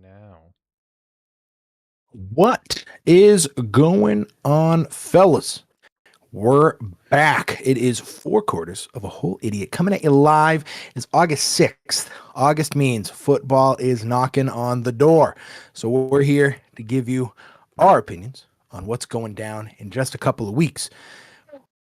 now. What is going on, fellas? We're back. It is 4 quarters of a whole idiot coming at you live. It's August 6th. August means football is knocking on the door. So we're here to give you our opinions on what's going down in just a couple of weeks.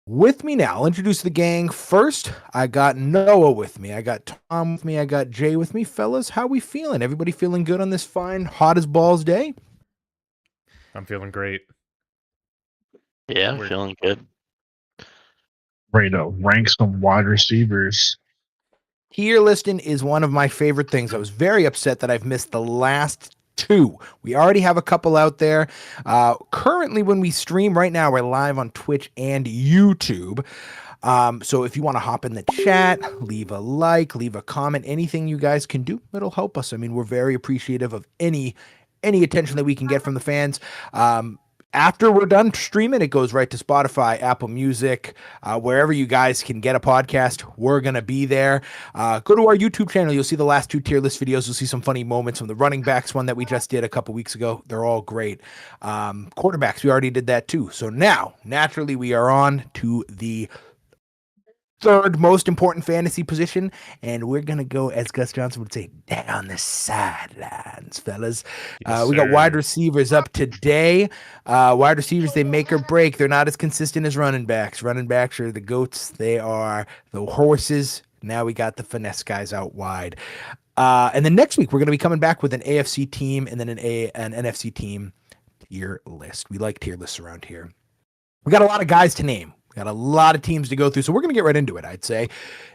With me now, I'll introduce the gang. First, I got Noah with me. I got Tom with me. I got Jay with me. Fellas, how we feeling? Everybody feeling good on this fine, hot as balls day? I'm feeling great. Yeah, We're- feeling good. Ready to rank some wide receivers. Tier listing is one of my favorite things. I was very upset that I've missed the last 2. We already have a couple out there. Currently, when we stream right now, we're live on Twitch and YouTube. So if you want to hop in the chat, leave a like, leave a comment, anything you guys can do, it'll help us. I mean, we're very appreciative of any attention that we can get from the fans. After we're done streaming, it goes right to Spotify, Apple Music, wherever you guys can get a podcast. We're going to be there. Go to our YouTube channel. You'll see the last 2 tier list videos. You'll see some funny moments from the running backs one that we just did a couple weeks ago. They're all great. Quarterbacks, we already did that too. So now, naturally, we are on to the 3rd most important fantasy position, and we're going to go, as Gus Johnson would say, down the sidelines, fellas. Yes, We got sir. wide receivers up today. Wide receivers, they make or break. They're not as consistent as running backs. Running backs are the goats. They are the horses. Now we got the finesse guys out wide. And then next week, we're going to be coming back with an AFC team and then an NFC team tier list. We like tier lists around here. We got a lot of guys to name. We got a lot of teams to go through, so we're going to get right into it, I'd say.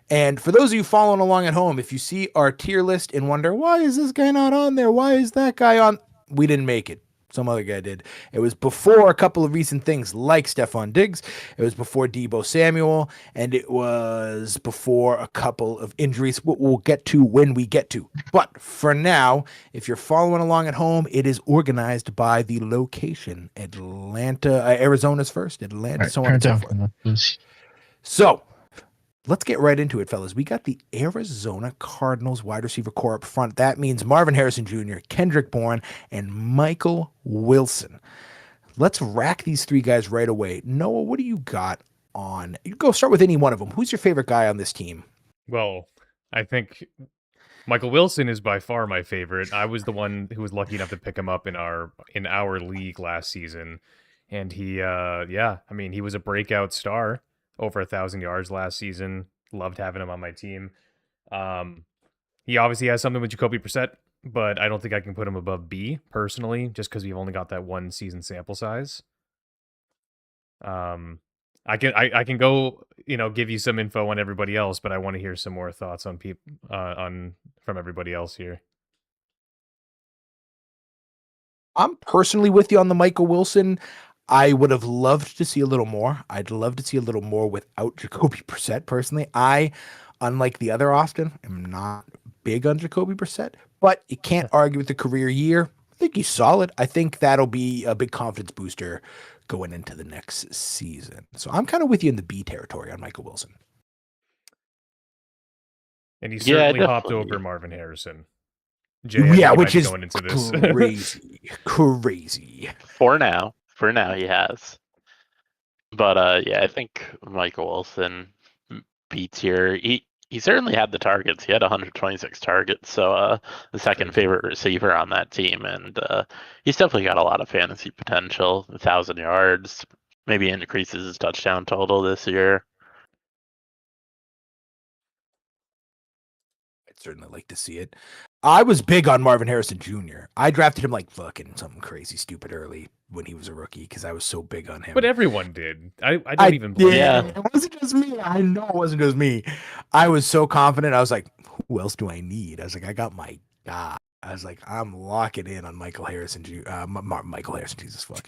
And for those of you following along at home, if you see our tier list and wonder, why is this guy not on there? Why is that guy on? We didn't make it. Some other guy did. It was before a couple of recent things like Stephon Diggs. It was before Deebo Samuel. And it was before a couple of injuries. We'll get to when we get to. But for now, if you're following along at home, it is organized by the location. Atlanta, Arizona's first. Atlanta, Right, so on turn and so down forth. from that, please. So let's get right into it, fellas. We got the Arizona Cardinals wide receiver core up front. That means Marvin Harrison Jr., Kendrick Bourne, and Michael Wilson. Let's rack these 3 guys right away. Noah, what do you got on? You go start with any one of them. Who's your favorite guy on this team? Well, I think Michael Wilson is by far my favorite. I was the one who was lucky enough to pick him up in our league last season, and he, he was a breakout star. Over 1,000 yards last season. Loved having him on my team. He obviously has something with Jacoby Brissett, but I don't think I can put him above B personally, just because we've only got that 1 season sample size. I can go, give you some info on everybody else, but I want to hear some more thoughts on from everybody else here. I'm personally with you on the Michael Wilson. I would have loved to see a little more. I'd love to see a little more without Jacoby Brissett, personally. I, unlike the other Austin, am not big on Jacoby Brissett, but you can't argue with the career year. I think he's solid. I think that'll be a big confidence booster going into the next season. So I'm kind of with you in the B territory on Michael Wilson. And he certainly hopped definitely. over Marvin Harrison. Jay, I think you which might be is going into this. crazy. For now he has. But I think Michael Wilson B tier. He certainly had the targets. He had 126 targets, so the second favorite receiver on that team, and he's definitely got a lot of fantasy potential. 1,000 yards, maybe increases his touchdown total this year. I'd certainly like to see it. I was big on Marvin Harrison Jr. I drafted him like fucking something crazy stupid early when he was a rookie because I was so big on him. But everyone did. I don't even blame Yeah. you. It wasn't just me. I know it wasn't just me. I was so confident. I was like, who else do I need? I was like, I got my guy. I was like, I'm locking in on Michael Harrison Jr. Michael Harrison, Jesus fuck.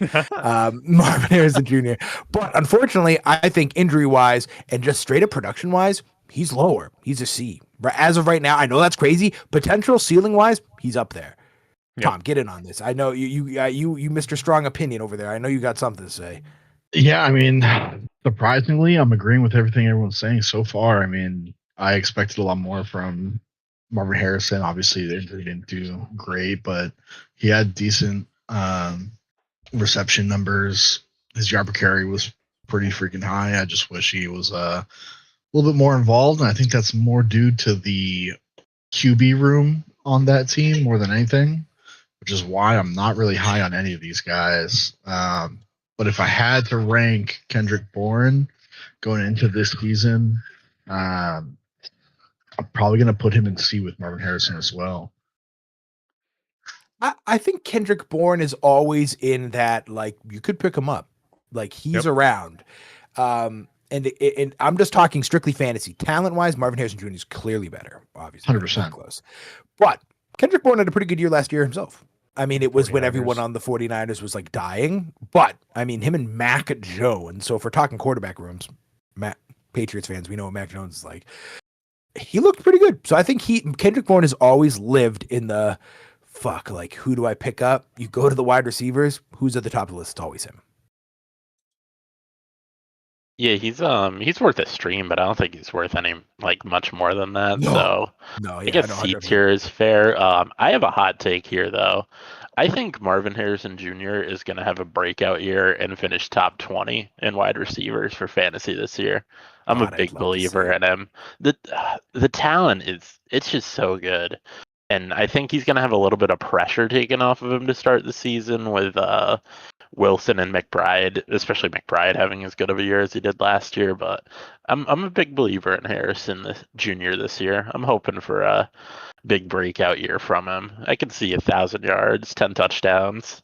Marvin Harrison Jr. But unfortunately, I think injury-wise and just straight up production-wise, he's lower. He's a C. As of right now, I know that's crazy. Potential ceiling-wise, he's up there. Yep. Tom, get in on this. I know you Mr. Strong Opinion over there. I know you got something to say. Yeah, I mean, surprisingly, I'm agreeing with everything everyone's saying so far. I mean, I expected a lot more from Marvin Harrison, obviously, the injury didn't do great, but he had decent reception numbers. His yard per carry was pretty freaking high. I just wish he was a little bit more involved, and I think that's more due to the QB room on that team more than anything, which is why I'm not really high on any of these guys. But if I had to rank Kendrick Bourne going into this season, I'm probably going to put him in C with Marvin Harrison as well. I think Kendrick Bourne is always in that, like, you could pick him up. Like, he's around. And I'm just talking strictly fantasy. Talent-wise, Marvin Harrison Jr. is clearly better, obviously. 100%. Not close. But Kendrick Bourne had a pretty good year last year himself. I mean, it was when everyone on the 49ers was, like, dying. But, I mean, him and Mac Jones. So if we're talking quarterback rooms, Patriots fans, we know what Mac Jones is like. He looked pretty good. So I think Kendrick Bourne has always lived in the like, who do I pick up? You go to the wide receivers. Who's at the top of the list? It's always him. Yeah, he's worth a stream, but I don't think he's worth any much more than that. No, I guess C tier is fair. I have a hot take here though. I think Marvin Harrison Jr. is going to have a breakout year and finish top 20 in wide receivers for fantasy this year. I'm a big believer in him. The talent it's just so good. And I think he's going to have a little bit of pressure taken off of him to start the season with Wilson and McBride, especially McBride having as good of a year as he did last year. But I'm a big believer in Harrison Jr. this year. I'm hoping for a big breakout year from him. I can see 1,000 yards, 10 touchdowns,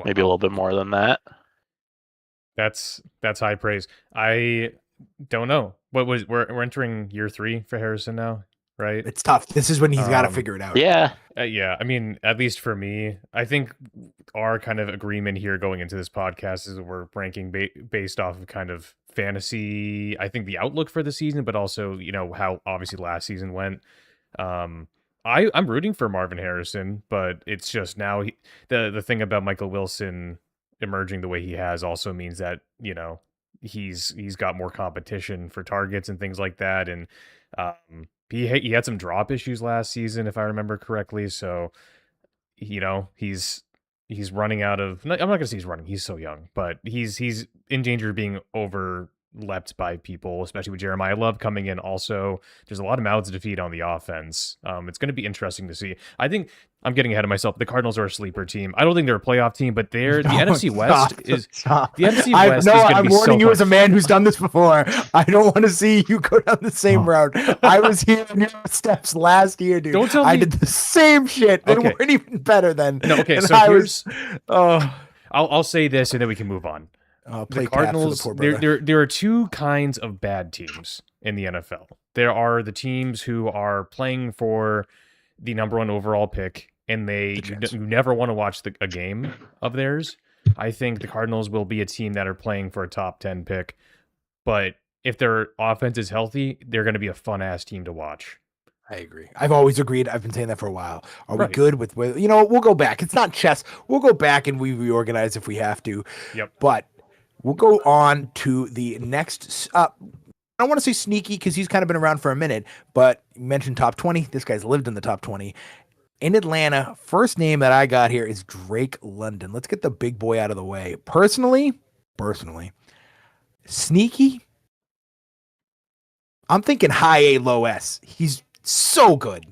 maybe a little bit more than that. That's high praise. I don't know. We're entering year 3 for Harrison now, right? It's tough. This is when he's got to figure it out. Yeah. Yeah. I mean, at least for me, I think our kind of agreement here going into this podcast is we're ranking based off of kind of fantasy. I think the outlook for the season, but also, how obviously last season went. I'm rooting for Marvin Harrison, but it's just now the thing about Michael Wilson emerging the way he has also means that, he's got more competition for targets and things like that. And, he had some drop issues last season, if I remember correctly. So, he's running out of. I'm not gonna say he's running. He's so young, but he's in danger of being overleapt by people, especially with Jeremiah Love coming in. Also, there's a lot of mouths to feed on the offense. It's going to be interesting to see. I think I'm getting ahead of myself. The Cardinals are a sleeper team. I don't think they're a playoff team, but the NFC West is the NFC West. I'm warning you as a man who's done this before. I don't want to see you go down the same route. I was here in your steps last year, dude. Don't tell me I did the same shit. They weren't even better then. No, okay. And So I'll say this, and then we can move on. The Cardinals. There are two kinds of bad teams in the NFL. There are the teams who are playing for the number 1 overall pick, and you never want to watch a game of theirs. I think the Cardinals will be a team that are playing for a top 10 pick, but if their offense is healthy, they're going to be a fun ass team to watch. I agree. I've always agreed. I've been saying that for a while. Are we good with we'll go back. It's not chess. We'll go back and we reorganize if we have to. Yep. But we'll go on to the next. I don't want to say sneaky because he's kind of been around for a minute, but you mentioned top 20. This guy's lived in the top 20. In Atlanta, first name that I got here is Drake London. Let's get the big boy out of the way. Personally, sneaky. I'm thinking high A, low S. He's so good.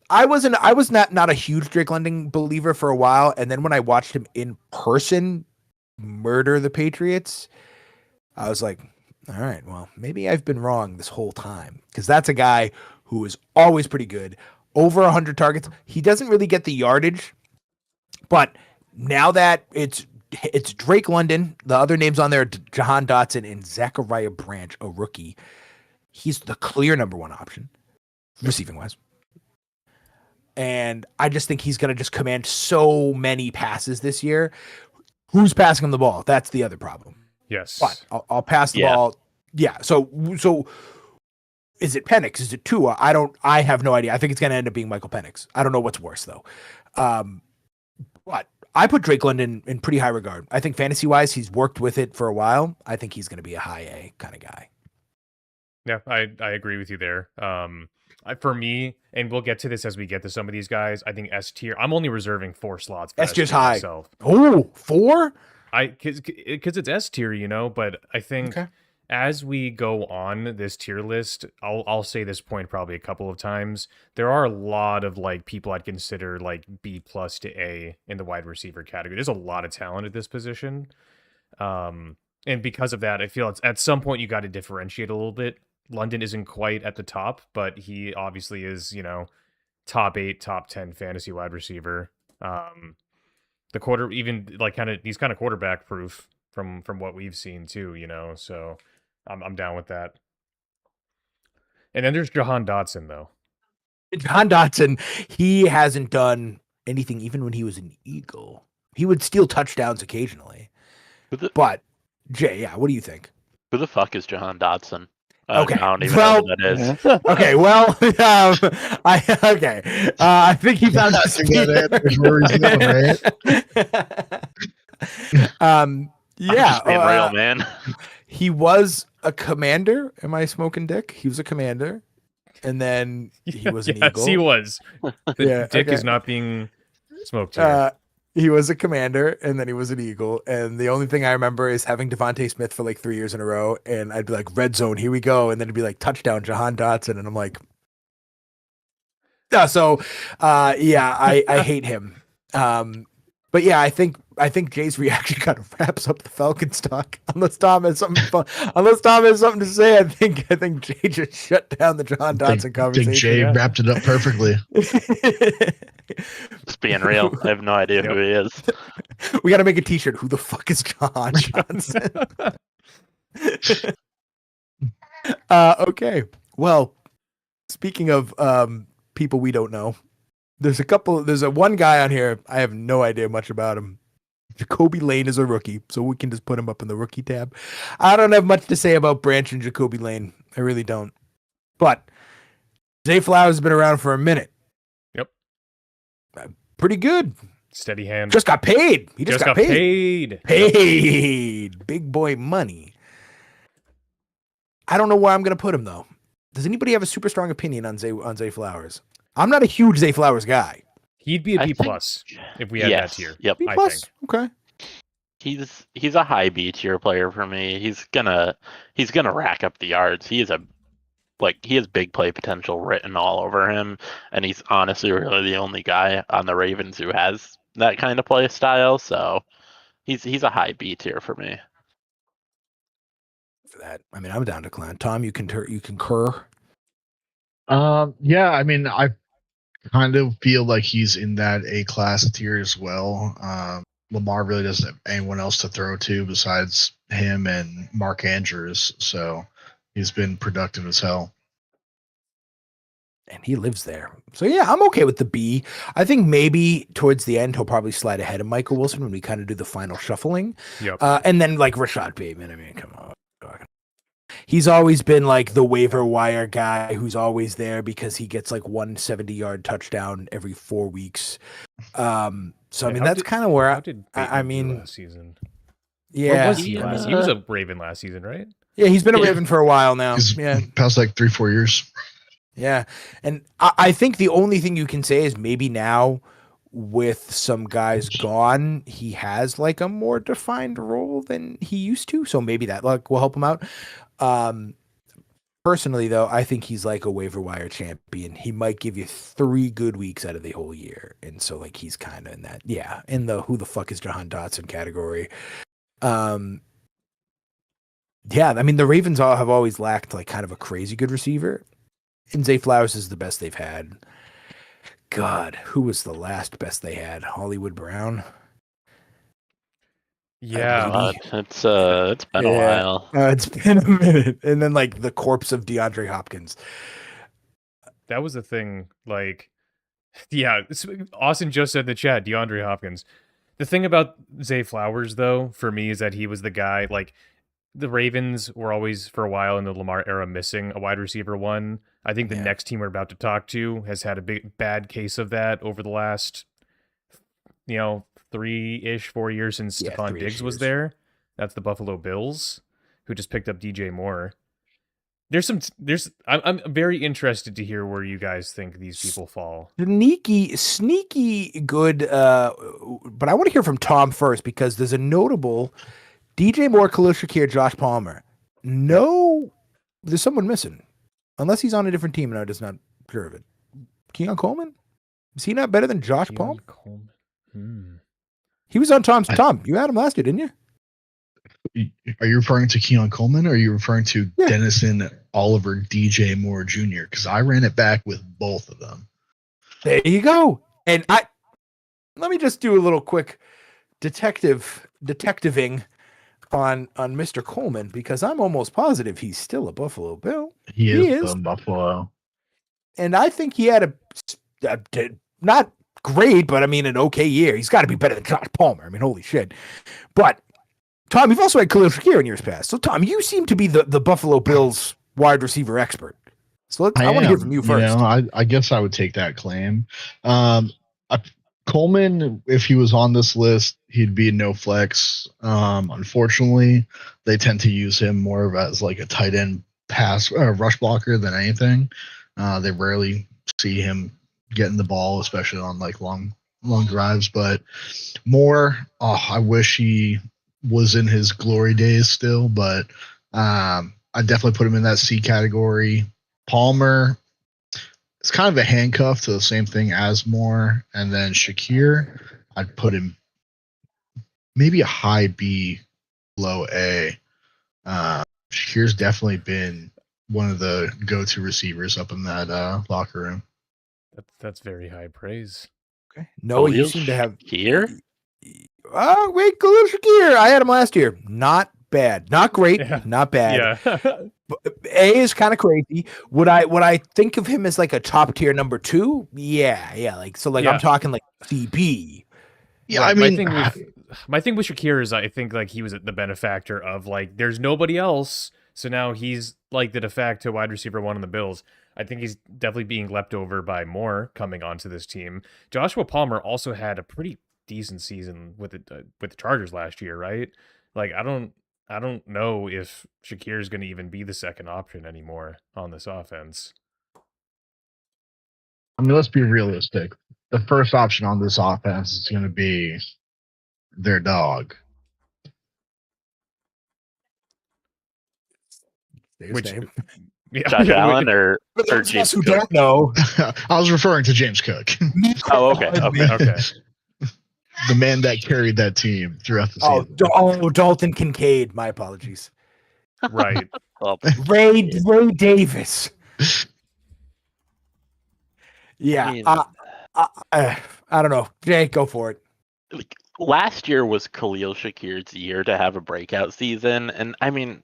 I was not a huge Drake London believer for a while, and then when I watched him in person murder the Patriots, I was like, all right, well, maybe I've been wrong this whole time, because that's a guy who is always pretty good. Over 100 targets. He doesn't really get the yardage, but now that it's Drake London, the other names on there, Jahan Dotson and Zachariah Branch, a rookie. He's the clear number 1 option, receiving wise. And I just think he's going to just command so many passes this year. Who's passing him the ball? That's the other problem. Yes. But I'll pass the ball. Yeah. So is it Penix? Is it Tua? I have no idea. I think it's going to end up being Michael Penix. I don't know what's worse though. But I put Drake London in pretty high regard. I think fantasy wise, he's worked with it for a while. I think he's going to be a high A kind of guy. Yeah, I agree with you there. For me, and we'll get to this as we get to some of these guys. I think S tier. I'm only reserving 4 slots for S S tier's tier high. myself. Oh, 4? Because it's S tier, you know. But I think Okay. as we go on this tier list, I'll say this point probably a couple of times. There are a lot of like people I'd consider like B plus to A in the wide receiver category. There's a lot of talent at this position. And because of that, I feel it's at some point you got to differentiate a little bit. London isn't quite at the top, but he obviously is, top 8, top 10 fantasy wide receiver. The quarter, even like he's kind of quarterback proof from what we've seen too, So I'm down with that. And then there's Jahan Dotson though. Jahan Dotson, he hasn't done anything even when he was an Eagle. He would steal touchdowns occasionally. But Jay, yeah, what do you think? Who the fuck is Jahan Dotson? Okay, I don't even know who that is. Okay, well, I think he found I think that answers where he's going, right? I'm Yeah, just being real, man. he was a commander. Am I smoking dick? He was a commander, and then he was an yes, Eagle. he was. The Yeah, dick okay. is not being smoked here. He was a commander, and then he was an Eagle. And the only thing I remember is having Devontae Smith for like 3 years in a row. And I'd be like, red zone, here we go. And then it'd be like, touchdown, Jahan Dotson. And I'm like, yeah. So, I hate him. But yeah, I think Jay's reaction kind of wraps up the Falcons talk. Unless Tom has something to say, I think Jay just shut down the Jahan Dotson conversation. I think Jay wrapped it up perfectly. Just being real. I have no idea who he is. We got to make a T-shirt. Who the fuck is Jahan Johnson? Okay. Well, speaking of people we don't know, there's one guy on here. I have no idea much about him. Jacoby Lane is a rookie, so we can just put him up in the rookie tab. I don't have much to say about Branch and Jacoby Lane. I really don't. But Zay Flowers has been around for a minute. Yep. Pretty good. Steady hand. Just got paid. He just got paid. Paid. Big boy money. I don't know where I'm going to put him, though. Does anybody have a super strong opinion on Zay Flowers? I'm not a huge Zay Flowers guy. He'd be a B plus if we had that tier. Yep. B plus? Okay. He's a high B tier player for me. He's gonna rack up the yards. He has big play potential written all over him, and he's honestly really the only guy on the Ravens who has that kind of play style. So he's a high B tier for me. For that, I mean, I'm down to Clan. Tom, you concur? Yeah, I mean, I kind of feel like he's in that A class tier as well. Lamar really doesn't have anyone else to throw to besides him and Mark Andrews, so he's been productive as hell. And he lives there. So yeah, I'm okay with the B. I think maybe towards the end he'll probably slide ahead of Michael Wilson when we kind of do the final shuffling. Yep. And then like Rashad Bateman. I mean, come on. He's always been like the waiver wire guy who's always there because he gets like 170-yard touchdown every 4 weeks. So I mean, that's kind of where I mean, last season. Yeah, was he last? He was a Raven last season, right? Yeah, he's been a Raven for a while now. Yeah, past like 3-4 years. Yeah, and I think the only thing you can say is maybe now with some guys gone, he has like a more defined role than he used to. So maybe that luck will help him out. Personally, though, I think he's like a waiver wire champion. He might give you 3 good weeks out of the whole year. And so like he's kind of in that, in the who the fuck is Jahan Dotson category. I mean, the Ravens have always lacked like kind of a crazy good receiver. And Zay Flowers is the best they've had. God, who was the last best they had? Hollywood Brown? Yeah. It's been a while. It's been a minute. And then like the corpse of DeAndre Hopkins. That was the thing. Like, yeah, Austin just said in the chat, DeAndre Hopkins. The thing about Zay Flowers, though, for me, is that he was the guy, like, the Ravens were always, for a while in the Lamar era, missing a wide receiver one. I think the next team we're about to talk to has had a bad case of that over the last, 3-ish, 4 years since Stephon Diggs was there. That's the Buffalo Bills, who just picked up DJ Moore. I'm very interested to hear where you guys think these people fall. Sneaky good. But I want to hear from Tom first because there's a notable DJ Moore, Khalil Shakir, Josh Palmer. No, there's someone missing. Unless he's on a different team and I'm just not sure of it. Keon Coleman? Is he not better than Josh Palmer? He was on Tom, you had him last year, didn't you? Are you referring to Keon Coleman or are you referring to Dennison Oliver DJ Moore Jr.? Because I ran it back with both of them. There you go. And let me just do a little quick detectiving on Mr. Coleman because I'm almost positive he's still a Buffalo Bill. He is from Buffalo. And I think he had a not great, but I mean an okay year. He's got to be better than Josh Palmer. I mean, holy shit. But Tom, you've also had Khalil Shakir in years past. So Tom, you seem to be the Buffalo Bills wide receiver expert. So I want to hear from you first. I guess I would take that claim. Coleman, if he was on this list, he'd be no flex. Unfortunately, they tend to use him more of as like a tight end rush blocker than anything. They rarely see him getting the ball, especially on like long drives. But Moore, I wish he was in his glory days still, but I definitely put him in that C category. Palmer, it's kind of a handcuff to the same thing as Moore. And then Shakir, I'd put him maybe a high B, low A. Shakir's definitely been one of the go-to receivers up in that locker room. That's very high praise. Okay. No, you seem to have here. Oh, wait, Khalil Shakir. I had him last year. Not bad. Not great. Yeah. Not bad. Yeah. A is kind of crazy. Would I think of him as like a top tier number 2? Yeah. I'm talking like CB. Yeah, right. I mean, my thing with Shakir is I think like he was the benefactor of like there's nobody else, so now he's like the de facto wide receiver 1 on the Bills. I think he's definitely being leapt over by Moore coming onto this team. Joshua Palmer also had a pretty decent season with the Chargers last year, right? Like I don't know if Shakir is going to even be the second option anymore on this offense. I mean, let's be realistic. The first option on this offense is going to be their dog. Josh Allen or James Cook? Don't know. I was referring to James Cook. Oh, okay. The man that carried that team throughout the season. Dalton Kincaid. My apologies. Right. Ray Davis. Yeah. I don't know. Jay, go for it. Last year was Khalil Shakir's year to have a breakout season, and I mean,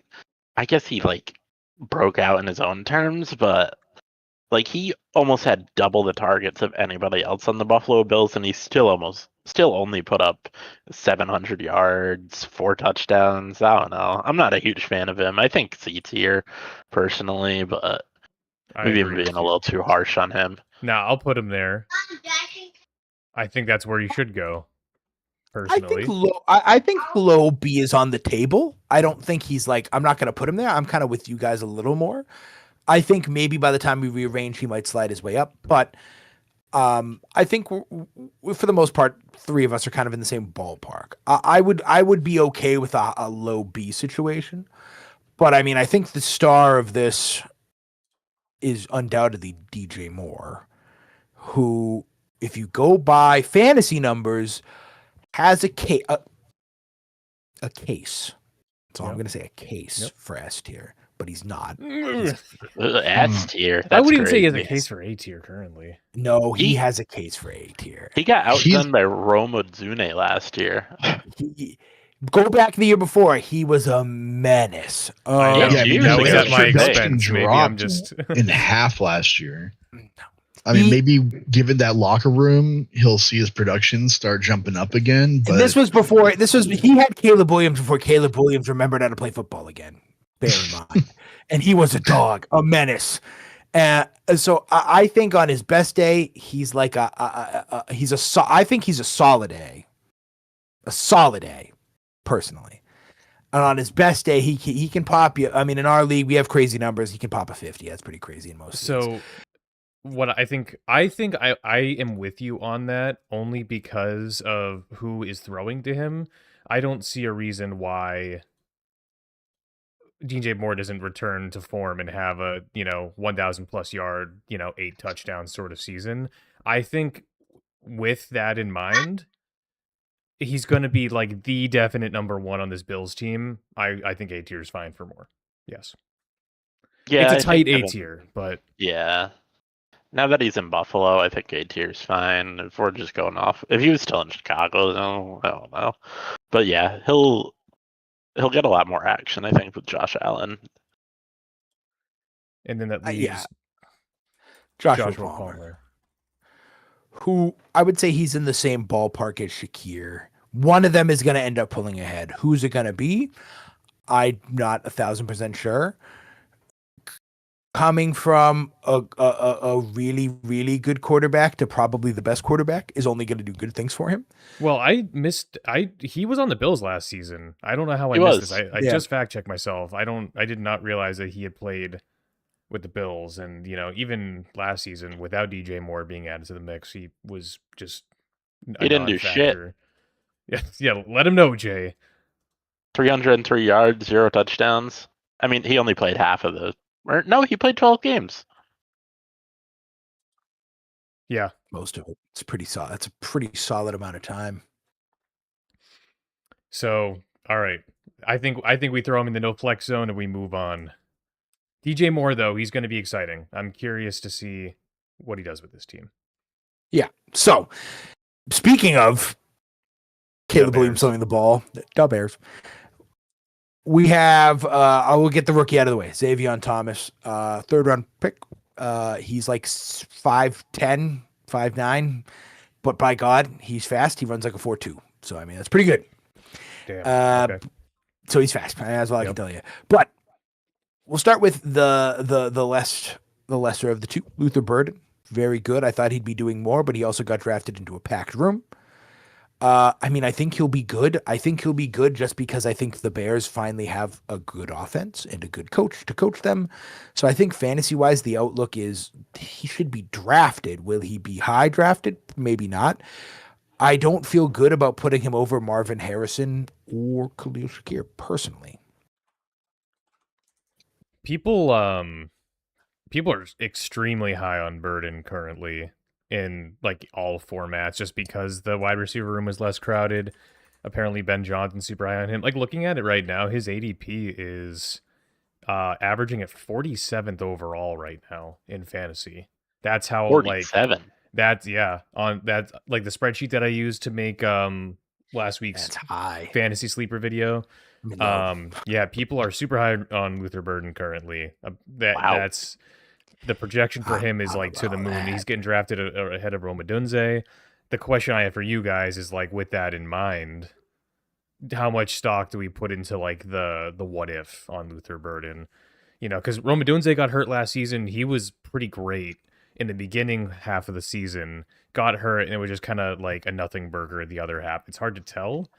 I guess he like broke out in his own terms, but like he almost had double the targets of anybody else on the Buffalo Bills, and he still only put up 700 yards, 4 touchdowns. I don't know. I'm not a huge fan of him. I think C tier personally, but maybe I'm being a little too harsh on him. Nah, I'll put him there. I think that's where you should go. Personally, I think low B is on the table. I don't think he's like, I'm not going to put him there. I'm kind of with you guys a little more. I think maybe by the time we rearrange, he might slide his way up. But I think for the most part, 3 of us are kind of in the same ballpark. I would be okay with a low B situation. But I mean, I think the star of this is undoubtedly DJ Moore, who, if you go by fantasy numbers, has a case. That's all I'm going to say, a case for S tier, but he's not. S tier. I wouldn't even say he has a case for A tier currently. No, he has a case for A tier. He got outdone by Rome Odzune last year. Go back the year before, he was a menace. That was at my expense. Maybe I'm just in half last year. I mean, maybe given that locker room, he'll see his production start jumping up again. But he had Caleb Williams before Caleb Williams remembered how to play football again. Bear in mind. And he was a dog, a menace. So I think on his best day, he's like I think he's a solid A. A solid A, personally. And on his best day, he can pop you. I mean, in our league, we have crazy numbers. He can pop a 50. That's pretty crazy in most leagues. So what I think I am with you on that only because of who is throwing to him. I don't see a reason why DJ Moore doesn't return to form and have a, 1,000 plus yard, 8 touchdown sort of season. I think with that in mind, he's going to be like the definite number one on this Bills team. I think A tier is fine for Moore. Yes. Yeah, It's a tight A tier, but yeah. Now that he's in Buffalo, I think A tier is fine. If we're just going off, if he was still in Chicago, no, I don't know. But yeah, he'll get a lot more action, I think, with Josh Allen. And then that leaves yeah. Joshua Palmer, who I would say he's in the same ballpark as Shakir. One of them is going to end up pulling ahead. Who's it going to be? I'm not 1,000% sure. Coming from a really, really good quarterback to probably the best quarterback is only going to do good things for him. Well, he was on the Bills last season. I don't know how I missed this. I just fact checked myself. I did not realize that he had played with the Bills, and even last season without DJ Moore being added to the mix, he was just he didn't do shit. Yeah, let him know, Jay. 303 yards, 0 touchdowns. I mean, he only played half of the. No, he played 12 games. Yeah, most of it. It's pretty solid. That's a pretty solid amount of time. So, all right, I think we throw him in the no flex zone and we move on. DJ Moore, though, he's going to be exciting. I'm curious to see what he does with this team. Yeah. So, speaking of Caleb Williams throwing the ball, Bears. We have, I will get the rookie out of the way. Xavier Thomas, 3rd round pick. He's like 5'10", 5'9", but by God, he's fast. He runs like a 4.2. So, I mean, that's pretty good. Damn. Okay. So he's fast. That's all I can tell you. But we'll start with the lesser of the two, Luther Burden. Very good. I thought he'd be doing more, but he also got drafted into a packed room. I mean, I think he'll be good. I think he'll be good just because I think the Bears finally have a good offense and a good coach to coach them. So I think fantasy-wise, the outlook is he should be drafted. Will he be high drafted? Maybe not. I don't feel good about putting him over Marvin Harrison or Khalil Shakir personally. People are extremely high on Burden currently in like all formats, just because the wide receiver room is less crowded. Apparently Ben Johnson's super high on him. Like, looking at it right now, his ADP is averaging at 47th overall right now in fantasy. That's how 47. That's on that's like the spreadsheet that I used to make last week's fantasy sleeper video. Yeah, people are super high on Luther Burden currently. That's the projection for him is like to the moon. He's getting drafted ahead of Rome Odunze. The question I have for you guys is, like, with that in mind, how much stock do we put into like the what if on Luther Burden? Because Rome Odunze got hurt last season. He was pretty great in the beginning half of the season, got hurt, and it was just kind of like a nothing burger the other half. It's hard to tell,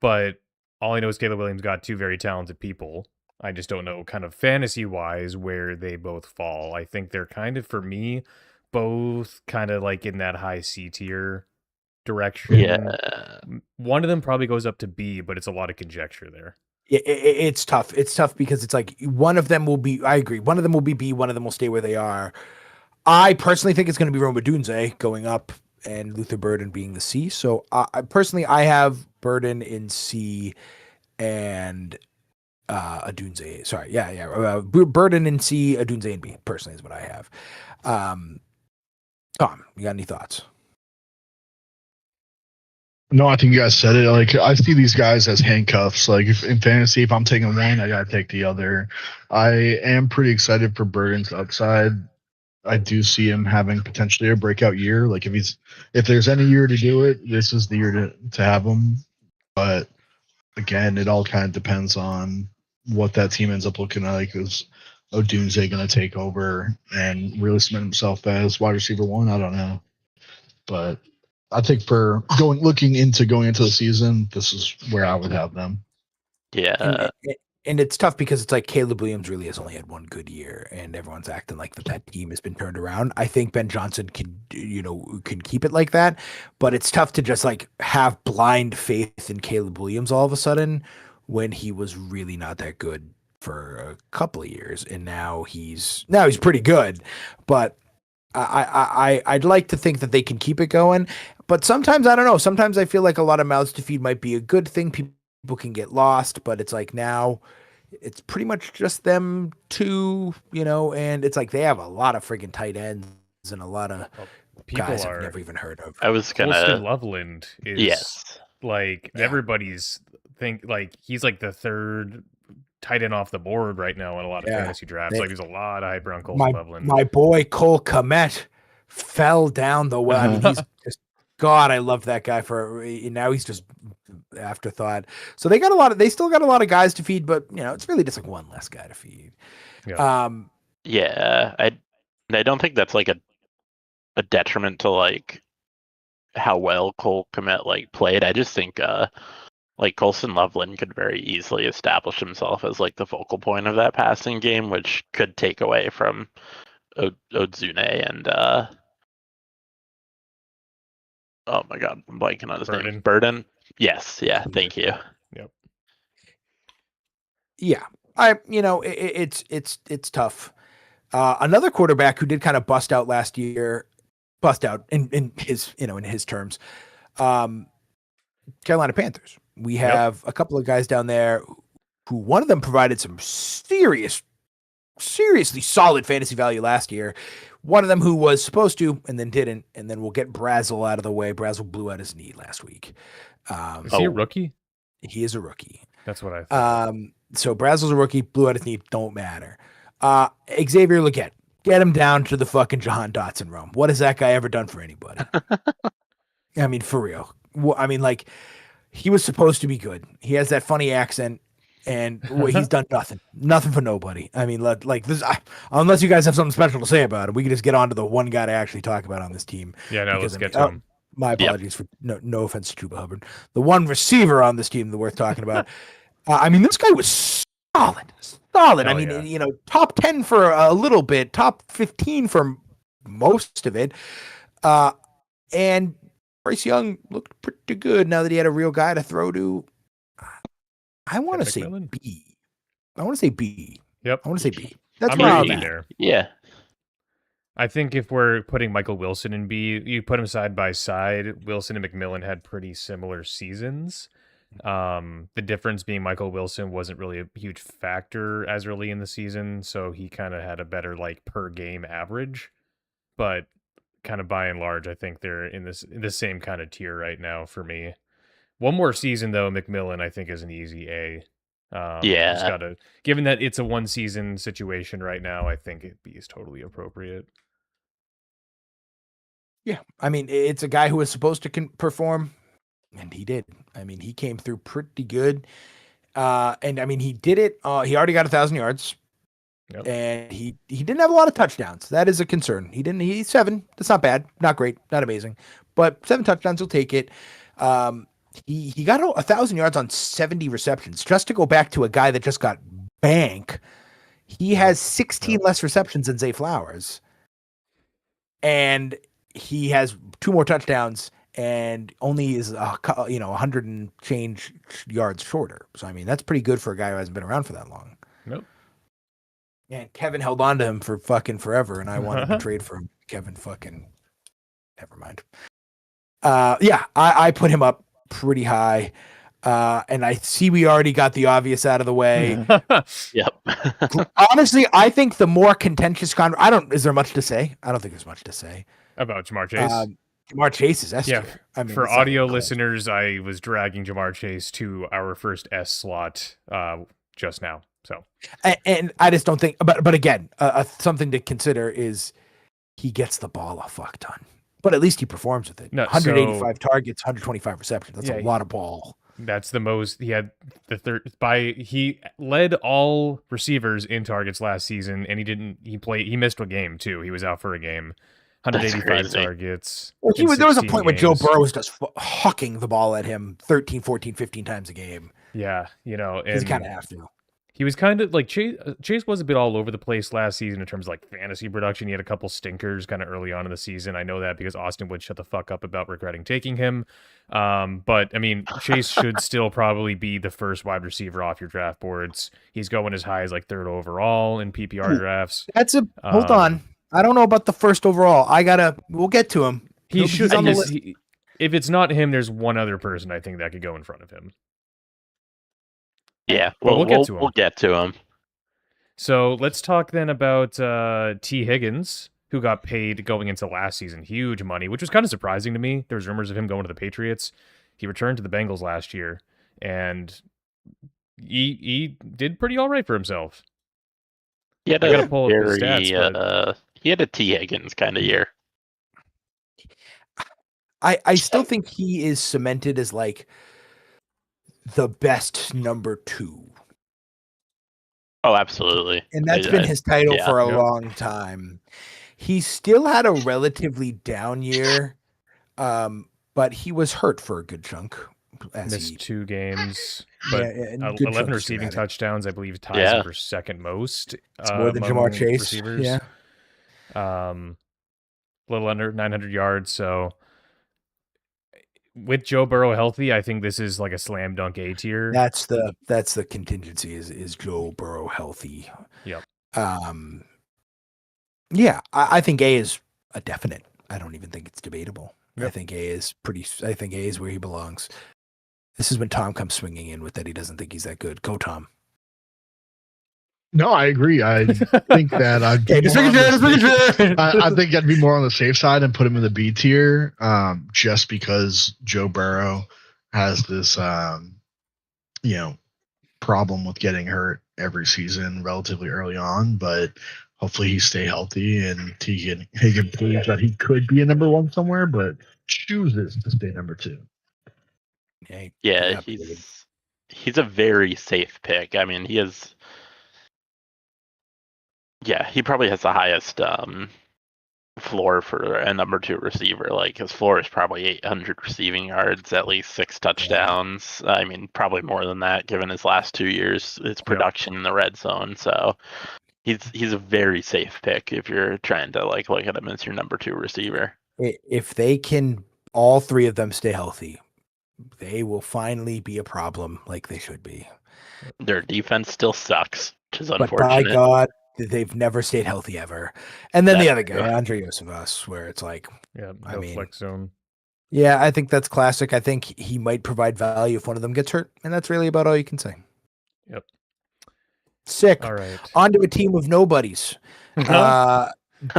but all I know is Caleb Williams got 2 very talented people. I just don't know kind of fantasy-wise where they both fall. I think they're kind of, for me, both kind of like in that high C tier direction. Yeah. One of them probably goes up to B, but it's a lot of conjecture there. It's tough. It's tough because it's like one of them will be, I agree, one of them will be B, one of them will stay where they are. I personally think it's going to be Rome Odunze going up and Luther Burden being the C. So I have Burden in C and Odunze. Sorry. Yeah. Burden in C, Odunze in B, personally, is what I have. Tom, you got any thoughts? No, I think you guys said it. Like, I see these guys as handcuffs. Like, in fantasy, if I'm taking one, I gotta take the other. I am pretty excited for Burden's upside. I do see him having potentially a breakout year. Like, if there's any year to do it, this is the year to have him. But again, it all kind of depends on what that team ends up looking like. Is Odunze going to take over and really cement himself as wide receiver 1? I don't know. But I think for going into the season, this is where I would have them. Yeah. And it's tough because it's like Caleb Williams really has only had one good year, and everyone's acting like that team has been turned around. I think Ben Johnson can keep it like that, but it's tough to just like have blind faith in Caleb Williams all of a sudden when he was really not that good for a couple of years, and now he's pretty good, but I'd like to think that they can keep it going, but sometimes I don't know. Sometimes I feel like a lot of mouths to feed might be a good thing. People can get lost, but it's like now it's pretty much just them two, and it's like they have a lot of friggin' tight ends and a lot of People guys are. I've never even heard of. I was Colston gonna. Loveland is Yes. like Yeah. everybody's think like he's like the third tight end off the board right now in a lot of Yeah. fantasy drafts. They- Like there's a lot of hype around Colston Loveland. My boy Cole Kmet fell down the well. I mean, he's just God. I love that guy now he's just afterthought. So they still got a lot of guys to feed, but it's really just like one less guy to feed. Yeah. Yeah, I don't think that's like a detriment to like how well Cole Kmet like played. I just think like Colston Loveland could very easily establish himself as like the focal point of that passing game, which could take away from Odzune and oh my god, I'm blanking on his name. Burden. Yes, yeah, thank you. Yeah, it's tough. Another quarterback who did kind of bust out last year, in his terms, Carolina Panthers. We have a couple of guys down there who one of them provided some seriously solid fantasy value last year. One of them who was supposed to and then didn't, and then we'll get Brazel out of the way. Brazel blew out his knee last week. Is he a rookie? He is a rookie. That's what I thought. So Brazel's a rookie, blew out his knee, don't matter. Xavier Legette, get him down to the fucking Jahan Dotson realm. What has that guy ever done for anybody? I mean, for real. I mean, like, he was supposed to be good. He has that funny accent, and he's done nothing for nobody. I mean, like this, unless you guys have something special to say about him, we can just get on to the one guy to actually talk about on this team. Yeah, no, because, let's get to him. My apologies for no offense to Chuba Hubbard. The one receiver on this team that worth talking about. I mean, this guy was solid. I mean, top 10 for a little bit, top 15 for most of it. And Bryce Young looked pretty good now that he had a real guy to throw to. I want to say B. I want to say B. Yep. I want to say B. That's I'm where I'm B at. there. Yeah. I think if we're putting Michael Wilson in B, you put them side by side. Wilson and McMillan had pretty similar seasons. The difference being Michael Wilson wasn't really a huge factor as early in the season, so he kind of had a better like per game average. But kind of by and large, I think they're in the same kind of tier right now for me. One more season though, McMillan I think is an easy A. Yeah. Given that it's a one season situation right now, I think B is totally appropriate. Yeah, I mean, it's a guy who was supposed to perform, and he did. I mean, he came through pretty good. And I mean, he did it. He already got 1,000 yards. Yep. And he didn't have a lot of touchdowns. That is a concern. He's 7. That's not bad. Not great. Not amazing. But 7 touchdowns, he'll take it. He got 1,000 yards on 70 receptions. Just to go back to a guy that just got bank, he has 16 less receptions than Zay Flowers. And he has 2 more touchdowns and only is 100 and change yards shorter. So I mean, that's pretty good for a guy who hasn't been around for that long. Nope. And Kevin held on to him for fucking forever, and I wanted to trade for him. Kevin fucking never mind. I put him up pretty high. And I see we already got the obvious out of the way. Yep. Honestly, I think the more contentious is there much to say? I don't think there's much to say. About Ja'Marr Chase? Ja'Marr Chase is S tier. Yeah, I mean, for audio listeners, I was dragging Ja'Marr Chase to our first S slot just now. So, and I just don't think, but again, something to consider is he gets the ball a fuck ton, but at least he performs with it. 185 targets, 125 receptions. That's a lot of ball. That's the most. He had the third he led all receivers in targets last season, and he missed a game too. He was out for a game. 185 targets. Well, there was a point where Joe Burrow was just hucking the ball at him 13, 14, 15 times a game. Yeah, and Because you kind of have to. he was kind of like Chase was a bit all over the place last season in terms of like fantasy production. He had a couple stinkers kind of early on in the season. I know that because Austin would shut the fuck up about regretting taking him. But I mean, Chase should still probably be the first wide receiver off your draft boards. He's going as high as like 3rd overall in PPR drafts. That's hold on. I don't know about the 1st overall. We'll get to him. He should. He's on the list. If it's not him, there's one other person I think that could go in front of him. Yeah, But we'll get to him. We'll get to him. So let's talk then about T. Higgins, who got paid going into last season, huge money, which was kind of surprising to me. There was rumors of him going to the Patriots. He returned to the Bengals last year, and he did pretty all right for himself. He had I gotta pull up his stats, but he had a T. Higgins kind of year. I still think he is cemented as like the best number 2. Oh, absolutely. And that's been his title yeah. for a Yep. long time. He still had a relatively down year, but he was hurt for a good chunk. missed 2 games, but and good 11 chunks receiving throughout it. touchdowns, I believe, ties Yeah. him for second most. It's more than among Jamar Chase. receivers. Yeah. Little under 900 yards. So with Joe Burrow healthy, I think this is like a slam dunk A tier. That's the contingency is Joe Burrow healthy. Yep. Yeah, I think A is a definite. I don't even think it's debatable. I Yep. think A is where he belongs. This is when Tom comes swinging in with that he doesn't think he's that good. Go Tom. No, I agree. I think that I'd be Okay, just more on making the- sure. I think I'd be more on the safe side and put him in the B tier, just because Joe Burrow has this, problem with getting hurt every season relatively early on. But hopefully he stay healthy and he can prove that he could be a number 1 somewhere, but chooses to stay number 2. Yeah, he's a very safe pick. I mean, he probably has the highest floor for a number 2 receiver. Like his floor is probably 800 receiving yards, at least 6 touchdowns. I mean, probably more than that given his last 2 years, his production in the red zone. So he's a very safe pick if you're trying to like look at him as your number 2 receiver. If they can, all 3 of them stay healthy, they will finally be a problem like they should be. Their defense still sucks, which is But unfortunate. by God, they've never stayed healthy ever. And then the That's other guy, true. Andre Yosivas, where it's like, Yeah, I no mean, flex zone. yeah, I think that's classic. I think he might provide value if one of them gets hurt, and that's really about all you can say. Yep. Sick. All right. On to a team of nobodies.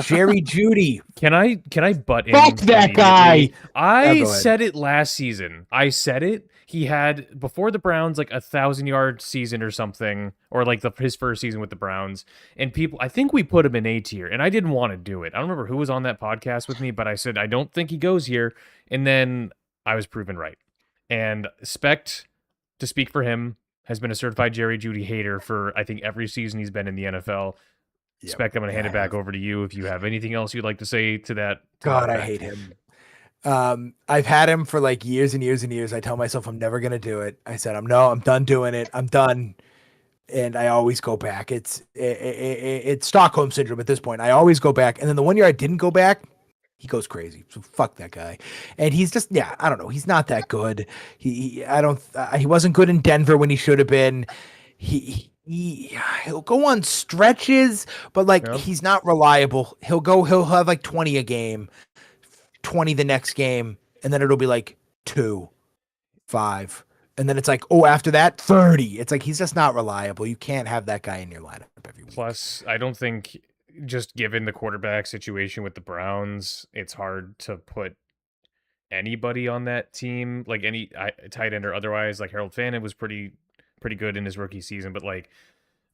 Jerry Jeudy. Can I butt in? Fuck that guy. immediately? I go ahead. said it last season. I said it. He had before the Browns like 1,000-yard season or something, or like his first season with the Browns. And people, I think we put him in A tier, and I didn't want to do it. I don't remember who was on that podcast with me, but I said I don't think he goes here, and then I was proven right. And Specht, to speak for him, has been a certified Jerry Jeudy hater for I think every season he's been in the NFL. Yep. Specht, I'm going to hand Yeah, it back over to you if you have anything else you'd like to say to that. God, I hate him. I've had him for like years and years and years. I tell myself I'm never gonna do it. I said I'm done doing it. I'm done, and I always go back. It's Stockholm syndrome at this point. I always go back, and then the one year I didn't go back, he goes crazy. So fuck that guy. And he's just I don't know. He's not that good. He wasn't good in Denver when he should have been. He'll go on stretches, but like he's not reliable. He'll have like 20 a game. 20 the next game, and then it'll be like 2, 5, and then it's like, oh, after that 30. It's like he's just not reliable. You can't have that guy in your lineup every week. Plus, I don't think, just given the quarterback situation with the Browns, it's hard to put anybody on that team, like any tight end or otherwise. Like Harold Fantone was pretty good in his rookie season, but like,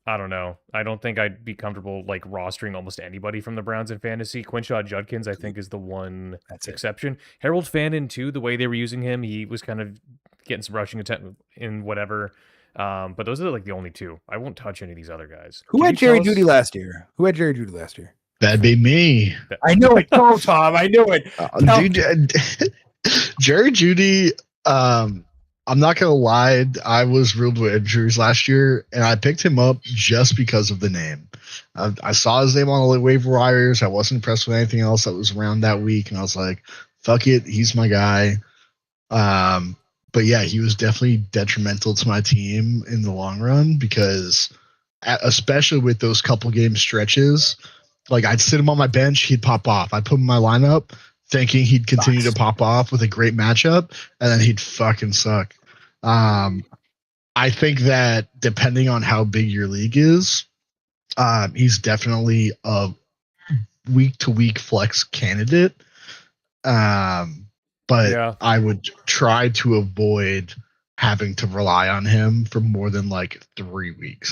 I don't know. I don't think I'd be comfortable like rostering almost anybody from the Browns in fantasy. Quinshaw Judkins, I think, is the one exception. Harold Fantone, too, the way they were using him, he was kind of getting some rushing attempt in whatever. But those are like the only 2. I won't touch any of these other guys. Who had Jerry Jeudy last year? That'd be me. I knew it. Oh, Tom, I knew it. Dude, Jerry Jeudy, I'm not gonna lie, I was riddled with injuries last year, and I picked him up just because of the name. I saw his name on the waiver wires. I wasn't impressed with anything else that was around that week, and I was like, "Fuck it, he's my guy." But yeah, he was definitely detrimental to my team in the long run because, especially with those couple game stretches, like I'd sit him on my bench, he'd pop off. I'd put him in my lineup, thinking he'd continue to pop off with a great matchup, and then he'd fucking suck. I think that depending on how big your league is, he's definitely a week-to-week flex candidate. But Yeah. I would try to avoid having to rely on him for more than like 3 weeks.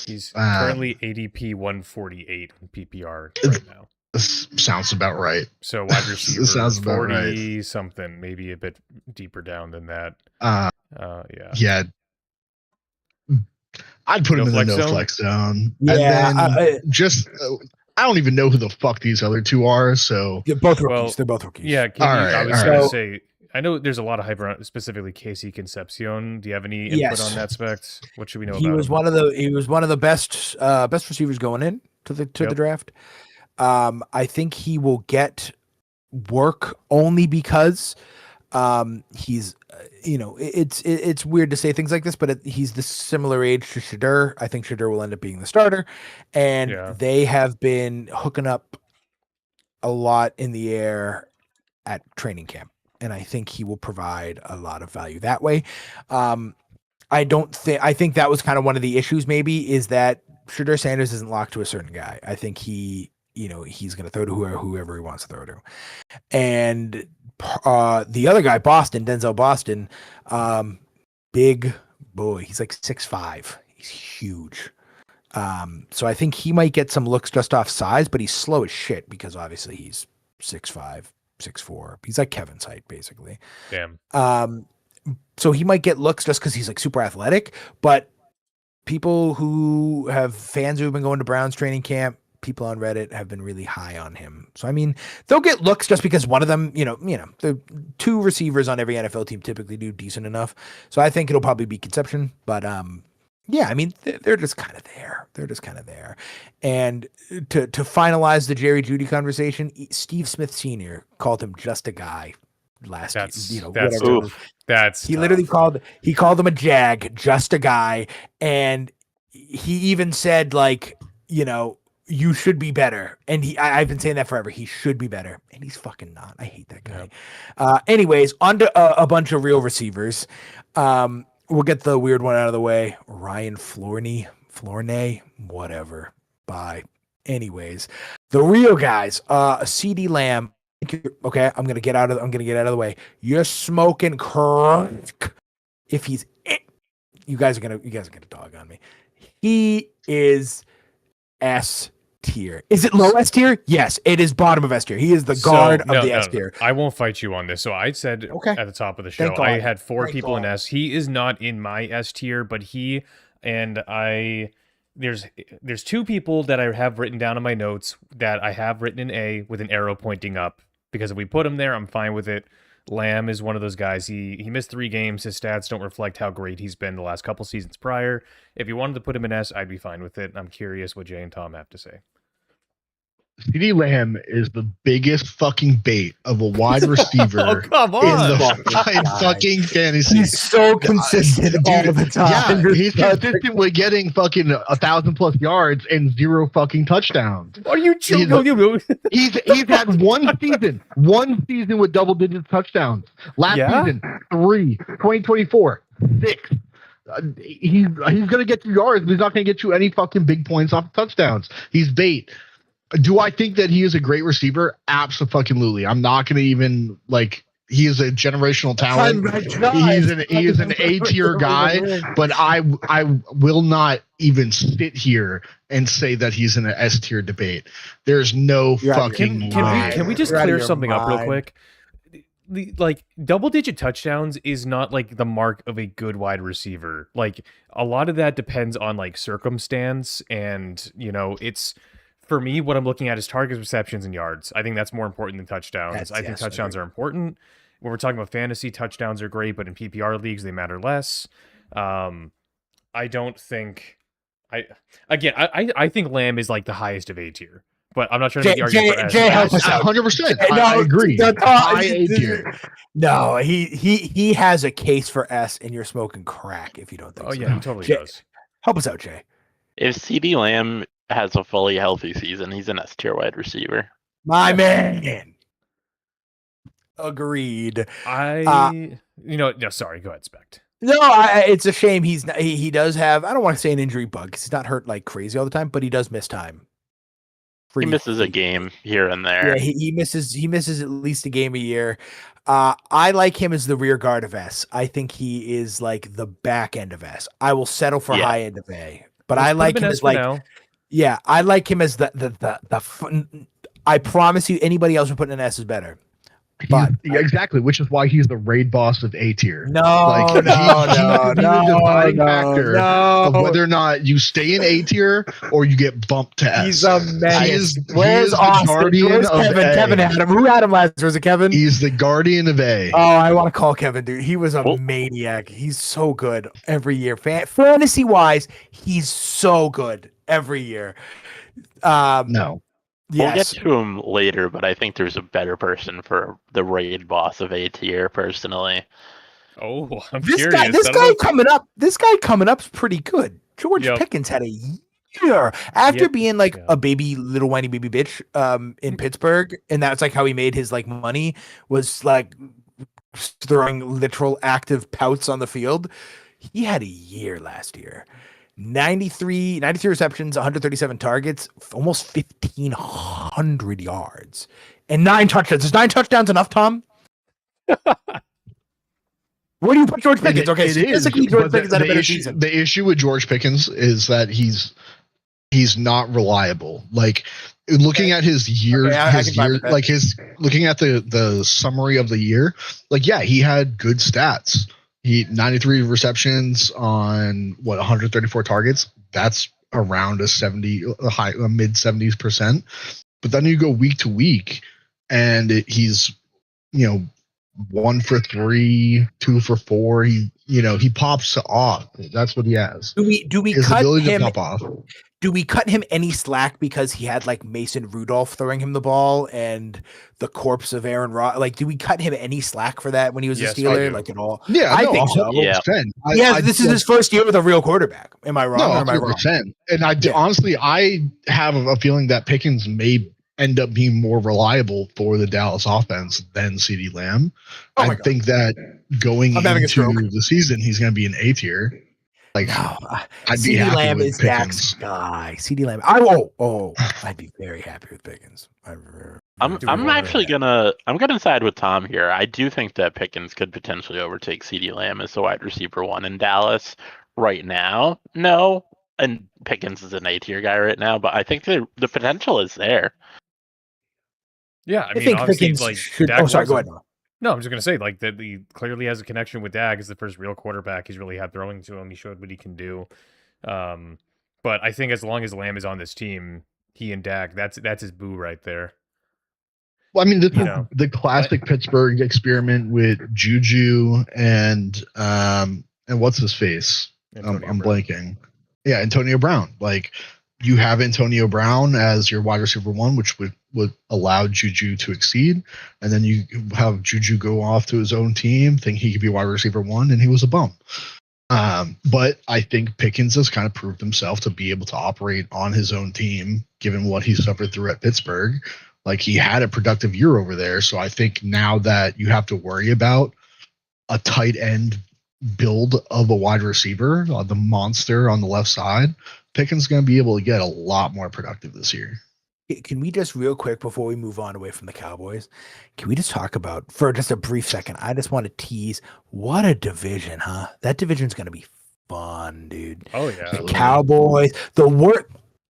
He's currently ADP 148 in PPR right now. This sounds about right. So wide receiver Sounds about 40 something, maybe a bit deeper down than that. Yeah. Yeah. I'd put No him in the flex no zone? flex zone. Yeah, And then I don't even know who the fuck these other two are. So Yeah, both rookies. Well, They're both rookies. Yeah, can All you, right, I was all going to right. say, I know there's a lot of hype around specifically Casey Concepcion. Do you have any input Yes. on that spec? What should we know He about was him? one of the best receivers going in to the Yep. draft. I think he will get work only because he's it's weird to say things like this, but he's the similar age to Shadur. I think Shadur will end up being the starter, and Yeah. they have been hooking up a lot in the air at training camp, and I think he will provide a lot of value that way. I think that was kind of one of the issues maybe is that Shadur Sanders isn't locked to a certain guy. I think he's going to throw to whoever he wants to throw to. And the other guy, Denzel Boston, big boy. He's like 6'5". He's huge. So I think he might get some looks just off size, but he's slow as shit because obviously he's 6'5", 6'4". He's like Kevin's height, basically. Damn. So he might get looks just because he's like super athletic, but people who have fans who have been going to Browns training camp, people on Reddit have been really high on him. So, I mean, they'll get looks just because one of them, the two receivers on every NFL team typically do decent enough. So I think it'll probably be Conception, but, yeah, I mean, they're just kind of there. They're just kind of there. And to finalize the Jerry Jeudy conversation, Steve Smith Sr. called him just a guy last year. He literally called him a jag, just a guy. And he even said, like, you should be better. And I've been saying that forever. He should be better. And he's fucking not. I hate that guy. Yep. Anyways, on to a bunch of real receivers. We'll get the weird one out of the way. Ryan Flourney, whatever. Bye. Anyways, the real guys, CD Lamb. Okay, I'm gonna get out of the way. You're smoking crack. If he's you guys are gonna dog on me. He is S tier. Is it low S tier? Yes, it is bottom of S tier. He is the guard of the S tier. I won't fight you on this. So I said at the top of the show, I had four people in S. He is not in my S tier, but he and I. There's two people that I have written down in my notes that I have written in A with an arrow pointing up, because if we put him there, I'm fine with it. Lamb is one of those guys. He missed 3 games. His stats don't reflect how great he's been the last couple seasons prior. If you wanted to put him in S, I'd be fine with it. I'm curious what Jay and Tom have to say. CeeDee Lamb is the biggest fucking bait of a wide receiver come on. in the fucking fantasy. He's so consistent all the time. Yeah, he's consistent with getting fucking 1,000+ yards and 0 fucking touchdowns. Are you joking? He's had one season with double-digit touchdowns. Last season, 3. 2024, 6. He's gonna get you yards, but he's not gonna get you any fucking big points off touchdowns. He's bait. Do I think that he is a great receiver? Absolutely. I'm not going to even he is a generational talent. He is an A-tier guy, but I will not even sit here and say that he's in an S-tier debate. There's no fucking Can we just clear something up real quick? Double-digit touchdowns is not the mark of a good wide receiver. A lot of that depends on circumstance, and it's. For me, what I'm looking at is targets, receptions, and yards. I think that's more important than touchdowns. I think touchdowns are important. when we're talking about fantasy, touchdowns are great, but in PPR leagues, they matter less. I don't think I think Lamb is like the highest of A tier, but I'm not trying to make the argument for S. Jay, help us out. 100%. No, I agree. High A this- tier. No, he has a case for S, and you're smoking crack if you don't think Oh so. yeah, he totally Jay, does. help us out, Jay. If CD Lamb has a fully healthy season, he's an S tier wide receiver. My man. Agreed. No, sorry, go ahead, Spect. No, it's a shame he's not, he does have. I don't want to say an injury bug because he's not hurt like crazy all the time, but he does miss time. He misses a game here and there. Yeah, he misses at least a game a year. I like him as the rear guard of S. I think he is like the back end of S. I will settle for Yeah. high end of A, but Let's I put like in him S as for like now. yeah, I like him as the fun. I promise you, anybody else who put in an S is better. But Yeah, exactly, which is why he's the raid boss of A tier. no, Like, no, he's no, the no, defining no, factor of no. whether or not you stay in A tier or you get bumped to S. He's a He menace. is Where's the Austin? guardian Where's of Kevin? A. Kevin had him. Who had him last year? Was it Kevin? He's the guardian of A. Oh, I want to call Kevin, dude. He was a Oh. maniac. He's so good every year. Fantasy wise, he's so good every year. No. We'll get Yes. to him later, but I think there's a better person for the raid boss of A tier, personally. Oh, I'm This curious. guy, I don't know. this guy coming up's pretty good. George Yep. Pickens had a year after Yep. being like Yeah. a baby, little whiny baby bitch in Pittsburgh, and that's like how he made his like money, was like throwing literal active pouts on the field. He had a year last year. 93 receptions, 137 targets, almost 1,500 yards, and 9 touchdowns. Is 9 touchdowns enough, Tom? Where do you put George Pickens? Okay, It is, statistically, George but Pickens had a better issue, season. the issue with George Pickens is that he's not reliable. Like looking at his year, Okay, I can vibe with that. like looking at the summary of the year, like yeah, he had good stats. He 93 receptions on 134 targets. That's around a mid 70%. But then you go week to week, and he's 1 for 3, 2 for 4. He pops off. That's what he has. Do we His cut ability him? to pop off. Do we cut him any slack because he had like Mason Rudolph throwing him the ball and the corpse of Aaron Rodgers? Like, do we cut him any slack for that when he was Yes, a I Steeler? do. Like at all? Yeah, I no, think so. 100%. Yeah, this is his first year with a real quarterback. Am I wrong? No, or am I wrong? 100%. And Yeah. honestly, I have a feeling that Pickens may end up being more reliable for the Dallas offense than CeeDee Lamb. Oh my I God. think that going I'm having a into stroke. the season, he's going to be an A tier. Like, No, I'd be CeeDee happy Lamb with is Dak's Pickens. guy. CeeDee Lamb. I'd be very happy with Pickens. I'm Do we wanna- actually gonna side with Tom here. I do think that Pickens could potentially overtake CD Lamb as the wide receiver 1 in Dallas right now. No, and Pickens is an A tier guy right now, but I think the potential is there. Yeah, I mean, think obviously, Pickens like should. Dak Oh, sorry. loves Go him. ahead. No, I'm just gonna say like that he clearly has a connection with Dak. He's the first real quarterback he's really had throwing to him. He showed what he can do. But I think as long as Lamb is on this team, he and Dak, that's his boo right there. Well, I mean, this You is know, the classic Pittsburgh experiment with Juju and what's his face? Antonio I'm Brown. blanking. Yeah, Antonio Brown. Like you have Antonio Brown as your wide receiver 1, which would allow Juju to exceed, and then you have Juju go off to his own team, think he could be wide receiver 1, and he was a bum. But I think Pickens has kind of proved himself to be able to operate on his own team, given what he suffered through at Pittsburgh. Like he had a productive year over there. So I think now that you have to worry about a tight end build of a wide receiver, the monster on the left side, Pickens is going to be able to get a lot more productive this year. Can we just real quick before we move on away from the Cowboys, can we just talk about for just a brief second? I just want to tease what a division, huh? That division's going to be fun, dude. Oh The yeah. Absolutely. Cowboys, the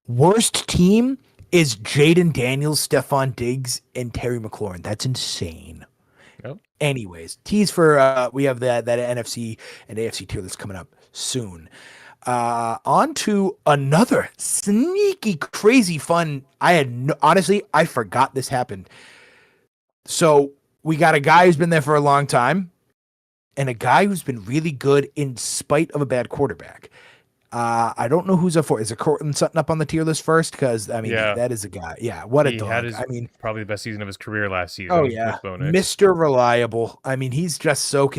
worst team is Jaden Daniels, Stephon Diggs, and Terry McLaurin. That's insane. Yep. Anyways, tease for we have that NFC and AFC tier list coming up soon. On to another sneaky, crazy fun. Honestly, I forgot this happened. So we got a guy who's been there for a long time and a guy who's been really good in spite of a bad quarterback. I don't know who's up for. Is it Cortland Sutton up on the tier list first? Because I mean, Yeah. that is a guy. Yeah, what a He dog. had his I mean, probably the best season of his career last season. oh with yeah, Bo Nix. Mr. Reliable. I mean, he's just so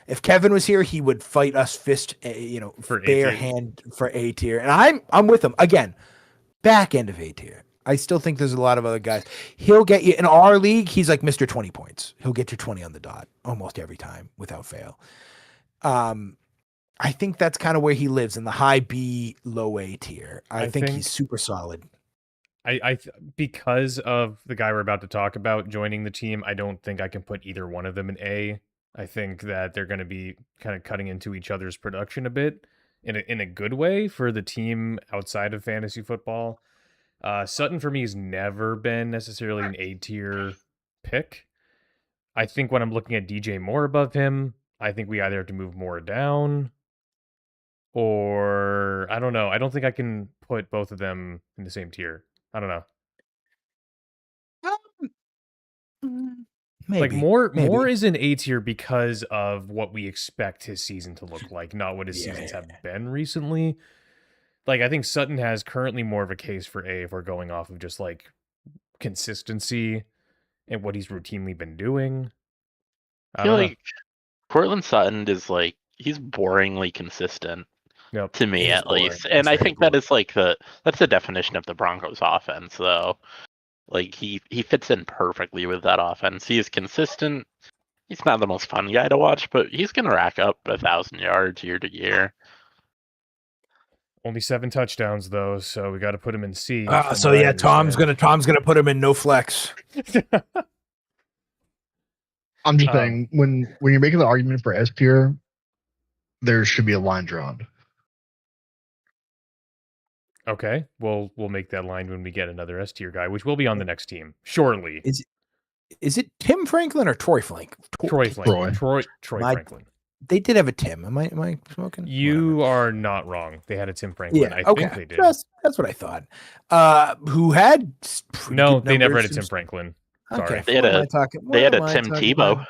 if Kevin was here, he would fight us For A bare tier. hand for A tier. And I'm with him again. Back end of A tier. I still think there's a lot of other guys. He'll get you in our league. He's like Mr. 20 points. He'll get you 20 on the dot almost every time without fail. I think that's kind of where he lives in the high B, low A tier. I think he's super solid. Because of the guy we're about to talk about joining the team, I don't think I can put either one of them in A. I think that they're going to be kind of cutting into each other's production a bit in a good way for the team outside of fantasy football. Sutton for me has never been necessarily an A tier pick. I think when I'm looking at DJ Moore above him, I think we either have to move Moore down or I don't know. I don't think I can put both of them in the same tier. I don't know. Maybe. Like Moore is an A tier because of what we expect his season to look like, not what his seasons have been recently. Like I think Sutton has currently more of a case for A if we're going off of just like consistency and what he's routinely been doing. I feel like Cortland Sutton is like he's boringly consistent to me at least, and I think that is like that's the definition of the Broncos offense, though. Like he fits in perfectly with that offense. He is consistent. He's not the most fun guy to watch, but he's gonna rack up 1,000 yards year to year. Only 7 touchdowns though, so we got to put him in C. So yeah, Tom's gonna put him in no flex. I'm just saying when you're making the argument for S tier, there should be a line drawn. Okay, we'll make that line when we get another S tier guy, which will be on the next team shortly. Is it Tim Franklin or Troy Franklin? Troy Franklin. They did have a Tim. Am I smoking? You are not wrong. They had a Tim Franklin. Yeah, I think they did. That's what I thought. Who had no? They never had a Tim Franklin. Sorry. Okay, they had a Tim Tebow.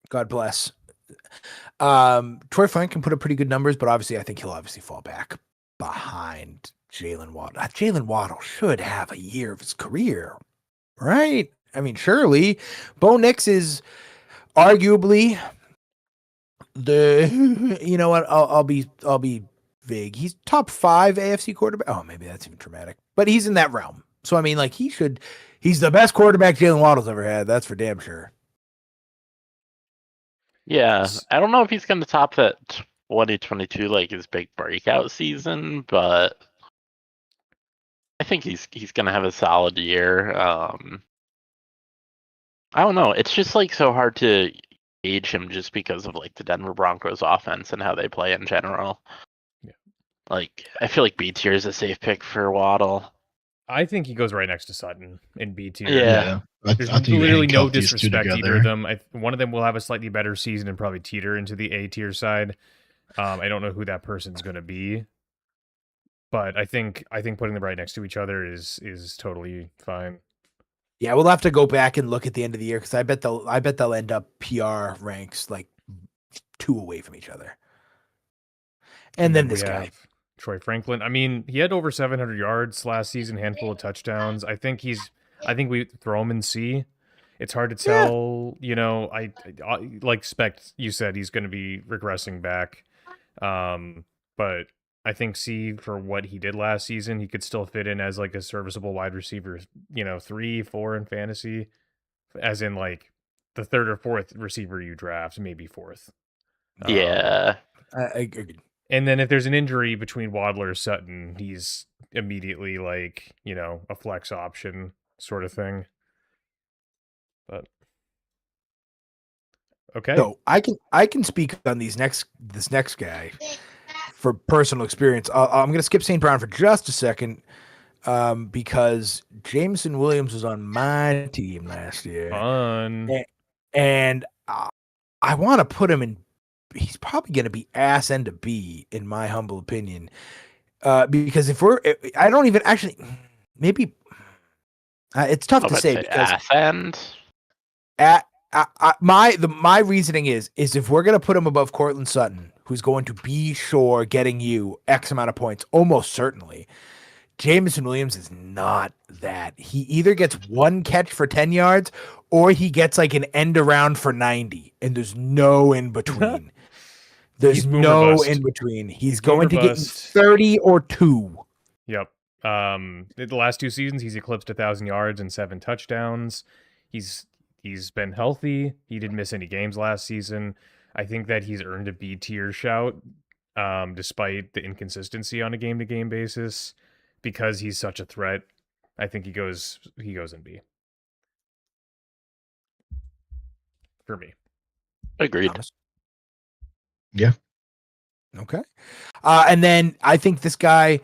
God bless. Troy Franklin put up pretty good numbers, but obviously I think he'll fall back behind Jalen Waddle. Jalen Waddle should have a year of his career, right? I mean, surely Bo Nix is arguably you know what? I'll be vague. He's top 5 AFC quarterback. Oh, maybe that's even dramatic, but he's in that realm. So I mean, like he's the best quarterback Jalen Waddle's ever had. That's for damn sure. Yeah, I don't know if he's going to top that 2022 like his big breakout season, but I think he's going to have a solid year. I don't know. It's just like so hard to gauge him just because of like the Denver Broncos offense and how they play in general. Yeah. Like I feel like B tier is a safe pick for Waddle. I think he goes right next to Sutton in B tier. Yeah. There's literally no disrespect to either of them. One of them will have a slightly better season and probably teeter into the A tier side. I don't know who that person's going to be, but I think putting them right next to each other is totally fine. Yeah, we'll have to go back and look at the end of the year because I bet they'll end up PR ranks like 2 away from each other. And then this guy, Troy Franklin. I mean, he had over 700 yards last season, handful of touchdowns. I think we throw him in C. It's hard to tell. Yeah. You know, I like Spect. You said he's going to be regressing back, but I think C for what he did last season, he could still fit in as like a serviceable wide receiver. 3, 4 in fantasy, as in like the 3rd or 4th receiver you draft, maybe 4th. Yeah, I agree. And then if there's an injury between Waddle or Sutton, he's immediately like, a flex option sort of thing. But okay. So I can speak on this next guy for personal experience. I'm going to skip St. Brown for just a second because Jameson Williams was on my team last year. Fun. And I want to put him in. He's probably going to be ass end of B in my humble opinion. Because I don't even actually, maybe It's tough I to would say say because ass end. my reasoning is if we're gonna put him above Cortland Sutton, who's going to be sure getting you X amount of points, almost certainly. Jameson Williams is not that. He either gets one catch for 10 yards or he gets like an end around for 90, and there's no in between. There's He's boomer no bust. in between. He's He's going boomer to get you bust. 30 or 2. Yep. The last 2 seasons, he's eclipsed 1,000 yards and 7 touchdowns. He's been healthy. He didn't miss any games last season. I think that he's earned a B tier shout, despite the inconsistency on a game to game basis, because he's such a threat. I think he goes in B for me. Agreed. Thomas? Yeah. Okay. And then I think this guy,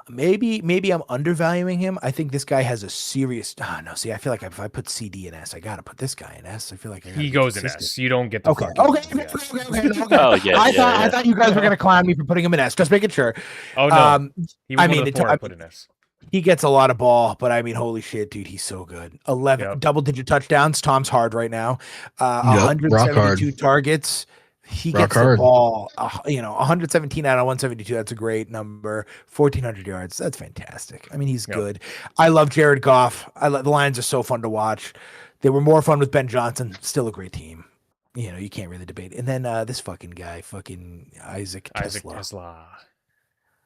maybe I'm undervaluing him. I think this guy has a serious. No, see, I feel like if I put CD in S, I gotta put this guy in S. I feel like I gotta He be goes in consistent. S. You don't get the Okay. fucking Okay. yeah. Oh, yeah, I thought you guys were gonna clown me for putting him in S. Just making sure. Oh no, he was I one mean, of the it's- 4 I I put in S. He gets a lot of ball, but I mean, holy shit, dude, he's so good. 11 Yep. double-digit touchdowns. Tom's hard right now. rock 172 hard. targets. He Rock gets the hard. ball. 117 out of 172. That's a great number. 1,400 yards. That's fantastic. I mean, he's Yep. good. I love Jared Goff. The Lions are so fun to watch. They were more fun with Ben Johnson. Still a great team. You can't really debate. And then this fucking guy, fucking Isaac Tesla.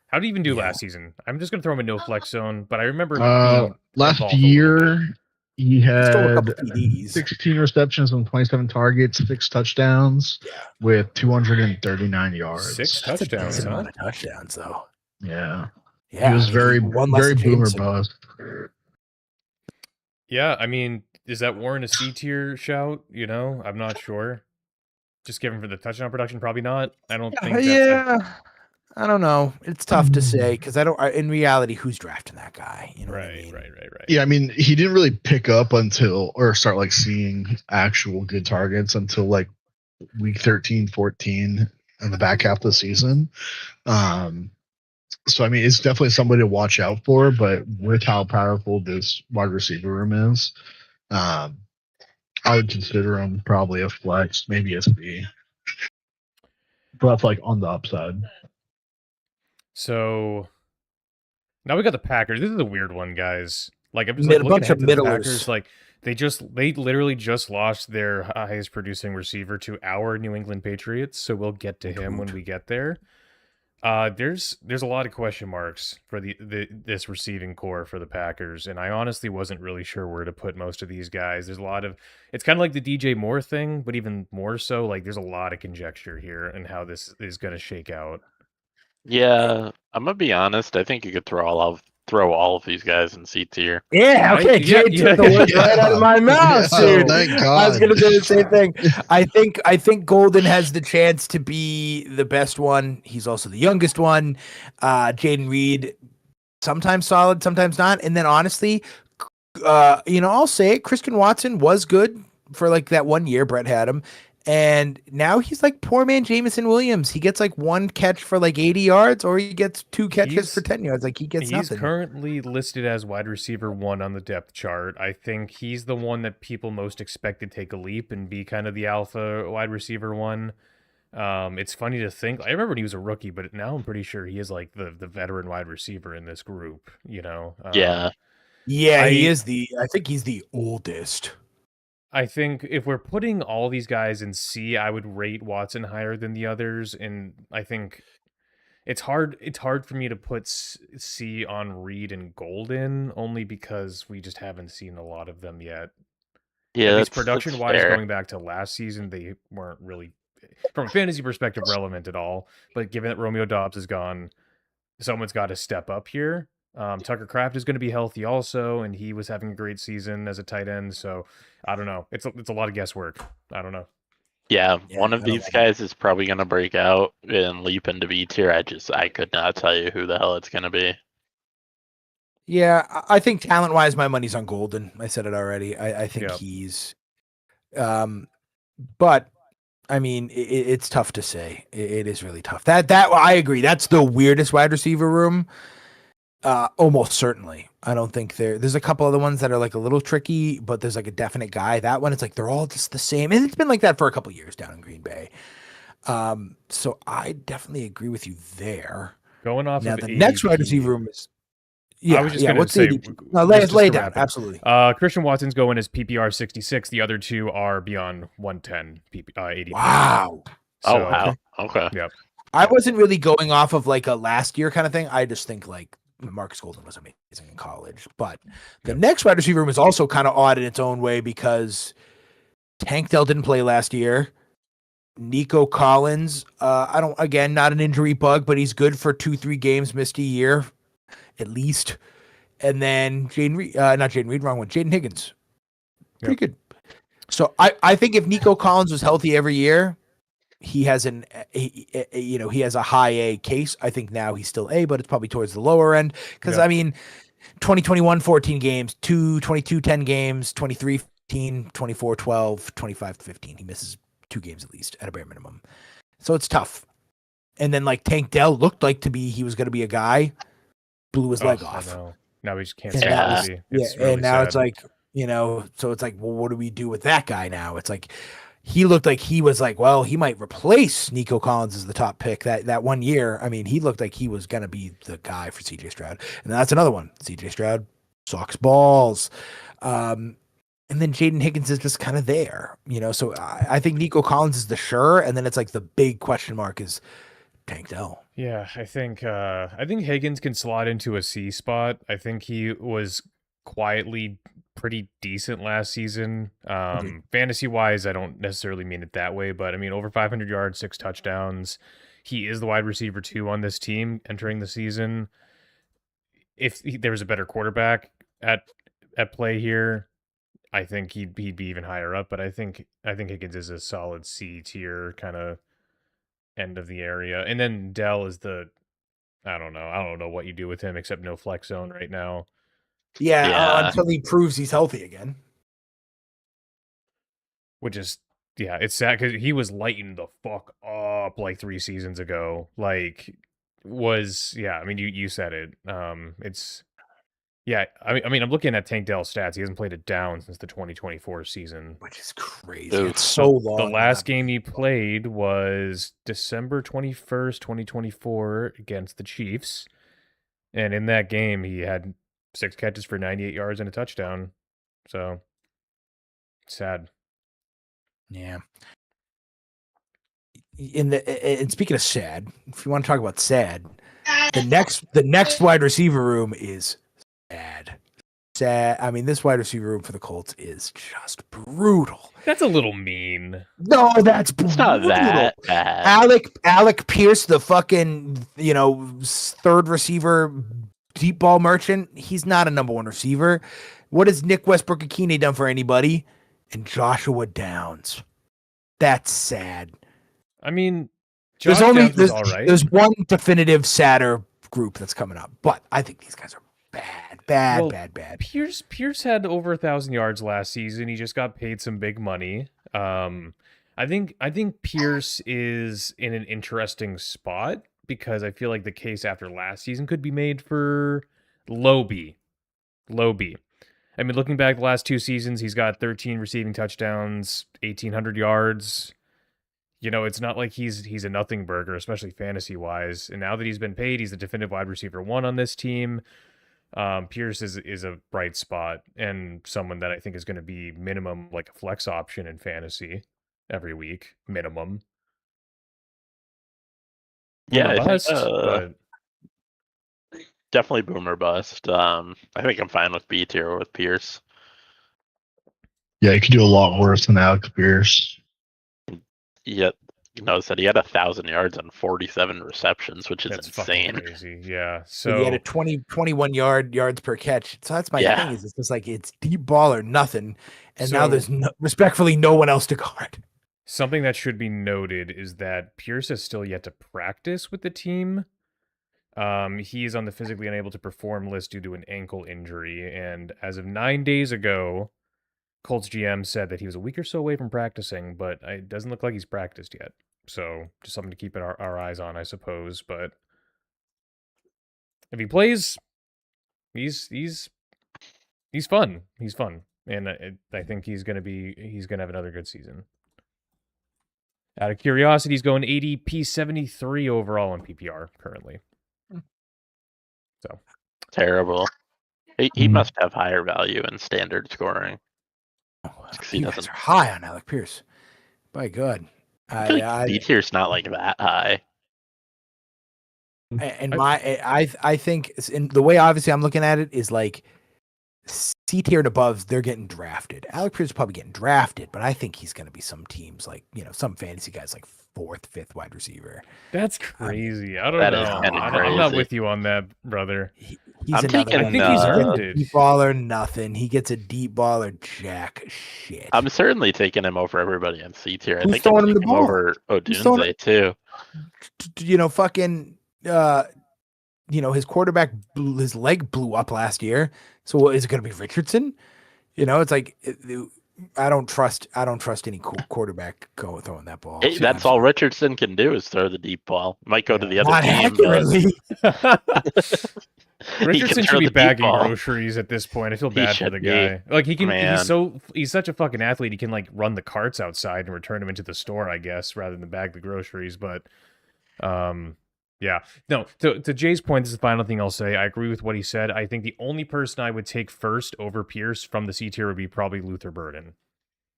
How did he even do Yeah. last season? I'm just gonna throw him in no flex zone, but I remember Last involved a little bit. year he He stole a had couple TDs. 16 receptions on 27 targets, 6 touchdowns Yeah. with 239 yards. 6 That's a touchdowns, decent huh? amount of touchdowns, though. Yeah. Yeah, He was I mean, very, one less very than boomer Jameson. bust. Yeah, I mean, is that warrant a C tier shout? I'm not sure. Just given for the touchdown production, probably not. I don't think that's I don't know. It's tough to say because in reality, who's drafting that guy? You know what I right. mean? Yeah, I mean, he didn't really pick up until, or start like seeing actual good targets until like week 13, 14 in the back half of the season. So, I mean, it's definitely somebody to watch out for, but with how powerful this wide receiver room is, I would consider him probably a flex, maybe a C. But that's like on the upside. So now we got the Packers. This is a weird one, guys. Like I'm just A like, looking bunch ahead of to the middlers. Packers. Like they literally just lost their highest producing receiver to our New England Patriots. So we'll get to him when we get there. There's a lot of question marks for this receiving core for the Packers, and I honestly wasn't really sure where to put most of these guys. There's a lot of it's kind of like the DJ Moore thing, but even more so. Like there's a lot of conjecture here and how this is going to shake out. Yeah, I'm gonna be honest. I think you could throw all of these guys in C tier. Yeah, okay. Right? Jay Yeah, took the words right out of my mouth, Yeah, dude. thank I was God. gonna say the same thing. I think Golden has the chance to be the best one. He's also the youngest one. Jaden Reed, sometimes solid, sometimes not. And then honestly, I'll say it. Christian Watson was good for like that 1 year. Brett had him. And now he's like poor man Jameson Williams. He gets like one catch for like 80 yards, or he gets 2 catches for 10 yards. Like he gets He's nothing. currently listed as wide receiver 1 on the depth chart. I think he's the one that people most expect to take a leap and be kind of the alpha wide receiver 1. It's funny to think. I remember when he was a rookie, but now I'm pretty sure he is like the veteran wide receiver in this group. Yeah. Yeah, he is I think he's the oldest. I think if we're putting all these guys in C, I would rate Watson higher than the others, and I think it's hard for me to put C on Reed and Golden only because we just haven't seen a lot of them yet. Yeah, At least that's production-wise, fair. going back to last season, they weren't really, from a fantasy perspective, relevant at all. But given that Romeo Dobbs is gone, someone's got to step up here. Tucker Kraft is going to be healthy also, and he was having a great season as a tight end. So I don't know. It's a lot of guesswork. I don't know. Yeah, Yeah, one of I don't these know. guys is probably gonna break out and leap into B tier. I could not tell you who the hell it's gonna be. Yeah, I think talent wise, my money's on Golden. I said it already. I think Yep. he's, but I mean, it's tough to say. It is really tough. That I agree. That's the weirdest wide receiver room. Almost certainly. I don't think there's a couple other ones that are like a little tricky, but there's like a definite guy. That one, it's like they're all just the same. And it's been like that for a couple years down in Green Bay. So I definitely agree with you there. Going off Now of the next wide ADP, receiver room is I was just gonna what's say, the ADP? No, lay just it to down. wrap it. Absolutely. Christian Watson's going as PPR 66. The other two are beyond 110 ADP. Wow. Oh So, wow. Okay. Yep. I wasn't really going off of like a last year kind of thing. I just think like Marcus Golden was amazing in college. But the Yep. next wide receiver room is also kind of odd in its own way because Tank Dell didn't play last year. Nico Collins, not an injury bug, but he's good for 2-3 games, missed a year at least. And then Jaden Higgins. Pretty good. So I think if Nico Collins was healthy every year, he has he has a high A case. I think now he's still A, but it's probably towards the lower end. Because Yeah. I mean, 2021, 14 games, 22, 10 games, 23, 15, 24, 12, 25, 15. He misses 2 games at least at a bare minimum. So it's tough. And then like Tank Dell looked like he was going to be a guy, blew his leg I off. know. Now we just can't And see that it. was- It's really and now it's sad. like, so it's like, well, what do we do with that guy now? It's like he looked like he was like, well, he might replace Nico Collins as the top pick that 1 year. I mean, he looked like he was gonna be the guy for CJ Stroud. And that's another one. CJ Stroud sucks balls. And then Jaden Higgins is just kind of there, So I think Nico Collins is the sure, and then it's like the big question mark is Tank Dell. Yeah, I think Higgins can slot into a C spot. I think he was quietly pretty decent last season. Fantasy wise, I don't necessarily mean it that way, but I mean over 500 yards, 6 touchdowns. He is the wide receiver 2 on this team entering the season. If there was a better quarterback at play here, I think he'd be even higher up. But I think Higgins is a solid C tier kind of end of the area. And then Dell is I don't know what you do with him except no flex zone right now. Yeah. Until he proves he's healthy again. Which is it's sad because he was lighting the fuck up like 3 seasons ago. Like I mean you said it. It's I mean I'm looking at Tank Dell's stats. He hasn't played it down since the 2024 season. Which is crazy. Oof. It's so long. The last game he played was December 21st, 2024 against the Chiefs. And in that game, he had 6 catches for 98 yards and a touchdown. So, sad. Yeah. And speaking of sad, if you want to talk about sad, the next wide receiver room is sad. Sad. I mean, this wide receiver room for the Colts is just brutal. That's a little mean. No, that's brutal. It's not that bad. Alec Pierce, the fucking third receiver, deep ball merchant. He's not a number 1 receiver. What has Nick Westbrook-Akine done for anybody? And Joshua Downs. That's sad. I mean, There's Josh only Downs was all right. there's one definitive sadder group that's coming up, but I think these guys are bad. Well, Pierce had over 1,000 yards last season. He just got paid some big money. I think Pierce is in an interesting spot because I feel like the case after last season could be made for low B. I mean, looking back the last 2 seasons, he's got 13 receiving touchdowns, 1,800 yards. It's not like he's a nothing burger, especially fantasy wise. And now that he's been paid, he's the definitive wide receiver 1 on this team. Pierce is a bright spot and someone that I think is going to be minimum like a flex option in fantasy every week, minimum. Yeah, I Bust, think, but definitely boomer bust. I think I'm fine with B tier with Pierce. Yeah, you could do a lot worse than Alec Pierce. Yet, said he had 1,000 yards and 47 receptions, which is that's insane. fucking crazy. Yeah. So he had a 21 yards per catch. So that's my thing. Is it's just like it's deep ball or nothing, and now there's respectfully no one else to guard. Something that should be noted is that Pierce has still yet to practice with the team. He is on the physically unable to perform list due to an ankle injury, and as of 9 days ago, Colts GM said that he was a week or so away from practicing, but it doesn't look like he's practiced yet. So just something to keep our eyes on, I suppose. But if he plays, he's fun. He's fun, and I think he's gonna have another good season. Out of curiosity, he's going ADP 73 overall in PPR currently. So Terrible. He must have higher value in standard scoring. He You guys doesn't. are high on Alec Pierce. By God. I feel like B tier's not like that high. And I think in the way obviously I'm looking at it is like C tier and above, they're getting drafted. Alec Pierce is probably getting drafted, but I think he's going to be some teams like, some fantasy guys like 4th, 5th wide receiver. that's crazy. I don't That know. is kinda I'm not crazy. with you on that, brother. He's I'm another taking, one. I think he's He gets earned a it. deep baller, nothing. He gets a deep baller, jack shit. I'm certainly taking him over everybody on C tier. I Who's think I'm throwing him the taking him ball? over Who's throwing Odunze too. Fucking, his quarterback, his leg blew up last year. So what is it going to be, Richardson? It's like I don't trust any quarterback throwing that ball. Hey, that's all Richardson can do is throw the deep ball. Might go to the other Not team. But accurately. he Richardson can should throw be the deep bagging ball. groceries at this point. I feel He bad for should the be. guy. Like Man. he's such a fucking athlete. He can like run the carts outside and return them into the store, I guess, rather than bag the groceries. But, yeah, no. To Jay's point, this is the final thing I'll say. I agree with what he said. I think the only person I would take first over Pierce from the C tier would be probably Luther Burden.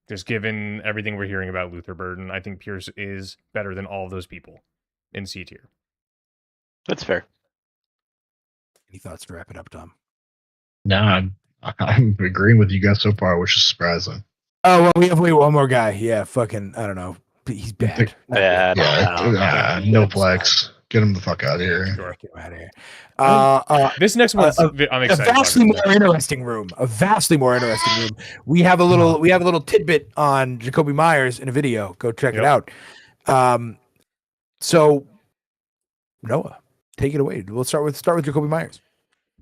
Just given everything we're hearing about Luther Burden, I think Pierce is better than all of those people in C tier. That's fair. Any thoughts to wrap it up, Tom? No, I'm agreeing with you guys so far, which is surprising. Oh, well, we have one more guy. Yeah, fucking, I don't know. He's bad. Yeah, No flex. Get him the fuck out of here. Sure. Get him out of here. This next one, I'm A excited. vastly about more interesting room. A vastly more interesting room. We have a little tidbit on Jacoby Myers in a video. Go check it out. So Noah, take it away. We'll start with Jacoby Myers.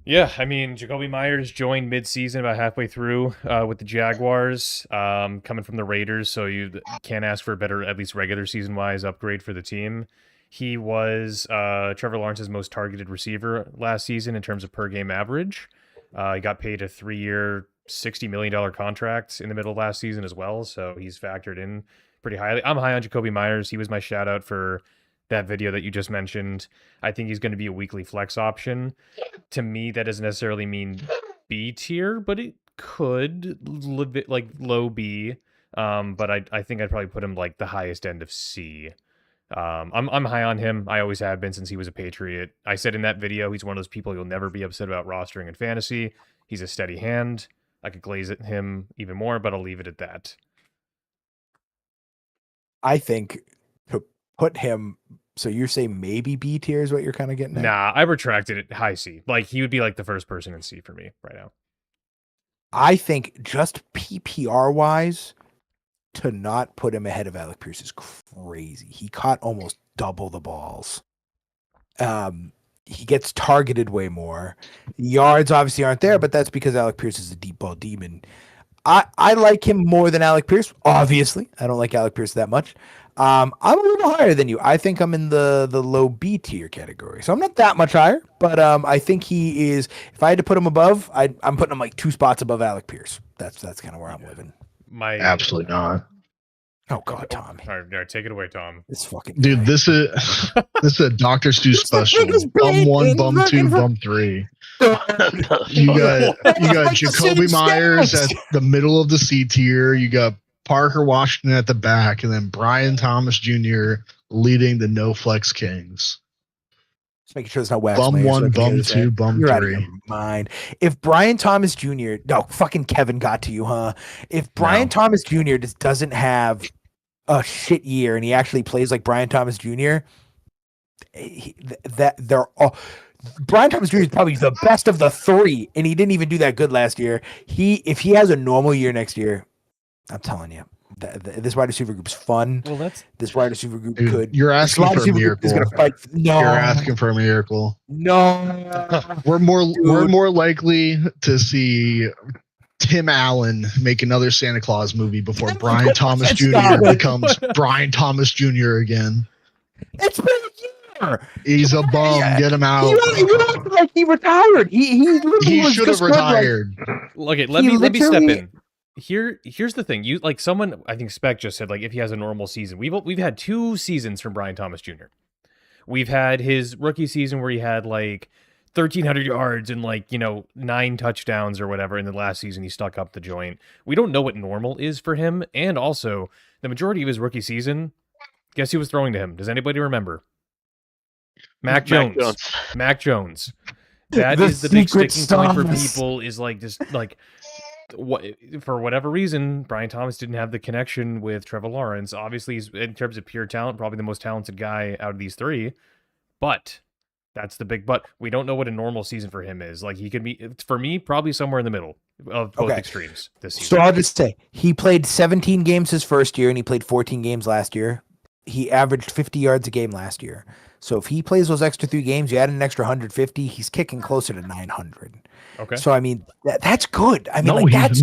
Yeah, I mean, Jacoby Myers joined mid-season, about halfway through, with the Jaguars, coming from the Raiders, so you can't ask for a better, at least regular season-wise, upgrade for the team. He was Trevor Lawrence's most targeted receiver last season in terms of per-game average. He got paid a 3-year, $60 million contract in the middle of last season as well, so he's factored in pretty highly. I'm high on Jacoby Myers. He was my shout-out for that video that you just mentioned. I think he's going to be a weekly flex option. To me, that doesn't necessarily mean B tier, but it could like low B. But I think I'd probably put him like the highest end of C. I'm high on him. I always have been since he was a Patriot. I said in that video, he's one of those people you'll never be upset about rostering in fantasy. He's a steady hand. I could glaze at him even more, but I'll leave it at that. I think to put him, so you're saying maybe B tier is what you're kind of getting at? Nah, I retracted it. High C. Like, he would be like the first person in C for me right now. I think just PPR wise, to not put him ahead of Alec Pierce is crazy. He caught almost double the balls. He gets targeted way more. Yards obviously aren't there, but that's because Alec Pierce is a deep ball demon. I like him more than Alec Pierce. Obviously, I don't like Alec Pierce that much. I'm a little higher than you. I think I'm in the low B tier category, so I'm not that much higher. But I think he is. If I had to put him above, I'm putting him like 2 spots above Alec Pierce. That's kind of where I'm living. Absolutely not. Oh God, Tom. All right, take it away, Tom. This fucking Dude, guy. this is a Dr. Seuss It's the special. biggest Bum brain 1, in bum 2, fucking- bum 3. Oh, You got Like the Jacoby same Myers stats. at the middle of the C tier. You got Parker Washington at the back, and then Brian Thomas Jr. leading the No Flex Kings. Just making sure there's no wax. Bum layers so 1, I can bum hear this, 2, man. bum You're out of 3. your mind. If Brian Thomas Jr. No, fucking Kevin got to you, huh? If Brian No. Thomas Jr. just doesn't have a shit year and he actually plays like Brian Thomas Jr., they're all. Brian Thomas Jr. is probably the best of the 3, and he didn't even do that good last year. If he has a normal year next year, I'm telling you, this wide receiver group is fun. Well, that's This wide receiver group Dude, could. you're This asking wide for a receiver group is miracle. gonna fight. No, You're asking for a miracle. no. We're Dude. more likely to see Tim Allen make another Santa Claus movie before Brian Thomas Jr. Stop it. becomes Brian Thomas Jr. again. It's been a He's a bum. Yeah. Get him out. He looked like he retired. He literally He was should have just good, like- retired. Okay, He let me step literally- in. Here's the thing. You like someone I think Spec just said like if he has a normal season. We've had 2 seasons from Brian Thomas Jr. We've had his rookie season where he had like 1,300 yards and like 9 touchdowns or whatever. And then last season he stuck up the joint. We don't know what normal is for him. And also the majority of his rookie season, guess who was throwing to him? Does anybody remember? Mac Jones. Mac Jones. That is the big secret sticking point for sauce. people. Is like just like. For whatever reason, Brian Thomas didn't have the connection with Trevor Lawrence. Obviously, he's in terms of pure talent, probably the most talented guy out of these 3. But that's the big but. We don't know what a normal season for him is. Like he could be, for me, probably somewhere in the middle of both extremes this season. So I'll just say he played 17 games his first year and he played 14 games last year. He averaged 50 yards a game last year. So if he plays those extra 3 games, you add an extra 150, he's kicking closer to 900. Okay. So I mean, that's good. I mean, No, like that's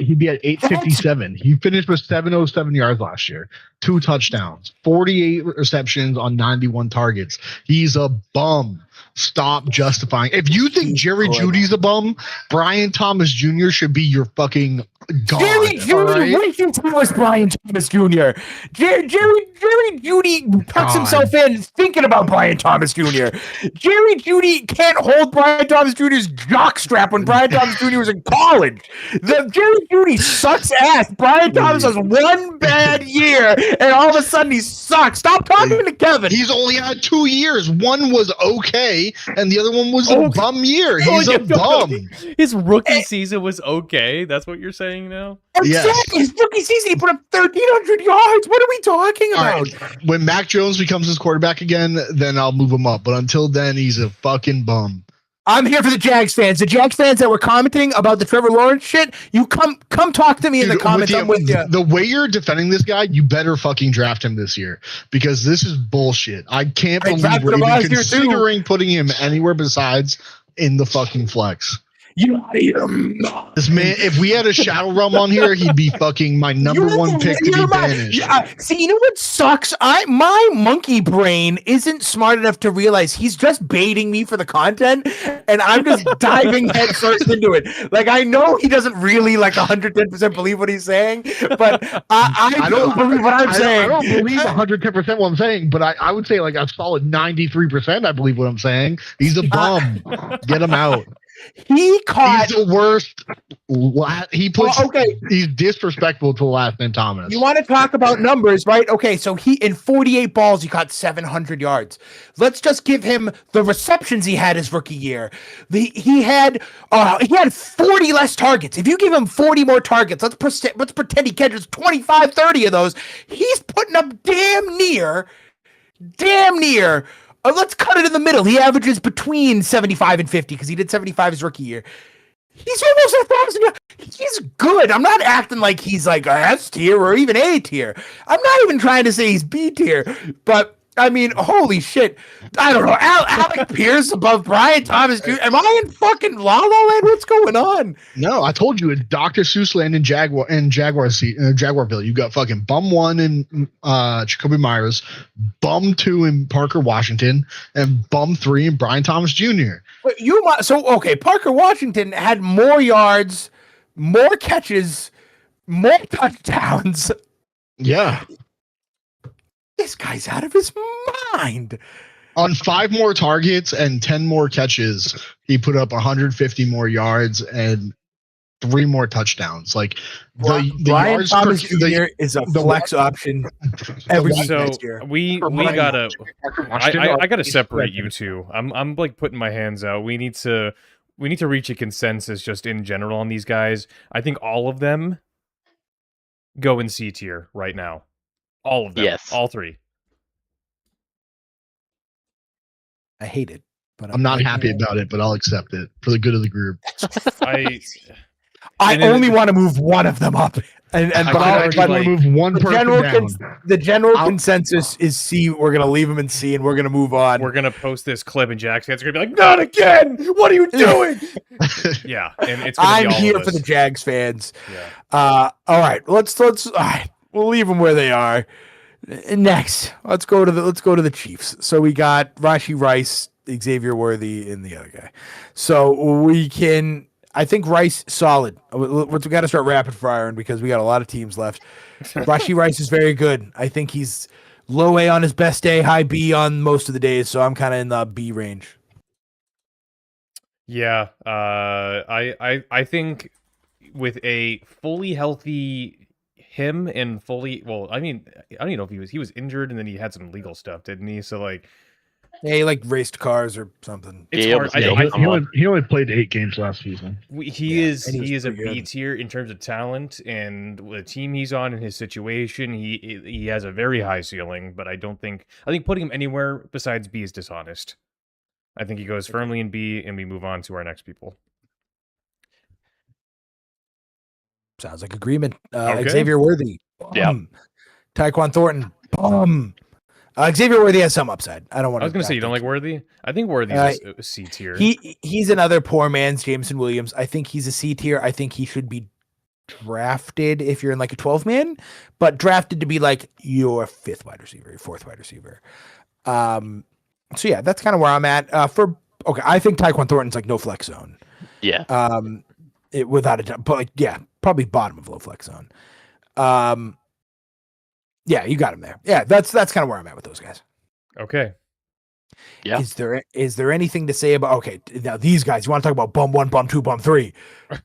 he'd be at 857. He finished with 707 yards last year, 2 touchdowns, 48 receptions on 91 targets. He's a bum. Stop justifying. If you think Jerry good. Jeudy's a bum, Brian Thomas Jr. should be your fucking god. Jerry Jeudy. all right? What did you tell us, Brian Thomas Jr.? Jerry Jeudy tucks God. himself in thinking about Brian Thomas Jr. Jerry Jeudy can't hold Brian Thomas Jr.'s jockstrap when Brian Thomas Jr. was in college. Jerry Jeudy sucks ass. Brian Thomas has one bad year, and all of a sudden he sucks. Stop talking to Kevin. He's only had 2 years. One was okay, and the other one was a Okay. bum year. He's a bum. His rookie season was okay. That's what you're saying now. Yes. Exactly. His rookie season, he put up 1,300 yards. What are we talking All about? right. When Mac Jones becomes his quarterback again, then I'll move him up. But until then, he's a fucking bum. I'm here for the Jags fans. The Jags fans that were commenting about the Trevor Lawrence shit, you come talk to me in the Dude, comments. I'm with you. The way you're defending this guy, you better fucking draft him this year because this is bullshit. I can't I believe drafted we're him even last year, too. considering putting him anywhere besides in the fucking flex. You know how to This man, if we had a Shadow Realm on here, he'd be fucking my number one pick to be banished. See, you know what sucks? My monkey brain isn't smart enough to realize he's just baiting me for the content, and I'm just diving headfirst into it. Like I know he doesn't really like 110% believe what he's saying, but I don't believe what I'm saying. I don't believe 110% what I'm saying, but I would say like a solid 93% I believe what I'm saying. He's a bum. Get him out. He caught. He's the worst. He puts. Well, okay. He's disrespectful to the last name Thomas. You want to talk about numbers, right? Okay, so he in 48 balls, he caught 700 yards. Let's just give him the receptions he had his rookie year. He had 40 less targets. If you give him 40 more targets, let's pretend he catches 25, 30 of those. He's putting up damn near. Let's cut it in the middle. He averages between 75 and 50 because he did 75 his rookie year. He's almost 1,000 yards. He's good. I'm not acting like he's like a S tier or even A tier. I'm not even trying to say he's B tier. But I mean, holy shit. I don't know. Alec Pierce above Brian Thomas. Dude, am I in fucking La La Land? What's going on? No, I told you, Dr. Seuss Land in Jaguarville. You got fucking bum 1 in Jacoby Myers, bum 2 in Parker Washington, and bum 3 in Brian Thomas Jr. But Parker Washington had more yards, more catches, more touchdowns. Yeah. This guy's out of his mind. On 5 more targets and 10 more catches, he put up 150 more yards and 3 more touchdowons. Like the Brian yards Thomas per, Jr. is a flex option every week So next year. we gotta. I gotta separate you two. I'm like putting my hands out. We need to reach a consensus just in general on these guys. I think all of them go in C tier right now. All of them. Yes. All 3. I hate it, but I'm not happy about it, but I'll accept it for the good of the group. I and then- only want to move one of them up, and I but want to move one the person general down. the general consensus is C. We're gonna leave him in C, and we're gonna move on. We're gonna post this clip, and Jack's fans are gonna be like, "Not again! What are you doing?" Yeah, and it's. Gonna I'm be all here of for us. the Jags fans. Yeah. All right, let's. All right, we'll leave them where they are. Next, let's go to the Chiefs. So we got Rashee Rice, Xavier Worthy, and the other guy. So I think Rice solid. We got to start rapid firing because we got a lot of teams left. Rashee Rice is very good. I think he's low A on his best day, high B on most of the days. So I'm kind of in the B range. Yeah, I think with a fully healthy him and fully, well, I mean, I don't even know if he was injured and then he had some legal stuff, didn't he? So like, Yeah, he like raced cars or something. it's Yeah, hard. yeah, He only played 8 games last season. He Yeah, is and he was a pretty good. B tier in terms of talent, and the team he's on in his situation, he has a very high ceiling. But I think putting him anywhere besides B is dishonest. I think he goes firmly in B, and we move on to our next people. Sounds like agreement. Okay. Xavier Worthy. Yeah. Tyquan Thornton. Xavier Worthy has some upside. I don't want I was going to say, you don't like Worthy? I think Worthy's a C tier. He's another poor man's Jameson Williams. I think he's a C tier. I think he should be drafted if you're in like a 12-man, but drafted to be like your 5th wide receiver, your 4th wide receiver. So yeah, that's kind of where I'm at. I think Tyquan Thornton's like no flex zone. Yeah. Without a doubt, but like, yeah, probably bottom of low flex zone. Yeah, you got him there. Yeah, that's kind of where I'm at with those guys. Okay. Yeah. Is there anything to say about, okay, now these guys, you want to talk about bum 1, bum 2, bum 3?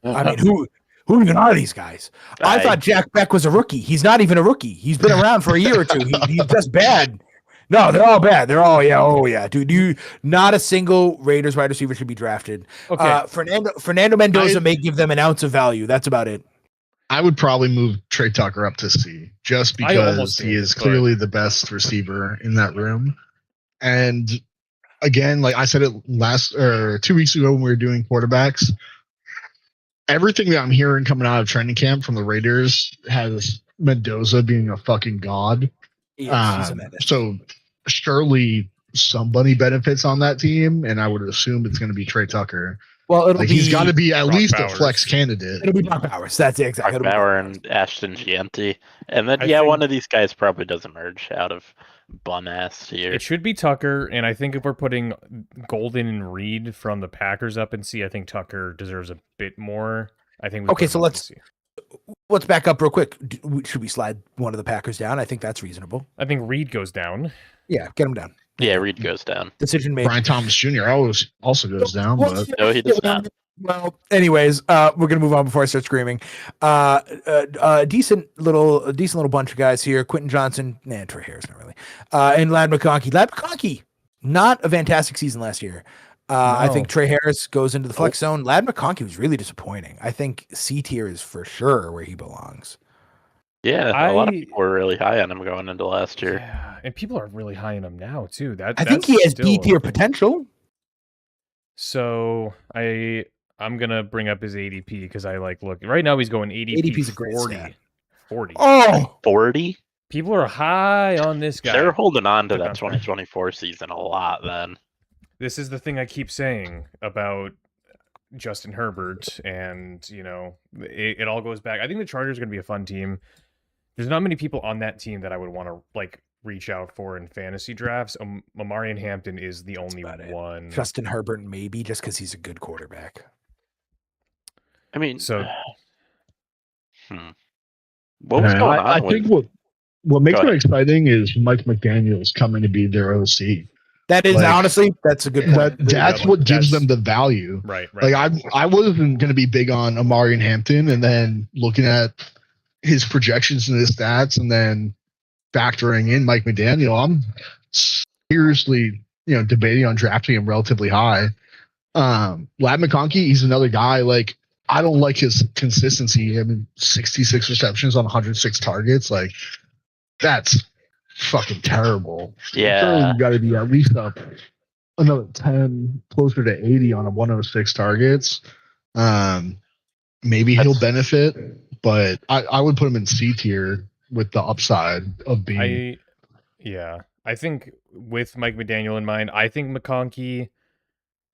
I mean, who even are these guys? I thought Jack Beck was a rookie. He's not even a rookie. He's been around for a year or two. He's just bad. No, they're all bad. They're all, yeah, dude. Not a single Raiders wide receiver should be drafted. Okay. Fernando Mendoza may give them an ounce of value. That's about it. I would probably move Trey Tucker up to C just because he is clearly the best receiver in that room. And again, like I said it 2 weeks ago when we were doing quarterbacks, everything that I'm hearing coming out of training camp from the Raiders has Mendoza being a fucking god. Yes, he's a menace. So surely somebody benefits on that team, and I would assume it's going to be Trey Tucker. Well, he's got to be at least Bowers. a flex candidate. It'll be Brock Bowers. That's it, exactly. Brock Bauer and Ashton Gianti. And then, I think one of these guys probably does emerge out of bum-ass here. It should be Tucker, and I think if we're putting Golden and Reed from the Packers up in C, I think Tucker deserves a bit more. I think. Okay, so let's back up real quick. Should we slide one of the Packers down? I think that's reasonable. I think Reed goes down. Yeah, get him down. Yeah, Reed goes down. Decision made. Brian Thomas Jr. also goes down, but No, he does not. Well, anyways, we're gonna move on before I start screaming. Decent little bunch of guys here. Quentin Johnson, Trey Harris, not really. And Ladd McConkey. Ladd McConkey, not a fantastic season last year. I think Trey Harris goes into the flex zone. Ladd McConkey was really disappointing. I think C tier is for sure where he belongs. Yeah, a lot of people were really high on him going into last year. Yeah, and people are really high on him now too. I think he has B tier potential. So I'm gonna bring up his ADP because I look right now he's going ADP's a great 40. stat. 40. Oh, 40? People are high on this guy. They're holding on to that Contract. 2024 season a lot then. This is the thing I keep saying about Justin Herbert, and it all goes back. I think the Chargers are going to be a fun team. There's not many people on that team that I would want to reach out for in fantasy drafts. Amarian Hampton is the only one. Justin Herbert maybe just because he's a good quarterback. I mean, So what was going on? I think what makes it exciting is Mike McDaniel's coming to be their OC. That is honestly, that's a good point. That's what gives them the value. Right. I wasn't going to be big on Amarian Hampton, and then looking at his projections and his stats, and then factoring in Mike McDaniel, I'm seriously, debating on drafting him relatively high. Ladd McConkey, he's another guy. I don't like his consistency. I mean, 66 receptions on 106 targets. That's fucking terrible. Yeah. You got to be at least up another 10, closer to 80 on a 106 targets. Maybe he'll benefit, but I would put him in C tier with the upside of being. I think with Mike McDaniel in mind, I think McConkey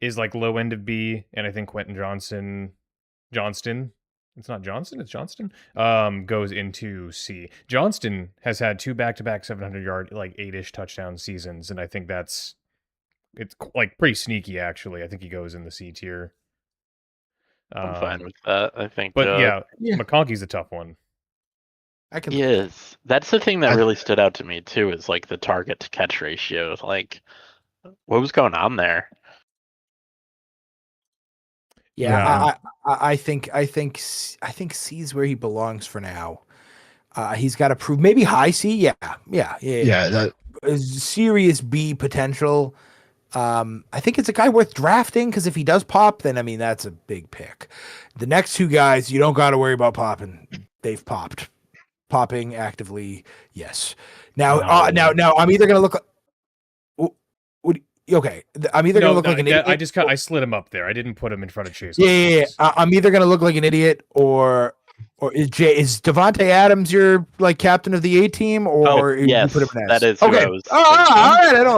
is low end of B, and I think Quentin Johnston it's not Johnston, it's Johnston, goes into C. Johnston has had 2 back-to-back 700-yard, like 8-ish touchdown seasons, and I think it's like pretty sneaky, actually. I think he goes in the C tier. I'm fine with that. I think. But Yeah. McConkey's a tough one. I can. He is. That's the thing that really stood out to me too. Is like the target to catch ratio. Like, what was going on there? Yeah. I think C is where he belongs for now. He's got to prove maybe high C. Yeah. That Serious B potential. I think it's a guy worth drafting because if he does pop, then I mean that's a big pick. The next 2 guys, you don't got to worry about popping. They've popped. Popping actively, yes. Now, now I'm either gonna look. Okay, I'm either gonna look like an idiot. I slid him up there. I didn't put him in front of Chase. Yeah. I'm either gonna look like an idiot or is Devontae Adams your like captain of the A team or yes, you put him in S? that is okay. Who I was all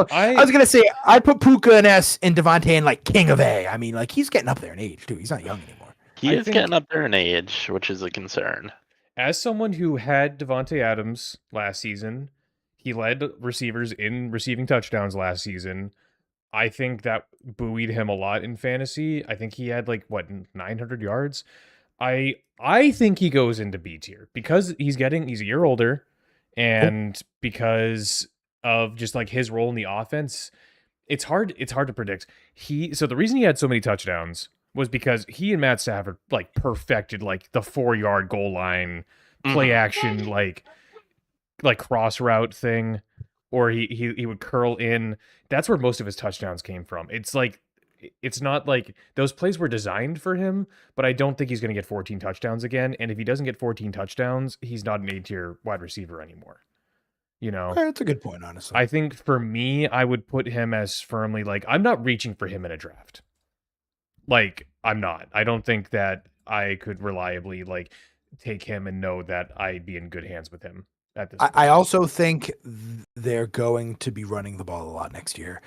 right. I was gonna say I put Puka in S and Devontae in like king of A. I mean, like he's getting up there in age too. He's not young anymore. He is getting up there in age, which is a concern. As someone who had Devontae Adams last season, he led receivers in receiving touchdowns last season. I think that buoyed him a lot in fantasy. I think he had 900 yards. I think he goes into B tier because he's a year older, and because of just like his role in the offense. It's hard to predict. So the reason he had so many touchdowns was because he and Matt Stafford perfected the 4-yard goal line play action like cross route thing, or he would curl in. That's where most of his touchdowns came from. It's not like those plays were designed for him, but I don't think he's going to get 14 touchdowns again. And if he doesn't get 14 touchdowns, he's not an A-tier wide receiver anymore. That's a good point, honestly. I think for me, I would put him as firmly I'm not reaching for him in a draft. I'm not. I don't think that I could reliably take him and know that I'd be in good hands with him at this point. I also think they're going to be running the ball a lot next year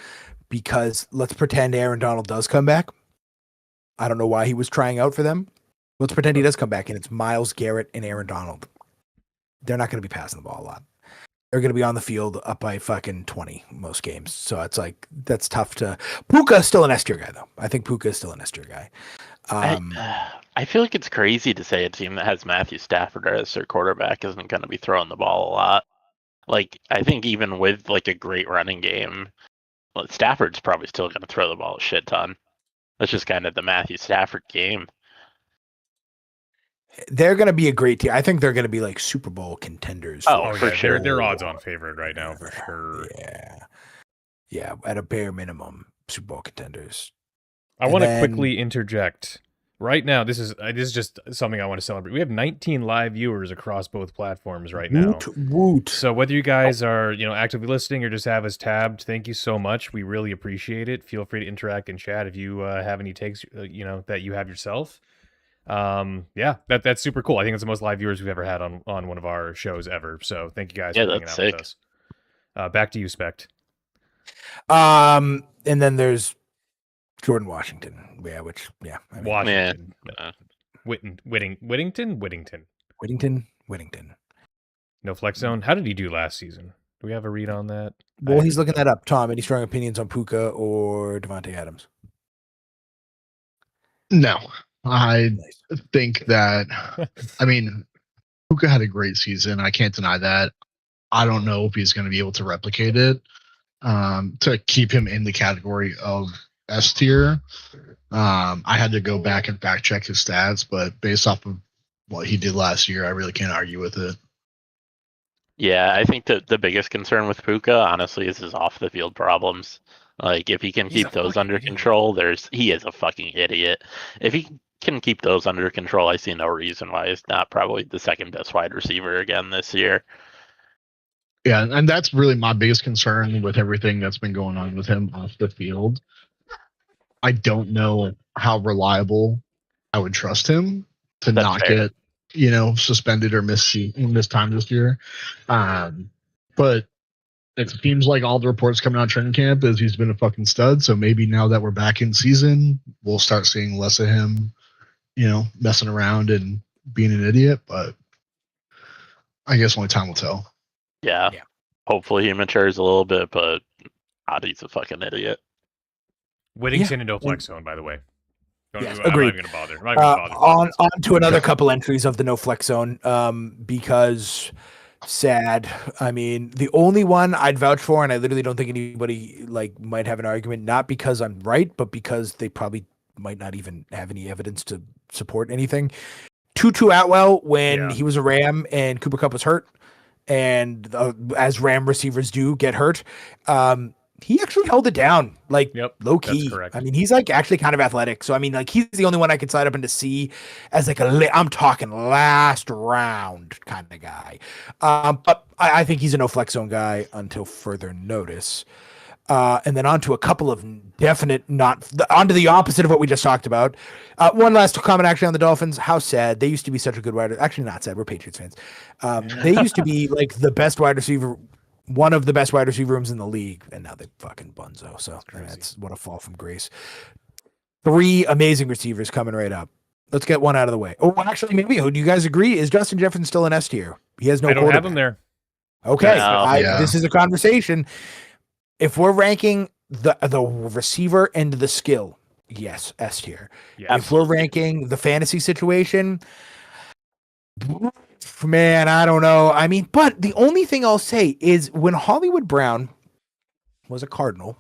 because let's pretend Aaron Donald does come back. I don't know why he was trying out for them. Let's pretend he does come back and it's Myles Garrett and Aaron Donald. They're not going to be passing the ball a lot. They're going to be on the field up by fucking 20 most games. So it's that's tough to. Puka's still an S tier guy, though. I think Puka is still an S tier guy. I feel like it's crazy to say a team that has Matthew Stafford as their quarterback isn't going to be throwing the ball a lot. I think even with a great running game, Stafford's probably still going to throw the ball a shit ton. That's just kind of the Matthew Stafford game. They're going to be a great team. I think they're going to be Super Bowl contenders. For sure. They're odds-on favorite right now, for sure. Yeah. At a bare minimum, Super Bowl contenders. I want to quickly interject. Right now, this is just something I want to celebrate. We have 19 live viewers across both platforms right now. Woot. So whether you guys are actively listening or just have us tabbed, thank you so much. We really appreciate it. Feel free to interact in chat if you have any takes that you have yourself. That's super cool. I think it's the most live viewers we've ever had on one of our shows ever. So thank you guys for hanging out with us. Back to you, Spect. And then there's Jordan Washington. Washington. Whittington. No flex zone. How did he do last season? Do we have a read on that? Well, he's looking that up. Tom, any strong opinions on Puka or Devontae Adams? No. I think that, Puka had a great season. I can't deny that. I don't know if he's going to be able to replicate it. To keep him in the category of S tier, I had to go back and fact check his stats, but based off of what he did last year, I really can't argue with it. Yeah, I think that the biggest concern with Puka, honestly, is his off the field problems. If he can keep those under control, he is a fucking idiot. If he can keep those under control, I see no reason why he's not probably the second best wide receiver again this year. Yeah, and that's really my biggest concern with everything that's been going on with him off the field. I don't know how reliable I would trust him to not get, suspended or miss time this year. But it seems like all the reports coming out of training camp is he's been a fucking stud. So maybe now that we're back in season, we'll start seeing less of him, messing around and being an idiot, but I guess only time will tell. Yeah. Yeah. Hopefully he matures a little bit, but God, he's a fucking idiot. Whittington and no flex zone, by the way. Yes, I'm not agreed. even gonna bother. I'm not even gonna bother. On to another couple entries of the no flex zone, because sad. I mean, the only one I'd vouch for, and I literally don't think anybody like might have an argument, not because I'm right, but because they probably might not even have any evidence to support anything. Tutu Atwell, when Yeah. he was a Ram and Cooper Kupp was hurt, and as Ram receivers do get hurt, he actually held it down, like Yep, low that's key. correct. I mean, he's like actually kind of athletic. So I mean, like he's the only one I could slide up into C as like I'm talking last round kind of guy. But I think he's a no flex zone guy until further notice. And then on to a couple of definite onto the opposite of what we just talked about. One last comment actually on the Dolphins. How sad. They used to be such a good wide. Actually, not sad. We're Patriots fans. They used to be like the best wide receiver, one of the best wide receiver rooms in the league, and now they fucking bunzo. So that's what a fall from grace. 3 amazing receivers coming right up. Let's get one out of the way. Oh, actually, maybe. Do you guys agree? Is Justin Jefferson still an S tier? He has no. I don't have quarterback. him there. Okay, No. this is a conversation. If we're ranking the receiver and the skill, yes, S tier. Yeah. If we're ranking the fantasy situation, man, I don't know. I mean, but the only thing I'll say is when Hollywood Brown was a Cardinal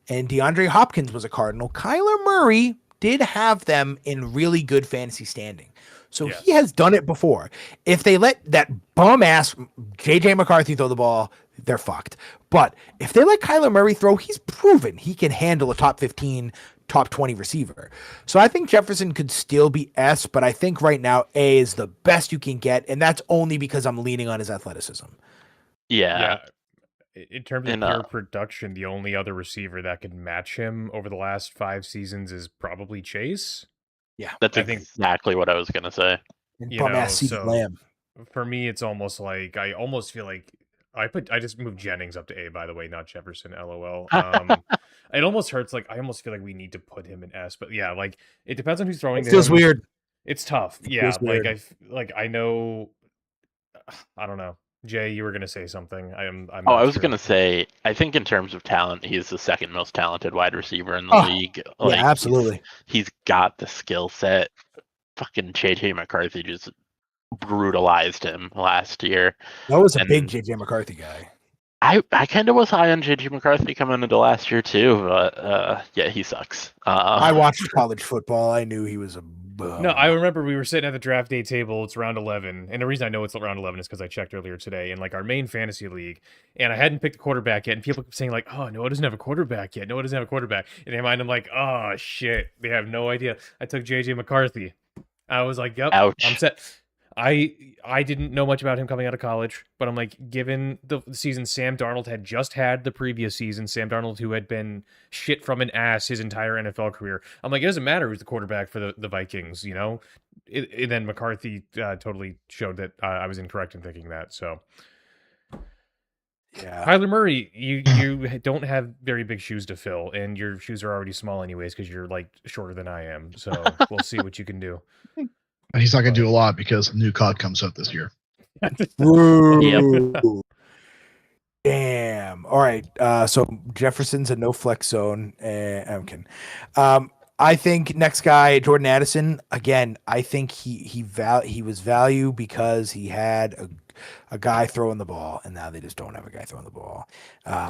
and DeAndre Hopkins was a Cardinal, Kyler Murray did have them in really good fantasy standing. So Yes. he has done it before. If they let that bum ass JJ McCarthy throw the ball, they're fucked. But if they let Kyler Murray throw, he's proven he can handle a top 15, top 20 receiver. So I think Jefferson could still be S, but I think right now A is the best you can get, and that's only because I'm leaning on his athleticism. Yeah. In terms of And, pure production, the only other receiver that could match him over the last 5 seasons is probably Chase. That's I think- exactly what I was gonna say. And You bum know, ass CeeDee so- Lamb. For me, it's almost like I almost feel like I just moved Jennings up to A, by the way, not Jefferson. LOL. It almost hurts. Like I almost feel like we need to put him in S, but yeah, like it depends on who's throwing. It to feels him. weird. It's tough. It Yeah, feels weird. I know. I don't know. Jay, you were gonna say something. I'm Oh, not I was sure. gonna say, I think in terms of talent, he's the second most talented wide receiver in the Oh, league. Like, Yeah, absolutely. He's got the skill set. Fucking JJ McCarthy just brutalized him last year. That was a big and- JJ McCarthy guy. I kind of was high on JJ McCarthy coming into last year too, but yeah, he sucks. I watched college football. I knew he was a bum. No, I remember we were sitting at the draft day table. It's round 11, and the reason I know it's round 11 is because I checked earlier today in like our main fantasy league, and I hadn't picked a quarterback yet. And people kept saying like, "Oh, Noah doesn't have a quarterback yet. Noah doesn't have a quarterback." In my mind, I'm like, "Oh shit, they have no idea." I took JJ McCarthy. I was like, "Yep, Ouch. I'm set." I didn't know much about him coming out of college, but I'm like, given the season Sam Darnold had just had the previous season, Sam Darnold, who had been shit from an ass his entire NFL career, I'm like, it doesn't matter who's the quarterback for the Vikings, you know? And then McCarthy totally showed that I was incorrect in thinking that. So, Yeah. Kyler Murray, you don't have very big shoes to fill, and your shoes are already small anyways because you're like shorter than I am. So we'll see what you can do. And he's not going to do a lot because a new COD comes out this year. Woo. Damn. All right. So Jefferson's a no flex zone. I'm kidding. I think next guy, Jordan Addison. Again, I think he was value because he had a guy throwing the ball, and now they just don't have a guy throwing the ball.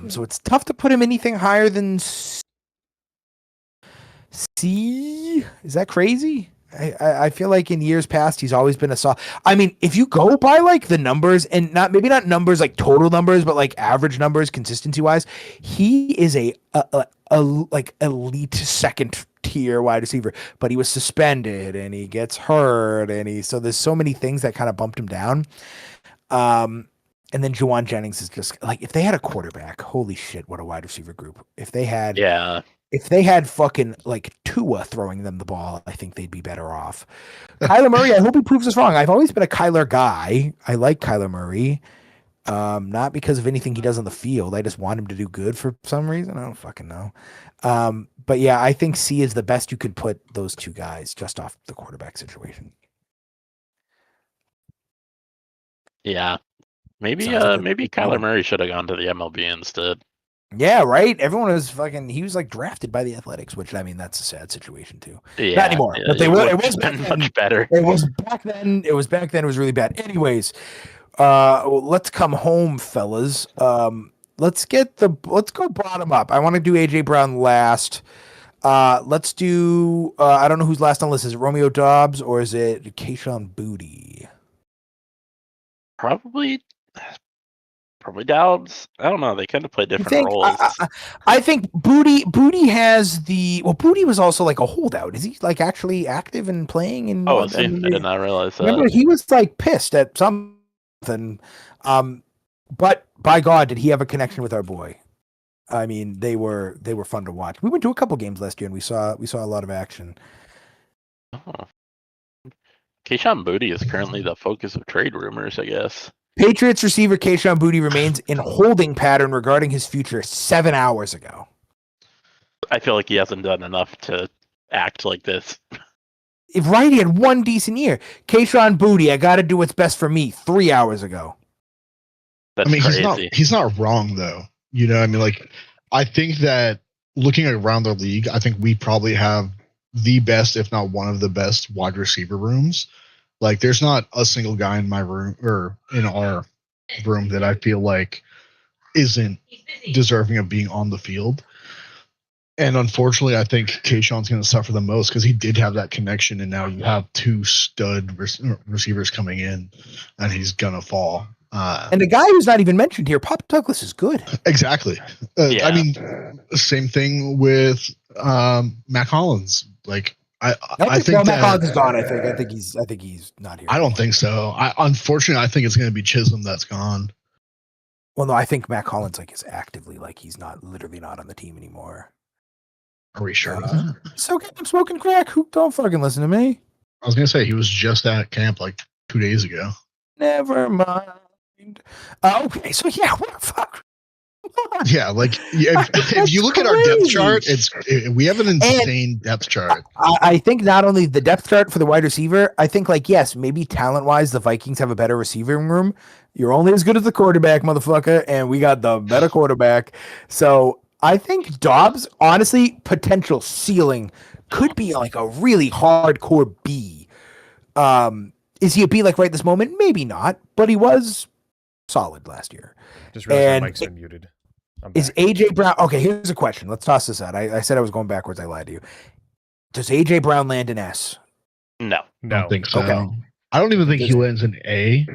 So it's tough to put him anything higher than C. Is that crazy? I feel like in years past he's always been a soft. I mean, if you go by like the numbers and maybe not numbers like total numbers, but like average numbers, consistency wise, he is a like elite second tier wide receiver. But he was suspended and he gets hurt so there's so many things that kind of bumped him down. And then Juwan Jennings is just like, if they had a quarterback, holy shit, what a wide receiver group. If they had fucking like Tua throwing them the ball, I think they'd be better off. Kyler Murray, I hope he proves us wrong. I've always been a Kyler guy. I like Kyler Murray. Not because of anything he does on the field. I just want him to do good for some reason. I don't fucking know. But yeah, I think C is the best you could put those two guys just off the quarterback situation. Yeah. Maybe Sounds like a maybe good one. Kyler Murray should have gone to the MLB instead. Yeah, right. Everyone was fucking. He was like drafted by the Athletics, which I mean, that's a sad situation too. Yeah, Not anymore, yeah, but they it were. would It have was back been then. much better. It was back then. It was back then. It was really bad. Anyways, let's come home, fellas. Let's go bottom up. I want to do AJ Brown last. Let's do. I don't know who's last on the list. Is it Romeo Dobbs or is it Kayshon Boutte? Probably Doubs. I don't know. They kind of play different think roles. I think Booty has the Booty was also like a holdout. Is he like actually active and playing? And Oh, see, I did not realize that. remember he was like pissed at something. But by God, did he have a connection with our boy? I mean, they were fun to watch. We went to a couple games last year and we saw a lot of action. Oh. Kayshon Boutte is currently the focus of trade rumors, I guess. Patriots receiver Kayshon Boutte remains in holding pattern regarding his future 7 hours ago. I feel like he hasn't done enough to act like this. Right, he had one decent year. Kayshon Boutte, I got to do what's best for me 3 hours ago. That's I mean, crazy. he's not wrong though. You know, I mean, like, I think that looking around the league, I think we probably have the best, if not one of the best, wide receiver rooms. Like, there's not a single guy in my room or in our room that I feel like isn't deserving of being on the field. And unfortunately, I think Kayshon's going to suffer the most because he did have that connection, and now you have two stud receivers coming in, and he's going to fall. And the guy who's not even mentioned here, Pop Douglas, is good. Exactly. Yeah. I mean, same thing with Matt Collins. Like, I think Matt Collins is gone. I think he's not here. I don't think so. Unfortunately, I think it's going to be Chisholm that's gone. Well, no, I think Matt Collins is actively he's literally not on the team anymore. Are we sure? So get him smoking crack. Who don't fucking listen to me? I was going to say he was just at camp like 2 days ago. Never mind. Okay, so yeah, what the fuck? Yeah, like if you look at our depth chart, we have an insane depth chart. I think not only the depth chart for the wide receiver, I think yes, maybe talent wise, the Vikings have a better receiving room. You're only as good as the quarterback, motherfucker, and we got the better quarterback. So I think Dobbs, honestly, potential ceiling could be like a really hardcore B. Is he a B right this moment? Maybe not, but he was solid last year. Just realized my mic's been muted. Is AJ Brown okay? Here's a question. Let's toss this out. I said I was going backwards. I lied to you. Does AJ Brown land an S? No. I don't think so. Okay. I don't even think he lands an A.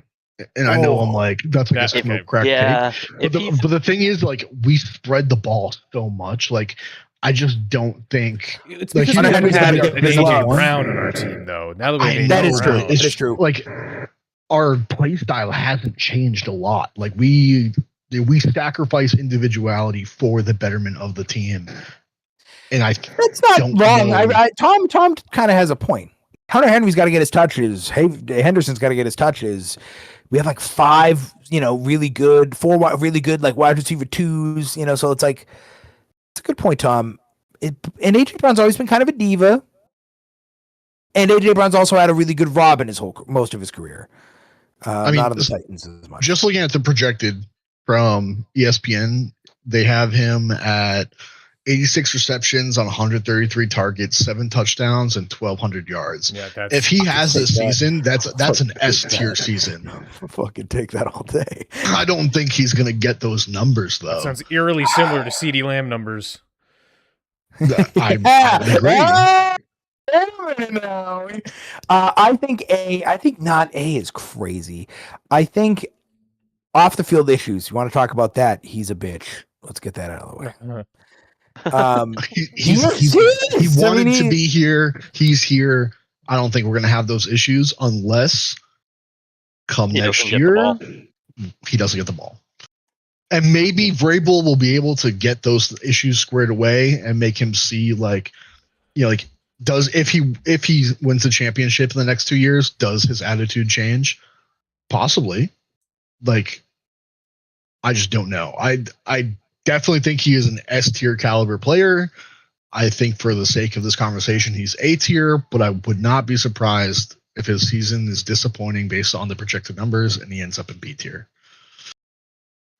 And I know I'm like, that's like a smoke crack take. But the thing is, we spread the ball so much. I just don't think it's because we haven't had an AJ Brown on our team, though. Now that we that is true. That is true. Our play style hasn't changed a lot. We sacrifice individuality for the betterment of the team, and that's not wrong. Tom kind of has a point. Hunter Henry's got to get his touches. Henderson's got to get his touches. We have 5, really good, 4 really good wide receiver 2s. So it's it's a good point, Tom. And AJ Brown's always been kind of a diva, and AJ Brown's also had a really good Robin most of his career. Not on the Titans as much. Just looking at the projected from ESPN, they have him at 86 receptions on 133 targets, 7 touchdowns, and 1,200 yards. Yeah, if he has this season, that's an S tier season. Fucking take that all day. I don't think he's gonna get those numbers though. That sounds eerily similar to CeeDee Lamb numbers. I would agree. I think not A is crazy. I think off the field issues. You want to talk about that? He's a bitch. Let's get that out of the way. He wanted to be here. He's here. I don't think we're going to have those issues unless come next year he doesn't get the ball. And maybe Vrabel will be able to get those issues squared away and make him see if he wins the championship in the next 2 years, does his attitude change? Possibly. I just don't know. I definitely think he is an S tier caliber player. I think for the sake of this conversation, he's A tier, but I would not be surprised if his season is disappointing based on the projected numbers and he ends up in B tier.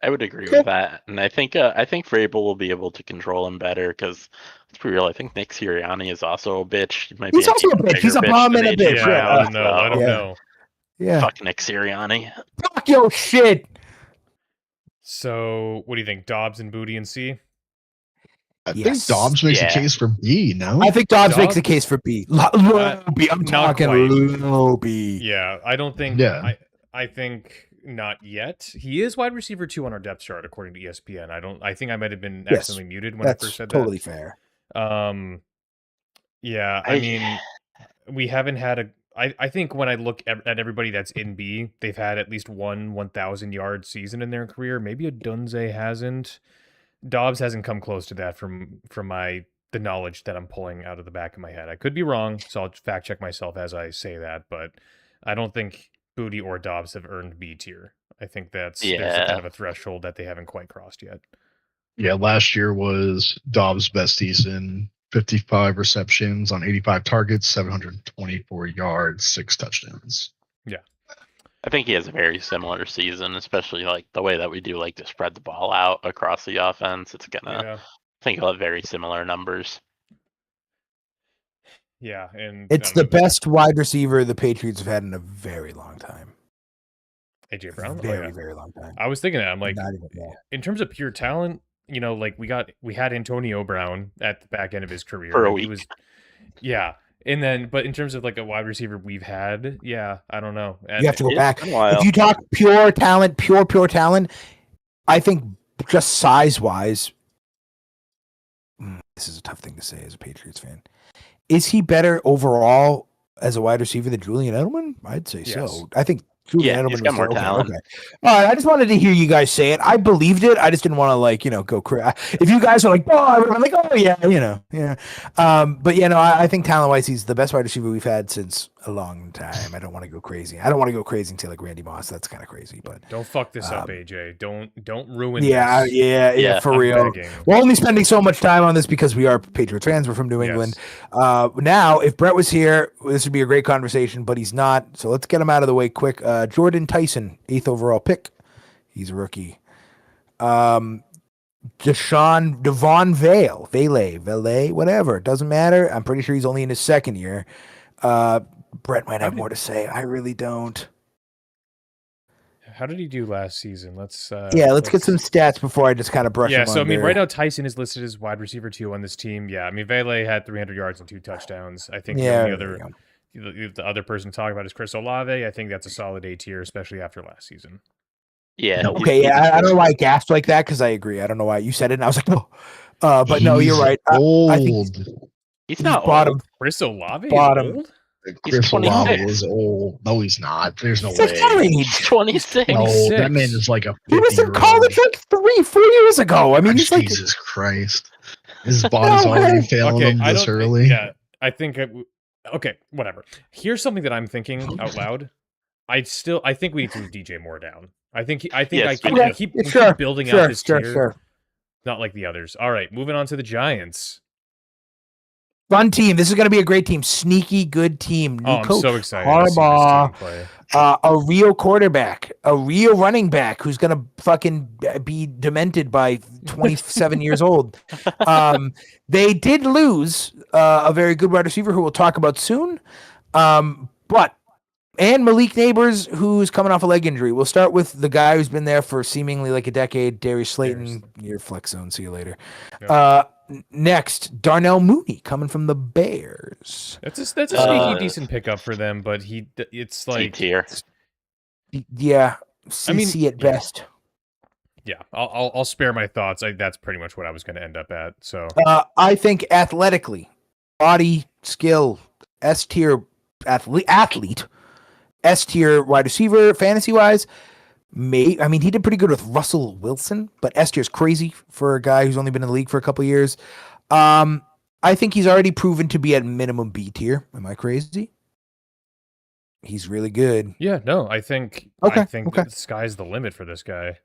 I would agree with that, and I think Vrabel will be able to control him better because let's be real. I think Nick Sirianni is also a bitch. He might He's be also a even bitch. bigger He's a bomb and a than bitch. AJ Yeah, Brown, let him know. Let him Yeah. know. Yeah. Fuck Nick Sirianni. Fuck your shit. So, what do you think? Dobbs and Booty and C? I think Yes. Dobbs makes Yeah. a case for B. No, I think Dobbs makes a Dobbs? case for B. Low B. I'm not talking quite. low B. Yeah, I don't think. Yeah. I think not yet. He is wide receiver 2 on our depth chart according to ESPN. I think I might have been Yes, accidentally muted when I That's first said totally fair. that. Yeah, I mean, we haven't had a. I think when I look at everybody that's in B, they've had at least one 1,000-yard season in their career. Maybe a Dunze hasn't. Dobbs hasn't come close to that from the knowledge that I'm pulling out of the back of my head. I could be wrong, so I'll fact check myself as I say that, but I don't think Booty or Dobbs have earned B tier. I think there's a kind of a threshold that they haven't quite crossed yet. Yeah, last year was Dobbs' best season. 55 receptions on 85 targets, 724 yards, 6 touchdowns. I think he has a very similar season, especially like the way that we do like to spread the ball out across the offense. It's gonna. Yeah, I think he'll have very similar numbers. yeah, and It's the best wide receiver the Patriots have had in a very long time. AJ Brown. Very, very long time. I was thinking that I'm like, Not even that. in terms of pure talent, like we had Antonio Brown at the back end of his career For a and week. He was, yeah, and then but in terms of like a wide receiver we've had, yeah, I don't know. You have to go It's back. been a while. If you talk pure talent, pure talent, I think just size-wise, this is a tough thing to say as a Patriots fan. Is he better overall as a wide receiver than Julian Edelman? I'd say Yes. so. I think Julian Yeah, Edelman he's got was more okay, talent. okay. All right, I just wanted to hear you guys say it. I believed it. I just didn't want to go crazy. If you guys were like, oh, I would have been like, oh yeah, yeah. But I think talent-wise, he's the best wide receiver we've had since a long time. I don't want to go crazy. I don't want to go crazy and say like Randy Moss. That's kind of crazy, but Don't fuck this up, AJ. Don't ruin. yeah, this. yeah, for I'm real. begging. We're only spending so much time on this because we are Patriots fans. We're from New England. Now, if Brett was here, this would be a great conversation, but he's not. So let's get him out of the way quick. Jordan Tyson, 8th overall pick. He's a rookie. Devon Vale, whatever. It doesn't matter. I'm pretty sure he's only in his second year. Brett might have more to say. I really don't. How did he do last season? Let's get some stats before I just kind of brush him so I mean, under. right now Tyson is listed as wide receiver 2 on this team. Yeah, I mean Vele had 300 yards and 2 touchdowns. I think Yeah, the there only you go. the other person to talk about is Chris Olave. I think that's a solid A tier, especially after last season. Yeah. No. Okay, I don't know why I gasped like that because I agree. I don't know why you said it, and I was like, no. But no, you're He's right. Old. I think He's not bottom. old. Chris Olave Bottom. is old? He's Chris Olave 26. is old. No, he's not. There's no He's like our way. He's age. 26. No, 26. that man is like a 50 He was in college like 3-4 years ago. I mean, he's like, Jesus Christ. His body's No already way. failing him I this don't. early. Yeah, I think. Okay, whatever. Here's something that I'm thinking out loud. I think we need to move DJ Moore down. I think Yes, we okay. keep building out this tier, not like the others. All right, moving on to the Giants. Fun team. This is going to be a great team. Sneaky, good team. New I'm coach. so excited to see this Harbaugh. team play. A real quarterback, a real running back who's going to fucking be demented by 27 years old. They did lose a very good wide receiver who we'll talk about soon. And Malik Neighbors, who's coming off a leg injury. We'll start with the guy who's been there for seemingly like a decade, Darius Slayton. Your flex zone. See you later. Yep. Next, Darnell Mooney coming from the Bears. That's a sneaky decent pickup for them, but it's C like tier. Yeah, CC at yeah. best. yeah. I'll spare my thoughts. That's pretty much what I was going to end up at. So I think athletically, body skill, S tier athlete, S tier wide receiver, fantasy wise. He did pretty good with Russell Wilson, but S tier is crazy for a guy who's only been in the league for a couple of years. I think he's already proven to be at minimum B tier. Am I crazy? He's really good. yeah, no, I think Okay. the sky's the limit for this guy.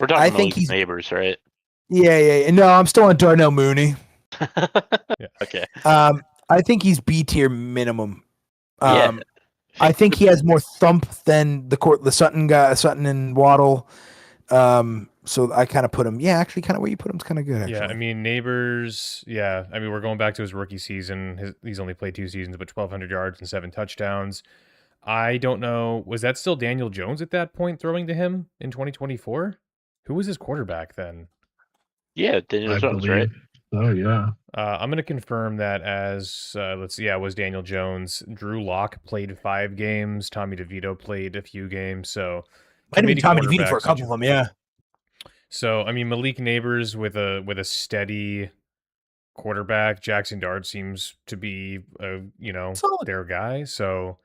We're talking I about think Malik he's- Neighbors, right? Yeah. No, I'm still on Darnell Mooney. Okay. I think he's B tier minimum. Yeah. I think he has more thump than the Sutton guy, Sutton and Waddle. So I kind of put him. Yeah, actually, kind of where you put him is kind of good. Actually. Yeah, I mean, Neighbors. Yeah, I mean, we're going back to his rookie season. He's only played 2 seasons, but 1,200 yards and 7 touchdowns. I don't know. Was that still Daniel Jones at that point throwing to him in 2024? Who was his quarterback then? Yeah, Daniel I Jones, believe. right? Oh yeah. I'm going to confirm that as, let's see, yeah, it was Daniel Jones. Drew Lock played 5 games. Tommy DeVito played a few games. So Might have been committee Tommy DeVito for a quarterbacks- couple of them. Yeah. So I mean, Malik Neighbors with a steady quarterback. Jackson Dart seems to be Solid. their guy. So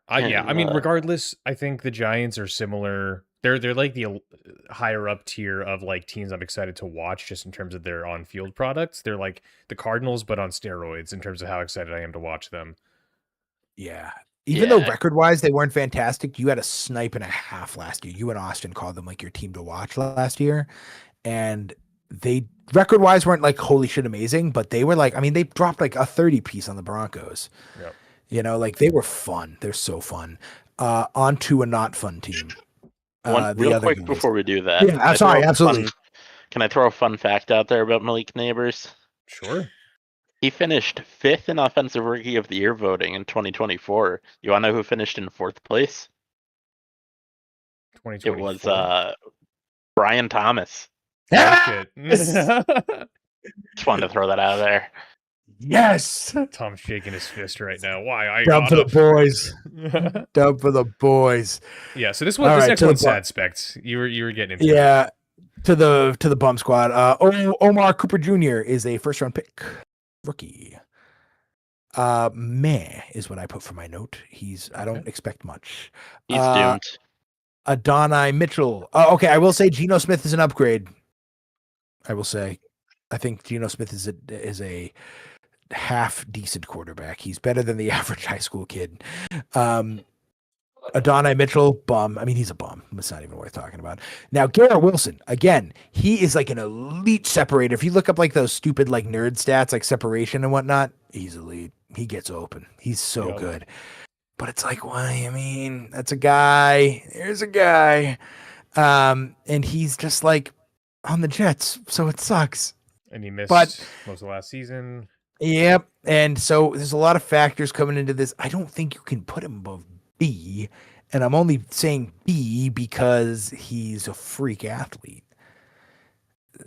yeah, I And, mean, regardless, I think the Giants are similar. They're like the higher up tier of like teams I'm excited to watch just in terms of their on field products. They're like the Cardinals, but on steroids in terms of how excited I am to watch them. Yeah. Even though Yeah. record wise they weren't fantastic, you had a snipe and a half last year. You and Austin called them like your team to watch last year. And they record wise weren't like holy shit amazing, but they were like, I mean, they dropped like a 30 piece on the Broncos. Yep. You know, like they were fun. They're so fun. On to a not fun team. One The real other quick guys. before we do that. Yeah, can I sorry, throw a absolutely. Can I throw a fun fact out there about Malik Neighbors? Sure. He finished 5th in Offensive Rookie of the Year voting in 2024. You want to know who finished in 4th place? It 2024. was Brian Thomas. Oh, shit. Just wanted to throw that out there. Yes. Tom's shaking his fist right now. Why? I Dub for the got boys. him. Dub for the boys. Yeah. So this All one, this right, next to the one's bu- sad specs. You were getting into. It. Yeah. To the bum squad. Omar Cooper Jr. is a first round pick rookie. Meh is what I put for my note. I don't expect much. He's doomed. Adonai Mitchell. Okay, I will say Geno Smith is an upgrade. I will say, I think Geno Smith is a half decent quarterback. He's better than the average high school kid. Adonai Mitchell, bum. I mean, he's a bum. It's not even worth talking about. Now, Garrett Wilson, again, he is like an elite separator. If you look up like those stupid like nerd stats, like separation and whatnot, he's elite. He gets open. He's so Yep. good. But it's like, why? I mean, that's a guy. There's a guy. And he's just like on the Jets, so it sucks. And he missed But- most of last season. Yep. And so there's a lot of factors coming into this. I don't think you can put him above B. And I'm only saying B because he's a freak athlete.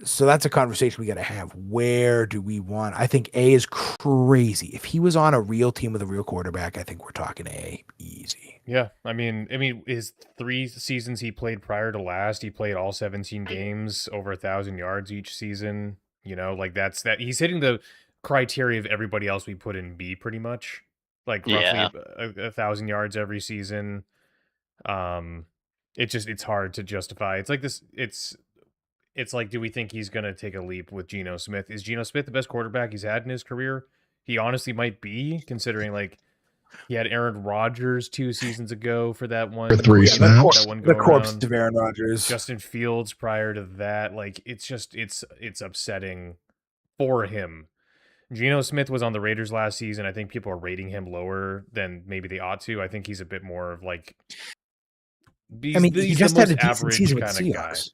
So that's a conversation we got to have. Where do we want? I think A is crazy. If he was on a real team with a real quarterback, I think we're talking A easy. Yeah, I mean, his 3 seasons he played prior to last, he played all 17 games, over 1,000 yards each season. You know, like that. He's hitting the criteria of everybody else we put in B, pretty much. Like roughly Yeah. 1,000 yards every season. It's hard to justify. It's like this. It's like, do we think he's gonna take a leap with Geno Smith? Is Geno Smith the best quarterback he's had in his career? He honestly might be, considering like he had Aaron Rodgers 2 seasons ago for that one. For 3 Yeah, snaps. That one The go corpse around. of Aaron Rodgers. Justin Fields prior to that. Like it's upsetting for him. Geno Smith was on the Raiders last season. I think people are rating him lower than maybe they ought to. I think he's a bit more of like. I mean, he he's just the had a most decent average season with the kinda guy. Seahawks.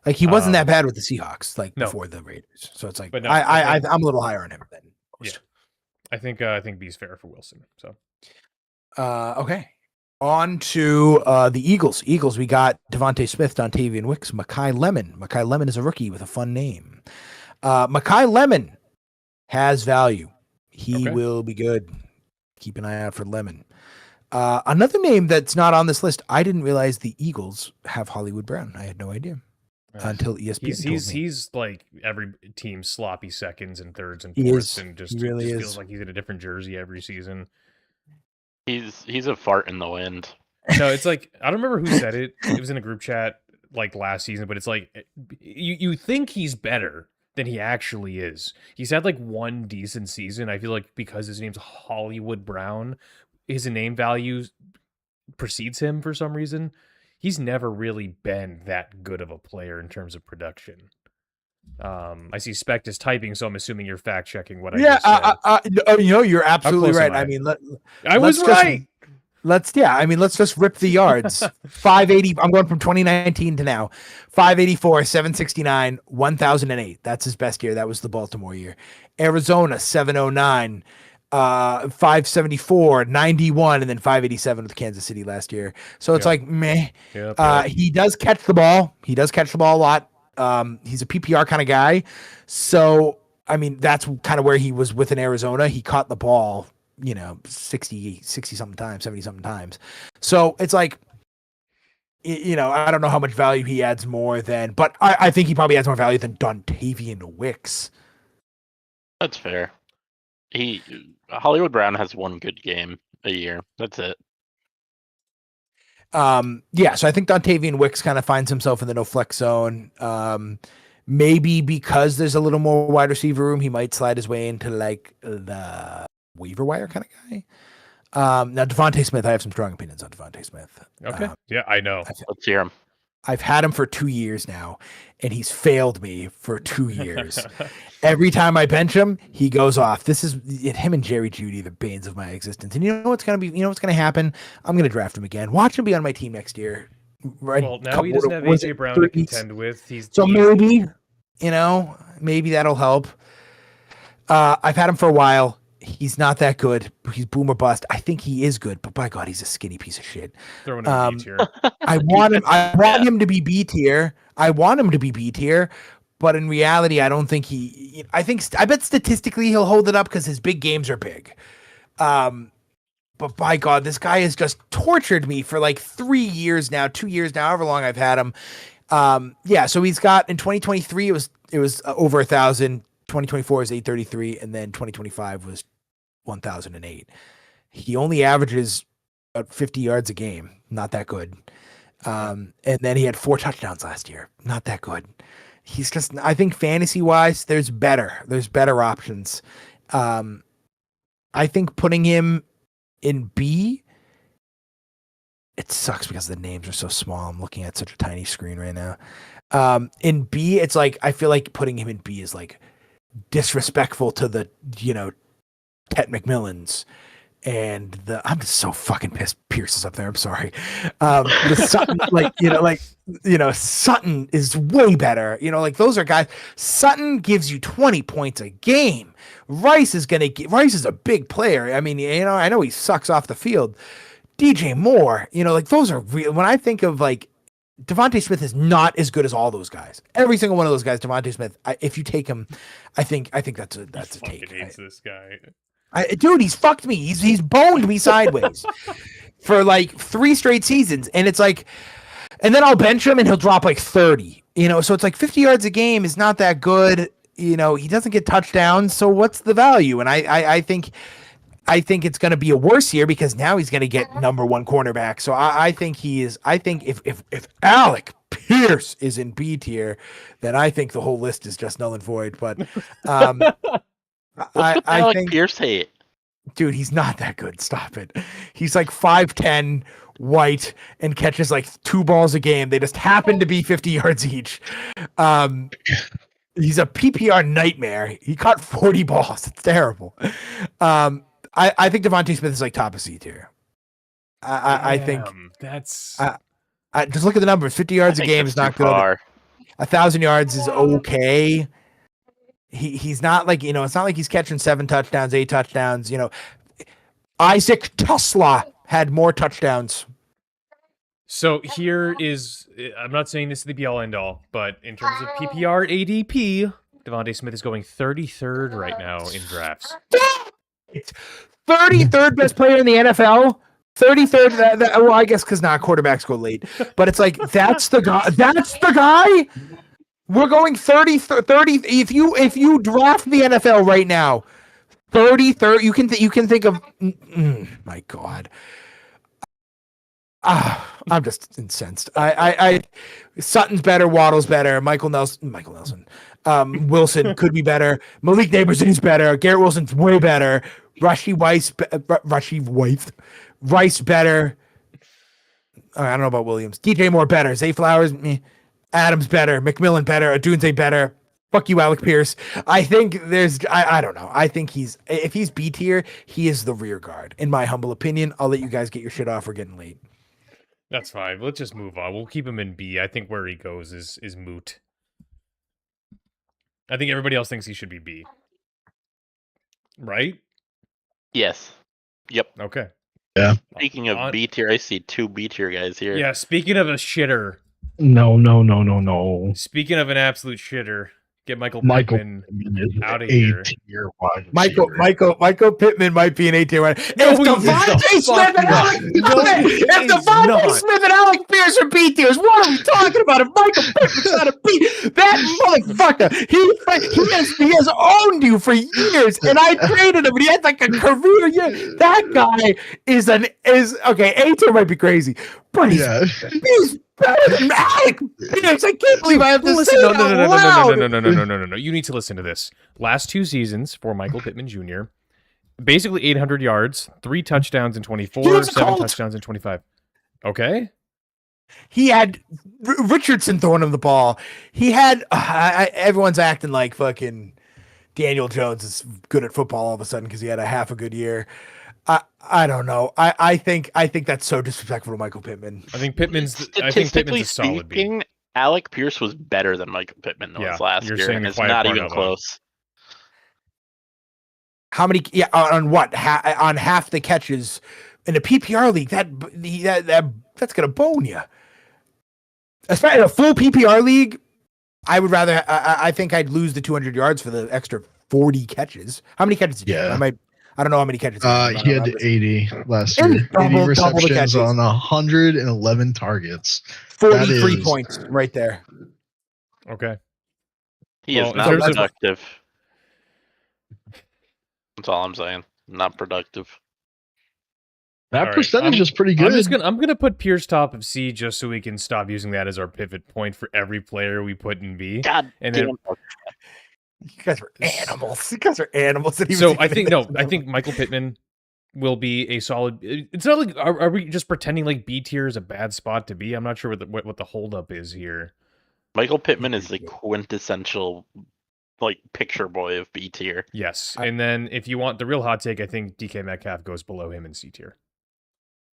Like he wasn't that Um, bad with the Seahawks, like no. before the Raiders. So it's like, But no, I'm a little higher on him than most. I think B's fair for Wilson. So Okay. On to the Eagles. We got Devontae Smith, Dontavian Wicks, Mekhi Lemon. Mekhi Lemon is a rookie with a fun name. Mekhi Lemon has value. He Okay. will be good. Keep an eye out for Lemon. Another name that's not on this list. I didn't realize the Eagles have Hollywood Brown. I had no idea until ESPN told me. he's like every team's sloppy seconds and thirds and He fourths, is. and He just, really just is. feels like he's in a different jersey every season. He's a fart in the wind. No, it's like I don't remember who said it. It was in a group chat like last season, but it's like you think he's better than he actually is. He's had like one decent season. I feel like because his name's Hollywood Brown, his name value precedes him for some reason. He's never really been that good of a player in terms of production. I see Spect is typing, so I'm assuming you're fact checking what I Yeah, just said. you're absolutely close am right. I? I mean, I was let's just- right. let's just rip the yards. 580. I'm going from 2019 to now. 584, 769, 1008. That's his best year. That was the Baltimore year. Arizona 709, 574, 91, and then 587 with Kansas City last year. So it's like meh. He does catch the ball. He does catch the ball a lot. He's a PPR kind of guy. So I mean, that's kind of where he was within Arizona. He caught the ball, 60 something times, 70 something times. So it's like, I don't know how much value he adds more than, but I think he probably adds more value than Dontavian Wicks. That's fair. Hollywood Brown has one good game a year. That's it. So I think Dontavian Wicks kind of finds himself in the no flex zone. Maybe because there's a little more wide receiver room, he might slide his way into like the waiver wire kind of guy. Now Devontae Smith, I have some strong opinions on Devontae Smith. Okay. Yeah, I know. Let's hear him. I've had him for 2 years now, and he's failed me for 2 years. Every time I bench him, he goes off. This is him and Jerry Jeudy, the banes of my existence. And you know what's gonna happen? I'm gonna draft him again. Watch him be on my team next year. Right? Well, now he doesn't have AJ Brown to contend with. Maybe that'll help. I've had him for a while. He's not that good. He's boom or bust. I think he is good, but by God, he's a skinny piece of shit. Throwing him in B tier. I want him to be B tier. But in reality, I don't think I bet statistically he'll hold it up because his big games are big. But by God, this guy has just tortured me for like 3 years now, 2 years now, however long I've had him. So he's got in 2023 it was over 1,000. 2024 is 833, and then 2025 was 1,008. He only averages about 50 yards a game. Not that good. And then he had 4 touchdowns last year. Not that good. He's just, I think fantasy wise, there's better options. I think putting him in B, it sucks because the names are so small. I'm looking at such a tiny screen right now. In B, it's like, I feel like putting him in B is like disrespectful to the, Tet McMillans and I'm just so fucking pissed Pierce is up there. I'm sorry. The Sutton, Sutton is way better. Those are guys. Sutton gives you 20 points a game. Rice is a big player. I mean, I know he sucks off the field. DJ Moore, those are real. When I think of Devontae Smith is not as good as all those guys. Every single one of those guys, Devontae Smith, if you take him, I think that's a take. Hates this guy. Dude, he's fucked me. He's boned me sideways for 3 straight seasons. And it's and then I'll bench him and he'll drop 30, so it's 50 yards a game is not that good. He doesn't get touchdowns. So what's the value? And I think it's going to be a worse year because now he's going to get number 1 cornerback. So I think he is. I think if Alec Pierce is in B tier, then I think the whole list is just null and void. But I think Pierce hate. Dude, he's not that good. Stop it. He's 5'10", white, and catches 2 balls a game. They just happen to be 50 yards each. He's a PPR nightmare. He caught 40 balls. It's terrible. I think Devontae Smith is top of C tier. I think that's. Just look at the numbers. 50 yards a game is not good. 1,000 yards is okay. He's not it's not like he's catching 7 touchdowns, 8 touchdowns. Isaac Tesla had more touchdowns. So here is, I'm not saying this is the be all end all, but in terms of PPR ADP, Devontae Smith is going 33rd right now in drafts. 33rd best player in the NFL. 33rd. Well, I guess because quarterbacks go late, but it's that's the guy. That's the guy. We're going 30. If you draft the NFL right now, 33rd. You can think of. My God. I'm just incensed. Sutton's better. Waddle's better. Michael Nelson. Wilson could be better. Malik Neighborson's better. Garrett Wilson's way better. Rice better. I don't know about Williams. DJ Moore better. Zay Flowers, Adams better. McMillan better. Adunze better. Fuck you, Alec Pierce. I think I don't know. I think if he's B tier, he is the rear guard. In my humble opinion, I'll let you guys get your shit off. We're getting late. That's fine. Let's just move on. We'll keep him in B. I think where he goes is moot. I think everybody else thinks he should be B. Right? Yes. Yep. Okay. Speaking of B tier, I see 2 B tier guys here. Yeah, speaking of a shitter, No. speaking of an absolute shitter, get Michael Michael Pittman Pittman is outta an here. A-tier wide Michael Pittman might be an A-tier wide. No, If he is Devontae the Smith and fuck Alec, not. No, he if is Devontae not. Smith and Alec Pierce are B tiers, what are we talking about? If Michael Pittman's not a B, that motherfucker, he has owned you for years, and I traded him, and he had like a career year. That guy is okay. A-tier might be crazy, but he's better than Alec Pierce. I can't believe I have to say Listen, it out loud. no. You need to listen to this. Last 2 seasons for Michael Pittman Jr., basically 800 yards, 3 touchdowns in 24, He was a 7 Colt. touchdowns in 25. Okay? He had Richardson throwing him the ball. He had everyone's acting like fucking Daniel Jones is good at football all of a sudden because he had a half a good year. I don't know. I think that's so disrespectful to Michael Pittman. I think Pittman's Statistically a solid B. speaking, Alec Pierce was better than Michael Pittman was last you're year, saying and the it's quiet not part even out loud. close. How many? Yeah, on what? On half the catches in a PPR league. That's gonna bone you. Especially in a full PPR league, I would rather. I think I'd lose the 200 yards for the extra 40 catches. How many catches did you have? I don't know how many catches. He had 80 last year. 80 double the receptions catches. on 111 targets. 43 is- points right there. Okay. He Well, is in not terms of- productive. That's all I'm saying. Not productive. That All right, percentage is pretty good. I'm gonna put Pierce top of C just so we can stop using that as our pivot point for every player we put in B. God And damn. then- You guys are animals. You guys are animals. So I think Michael Pittman will be a solid. It's not like are we just pretending like B tier is a bad spot to be? I'm not sure what the holdup is here. Michael Pittman is the quintessential picture boy of B tier. Yes, and then if you want the real hot take, I think DK Metcalf goes below him in C tier.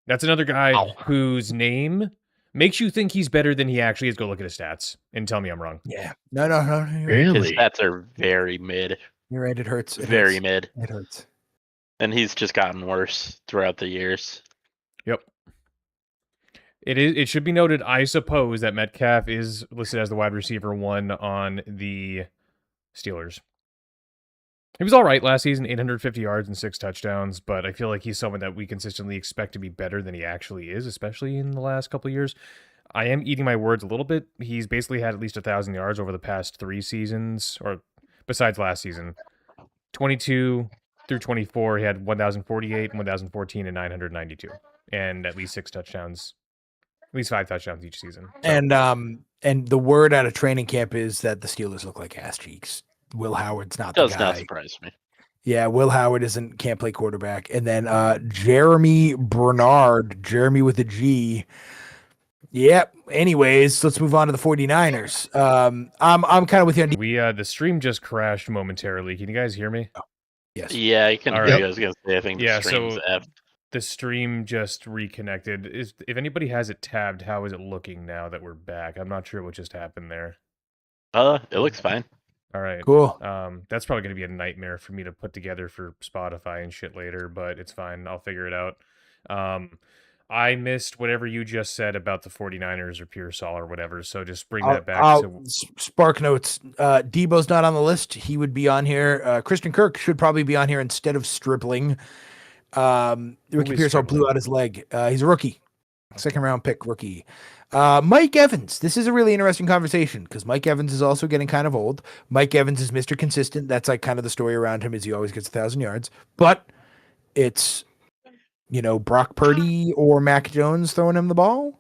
That's another guy whose name makes you think he's better than he actually is. Go look at his stats and tell me I'm wrong. Yeah. No. You're right. His Really? stats are very mid. You're right. It hurts. Very mid. It hurts. And he's just gotten worse throughout the years. Yep. It should be noted, I suppose, that Metcalf is listed as the wide receiver 1 on the Steelers. He was all right last season, 850 yards and 6 touchdowns, but I feel like he's someone that we consistently expect to be better than he actually is, especially in the last couple of years. I am eating my words a little bit. He's basically had at least 1,000 yards over the past 3 seasons, or besides last season. 22 through 24, he had 1,048, 1,014, and 992, and at least 6 touchdowns. At least 5 touchdowns each season. So, And the word out of training camp is that the Steelers look like ass cheeks. Will Howard's not the Does guy. not surprise me. Yeah, Will Howard can't play quarterback. And then Jeremy Bernard, Jeremy with a G. Yep. Anyways, let's move on to the 49ers. I'm kind of with you on we the stream just crashed momentarily. Can you guys hear me? yes. Yeah, I can All hear right. you. I was gonna say I think Yeah, the stream's so- effed. The stream just reconnected. If anybody has it tabbed, how is it looking now that we're back? I'm not sure what just happened there. It looks fine. All right. Cool. That's probably going to be a nightmare for me to put together for Spotify and shit later, but it's fine. I'll figure it out. I missed whatever you just said about the 49ers or Pearsall or whatever, so just bring that back. Spark notes. Debo's not on the list. He would be on here. Christian Kirk should probably be on here instead of Stripling. Ricky Pearsall blew out his leg. He's a rookie. 2nd round pick rookie. Mike Evans. This is a really interesting conversation because Mike Evans is also getting kind of old. Mike Evans is Mr. Consistent. That's like kind of the story around him is he always gets 1,000 yards. But it's, Brock Purdy or Mac Jones throwing him the ball.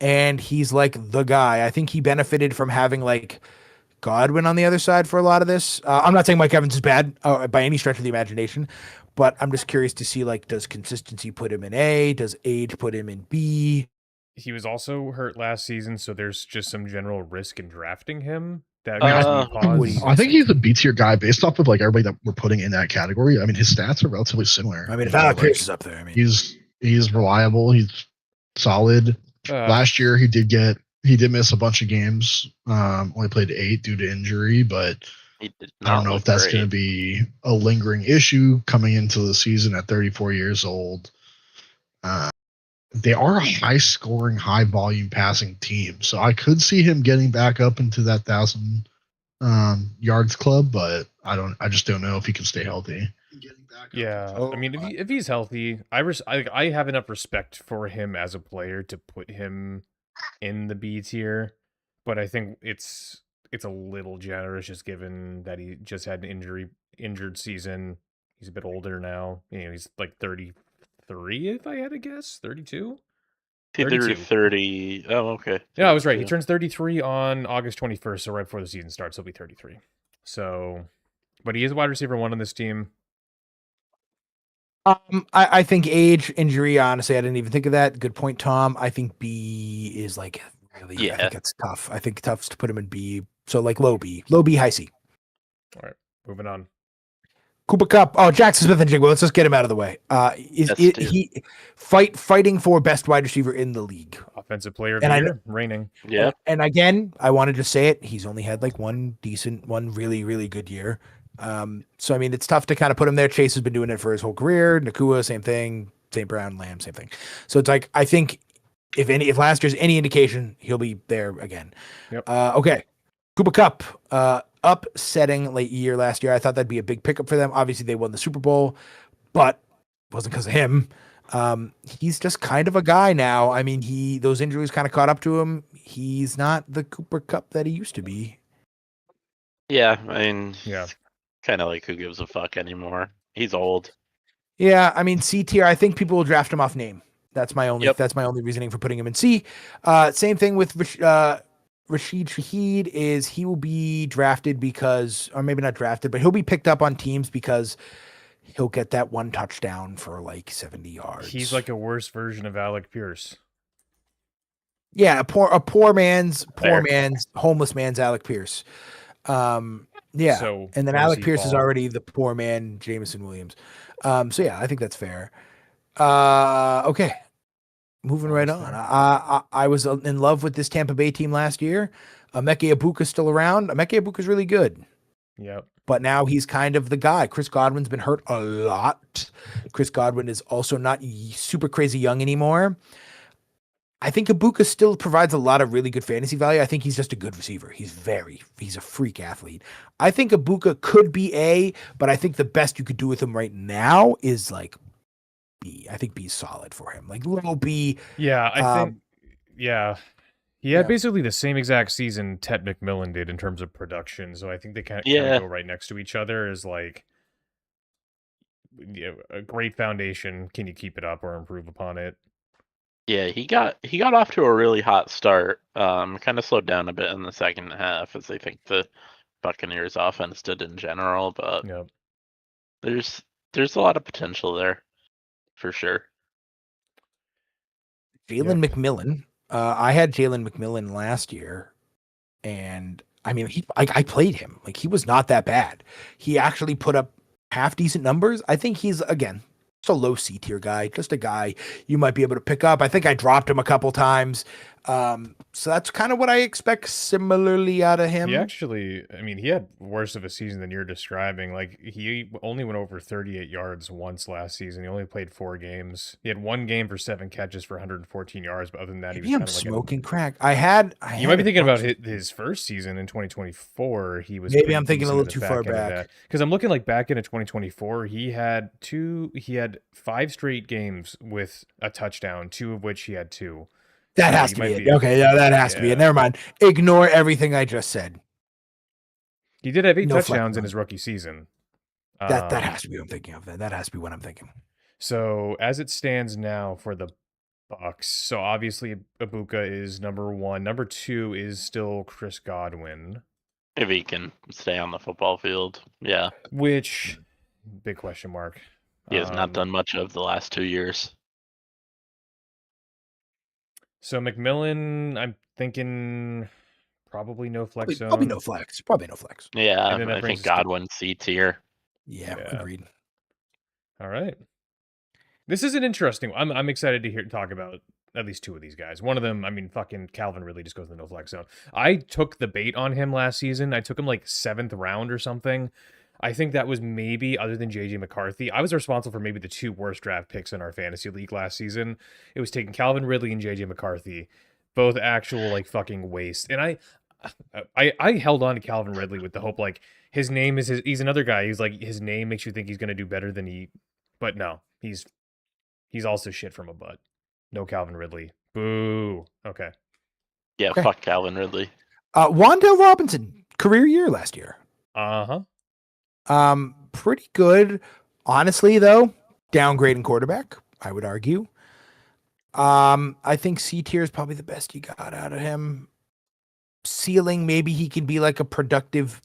And he's like the guy. I think he benefited from having like Godwin on the other side for a lot of this. I'm not saying Mike Evans is bad by any stretch of the imagination, but I'm just curious to see, like, does consistency put him in A? Does age put him in B? He was also hurt last season, so there's just some general risk in drafting him. that gives me Uh, pause. what do you I think think? he's a B tier guy based off of like everybody that we're putting in that category. I mean, his stats are relatively similar. I mean, if You know, Alec like, Pierce is up there, I mean, he's reliable. He's solid. Last year he did miss a bunch of games. Only played 8 due to injury, but he did I don't not know look if that's great. going to be a lingering issue coming into the season at 34 years old. They are a high scoring, high volume passing team, so I could see him getting back up into that 1,000 yards club, but I just don't know if he can stay healthy. Yeah, I mean, if he's healthy, I have enough respect for him as a player to put him in the B tier, but I think it's a little generous just given that he just had an injured season. He's a bit older now. You know, he's like 33, if I had to guess, 32. Either 32. 30. Oh, okay. Yeah, I was right. He 32. turns 33 on August 21st, so right before the season starts, he'll be 33. So, but he is wide receiver 1 on this team. I think age, injury. Honestly, I didn't even think of that. Good point, Tom. I think B is like really. I Yeah. think it's tough. I think tough to put him in B. So like low B, high C. All right, moving on. Cooper Cup. Oh, Jackson Smith and Jigba. Let's just get him out of the way. He fighting for best wide receiver in the league? Offensive player of And the I- year, reigning. Yeah. And again, I want to just say it. He's only had like one really, really good year. So I mean, it's tough to kind of put him there. Chase has been doing it for his whole career. Nakua, same thing. St. Brown, Lamb, same thing. So it's like I think if last year's any indication, he'll be there again. Yep. Okay. Cooper Cup, upsetting late year last year. I thought that'd be a big pickup for them. Obviously, they won the Super Bowl, but it wasn't because of him. He's just kind of a guy now. I mean, those injuries kind of caught up to him. He's not the Cooper Cup that he used to be. Yeah. I mean, Yeah. kind of like who gives a fuck anymore. He's old. Yeah, I mean C tier. I think people will draft him off name. That's my only. Yep. That's my only reasoning for putting him in C. Same thing with Rashid Shaheed. Is he will be drafted because, or maybe not drafted, but he'll be picked up on teams because he'll get that one touchdown for like 70 yards. He's like a worse version of Alec Pierce. yeah, a poor man's Fair. homeless man's Alec Pierce. Yeah, So and then where does Alec he Pierce is fall? already the poor man Jameson Williams. So yeah, I think that's fair. Okay, moving right on. I was in love with this Tampa Bay team last year. Emeka Ibuka's still around. Emeka Ibuka's really good, Yep. but now he's kind of the guy. Chris Godwin's been hurt a lot. Chris Godwin is also not super crazy young anymore. I think Ibuka still provides a lot of really good fantasy value. I think he's just a good receiver. He's a freak athlete. I think Ibuka could be A, but I think the best you could do with him right now is like B. I think B is solid for him. Like little B. Yeah, I think. Yeah, he had yeah. basically the same exact season Ted McMillan did in terms of production. So I think they kind Yeah. of go right next to each other. As like, a great foundation. Can you keep it up or improve upon it? Yeah, he got off to a really hot start. Kind of slowed down a bit in the second half, as I think the Buccaneers offense did in general. But Yep. there's a lot of potential there, for sure. Jalen McMillan. I had Jalen McMillan last year, and I mean, I played him. Like he was not that bad. He actually put up half decent numbers. I think he's again just a low C tier guy, just a guy you might be able to pick up. I think I dropped him a couple times. So that's kind of what I expect similarly out of him. He actually, I mean, he had worse of a season than you're describing. Like, he only went over 38 yards once last season. He only played 4 games. He had 1 game for 7 catches for 114 yards, but other than that, he was Maybe I'm kind of like smoking crack. I had you might be a thinking about bunch- his first season in 2024. He was Maybe pretty I'm thinking a decent little at the too back far end of back. that. Because I'm looking like back into 2024. He had 5 straight games with a touchdown, 2 of which he had 2. That So has you to might be it. be- Okay, yeah, that has to be yeah. it. Never mind. Ignore everything I just said. He did have 8 No flex touchdowns in on his rookie season. That Um, has to be what I'm thinking of. That has to be what I'm thinking. So as it stands now for the Bucks, so obviously Ibuka is number 1. Number 2 is still Chris Godwin, If he can stay on the football field, yeah, which big question mark. he has not Um, done much of the last 2 years. So McMillan, I'm thinking Probably no flex Probably, zone. probably no flex. Probably no flex. Yeah, And then that I brings think us to- Godwin C tier. Yeah, Yeah. agreed. All right. This is an interesting one. I'm excited to talk about at least two of these guys. One of them, I mean, fucking Calvin Ridley just goes in the no flex zone. I took the bait on him last season. I took him like 7th round or something. I think that was maybe, other than JJ McCarthy, I was responsible for maybe the 2 worst draft picks in our fantasy league last season. It was taking Calvin Ridley and JJ McCarthy, both actual like fucking waste. And I held on to Calvin Ridley with the hope like his name is he's another guy. He's like his name makes you think he's gonna do better than he, but no, he's also shit from a butt. No Calvin Ridley. Boo. Okay. Yeah, Okay. fuck Calvin Ridley. Wandale Robinson, career year last year. Uh-huh. Pretty good. Honestly, though, downgrading quarterback, I would argue. I think C tier is probably the best you got out of him. Ceiling, maybe he can be like a productive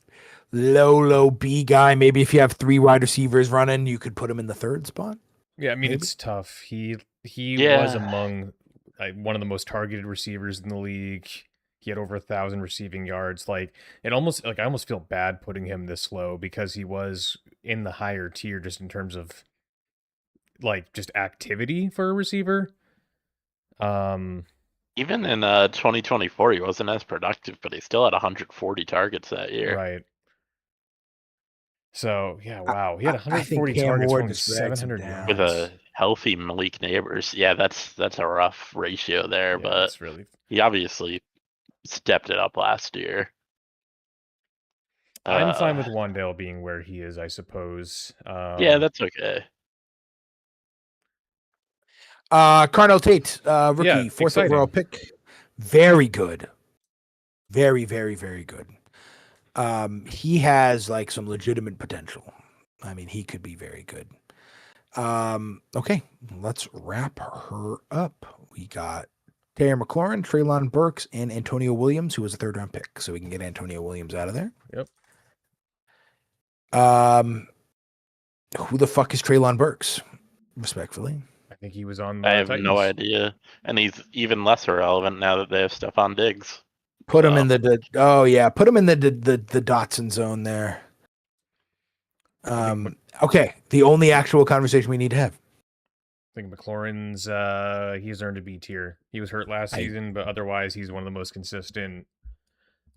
low B guy. Maybe if you have 3 wide receivers running, you could put him in the 3rd spot. Yeah, I mean Maybe. it's tough. He Yeah. was among one of the most targeted receivers in the league. He had over 1,000 receiving yards. Like I almost feel bad putting him this low because he was in the higher tier just in terms of like just activity for a receiver. Even in 2024, he wasn't as productive, but he still had 140 targets that year. Right. So yeah, wow. He had I think 140 Cam targets, Ward only just drags him 700 down. yards. With a healthy Malik Neighbors. Yeah, that's a rough ratio there, Yeah, but it's really he obviously stepped it up last year. I'm fine with Wandale being where he is, I suppose. Yeah, that's okay. Carnell Tate, rookie, Yeah, 4th exciting. overall pick. Very good. Very, very, very good. He has like some legitimate potential. I mean, he could be very good. Okay, let's wrap her up. We got Terry McLaurin, Treylon Burks, and Antonio Williams, who was a 3rd round pick. So we can get Antonio Williams out of there. Yep. Who the fuck is Treylon Burks? Respectfully. I think he was on the I have no Titans. idea. And he's even less irrelevant now that they have Stephon Diggs. Put him So- in put him in the Dotson zone there. Okay, the only actual conversation we need to have. I think McLaurin's he's earned a B tier. He was hurt last I- season, but otherwise he's one of the most consistent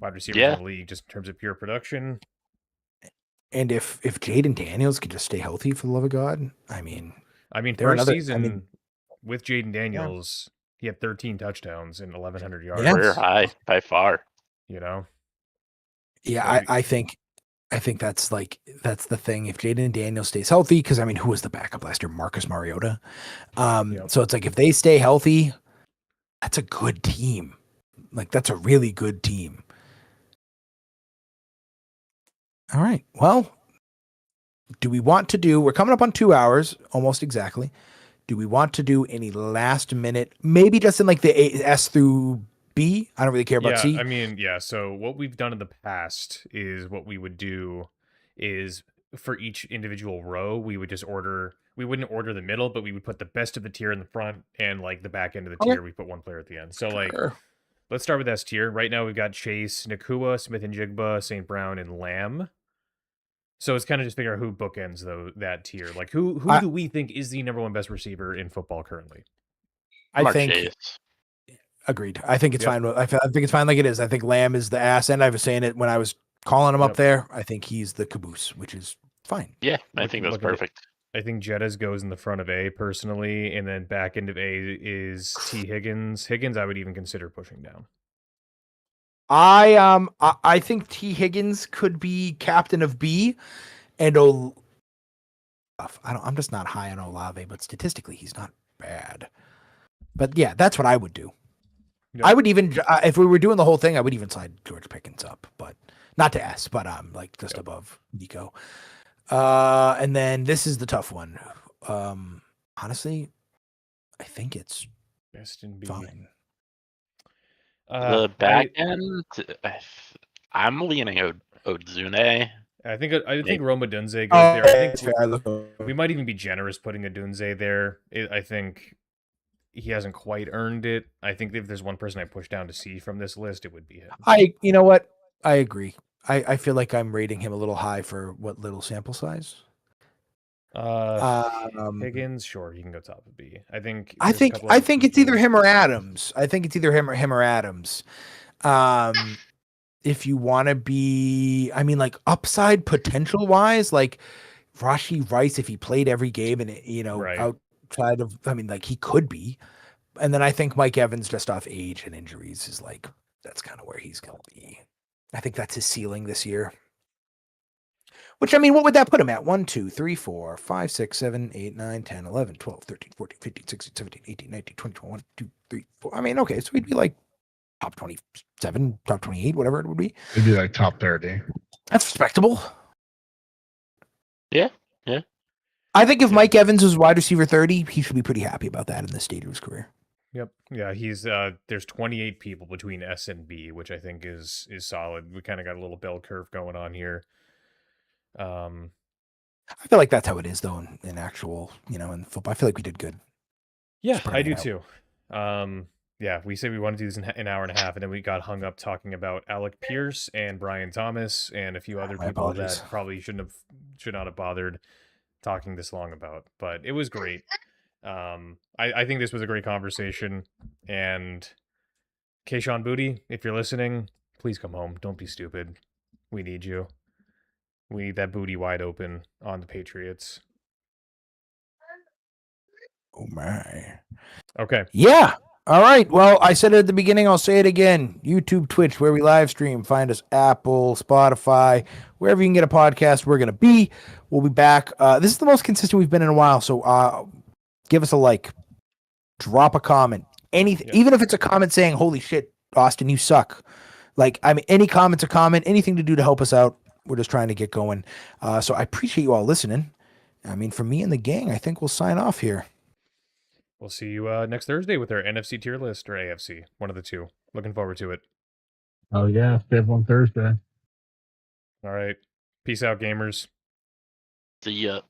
wide receivers Yeah. in the league, just in terms of pure production. And if Jaden Daniels could just stay healthy, for the love of God, I mean, I mean, They're first another- I season mean- with Jaden Daniels, he had 13 touchdowns and 1,100 yards. Yeah. Career high by far. You know, yeah, Maybe- I think that's the thing. If Jaden Daniels stays healthy, because I mean, who was the backup last year? Marcus Mariota. Yep. So it's like if they stay healthy, that's a good team. Like that's a really good team. All right. Well, do we want to do? We're coming up on 2 hours, almost exactly. Do we want to do any last minute? Maybe just in like the S through B. I don't really care about yeah, C. I mean, yeah. So what we've done in the past is what we would do is for each individual row, we would just order. We wouldn't order the middle, but we would put the best of the tier in the front and like the back end of the Okay. tier. We put one player at the end. So like, Sure. let's start with S tier. Right now we've got Chase, Nakua, Smith and Jigba, St. Brown, and Lamb. So it's kind of just figure out who bookends that tier. Like who I- do we think is the number 1 best receiver in football currently? I Mark think Chase. agreed. I think it's Yep. fine. I think it's fine like it is. I think Lamb is the ass, and I was saying it when I was calling him up Yep. there. I think he's the caboose, which is fine. Yeah, I Look- think that's look at it. perfect. I think Jettas goes in the front of A personally, and then back end of A is T Higgins. Higgins, I would even consider pushing down. I think T Higgins could be captain of B, and I'm just not high on Olave, but statistically he's not bad. But yeah, that's what I would do. Yep. I would even if we were doing the whole thing, I would even slide George Pickens up, but not to S, but like just Yep. above Nico. And then this is the tough one. Honestly, I think it's Best in B. fine. The back end, I'm leaning Odzune. I think Roma Dunze goes Oh, there. I that's think fair. I look over. we might even be generous putting a Dunze there. I think he hasn't quite earned it. I think if there's one person I push down to C from this list, it would be him. You know what? I agree. I feel like I'm rating him a little high for what little sample size. Higgins, sure, he can go top of B. I think. I there's a think couple I other think it's either people- him or Adams. I think it's either him or Adams. If you want to be, I mean, like upside potential wise, like Rashee Rice, if he played every game and Right. outside of, I mean, like he could be. And then I think Mike Evans, just off age and injuries, is like that's kind of where he's going to be. I think that's his ceiling this year. Which, I mean, what would that put him at? 1, 2, 3, 4, 5, 6, 7, 8, 9, 10, 11, 12, 13, 14, 15, 16, 17, 18, 19, 20, 21, 2, 3, 4. I mean, okay, so he'd be like top 27, top 28, whatever it would be. It'd be like top 30. That's respectable. Yeah. I think if Mike Evans was wide receiver 30, he should be pretty happy about that in this stage of his career. Yep. Yeah, he's there's 28 people between S and B, which I think is solid. We kind of got a little bell curve going on here. I feel like that's how it is, though, in actual, in football. I feel like we did good. Yeah, Spreading I do it out. too. Yeah, we said we wanted to do this in an hour and a half, and then we got hung up talking about Alec Pierce and Brian Thomas and a few other My people apologies. that probably should not have bothered talking this long about. But it was great. I think this was a great conversation. And Kayshon Boutte, if you're listening, please come home. Don't be stupid. We need you. We need that booty wide open on the Patriots. Oh, my. Okay. Yeah. All right. Well, I said it at the beginning. I'll say it again. YouTube, Twitch, where we live stream. Find us Apple, Spotify, wherever you can get a podcast, we're going to be. We'll be back. This is the most consistent we've been in a while. So give us a like. Drop a comment. Anything, Yeah. even if it's a comment saying, holy shit, Austin, you suck. Like, I mean, any comment's a comment, anything to do to help us out. We're just trying to get going. So I appreciate you all listening. I mean, for me and the gang, I think we'll sign off here. We'll see you next Thursday with our NFC tier list or AFC. One of the two. Looking forward to it. Oh, yeah. Fifth on Thursday. All right. Peace out, gamers. See ya.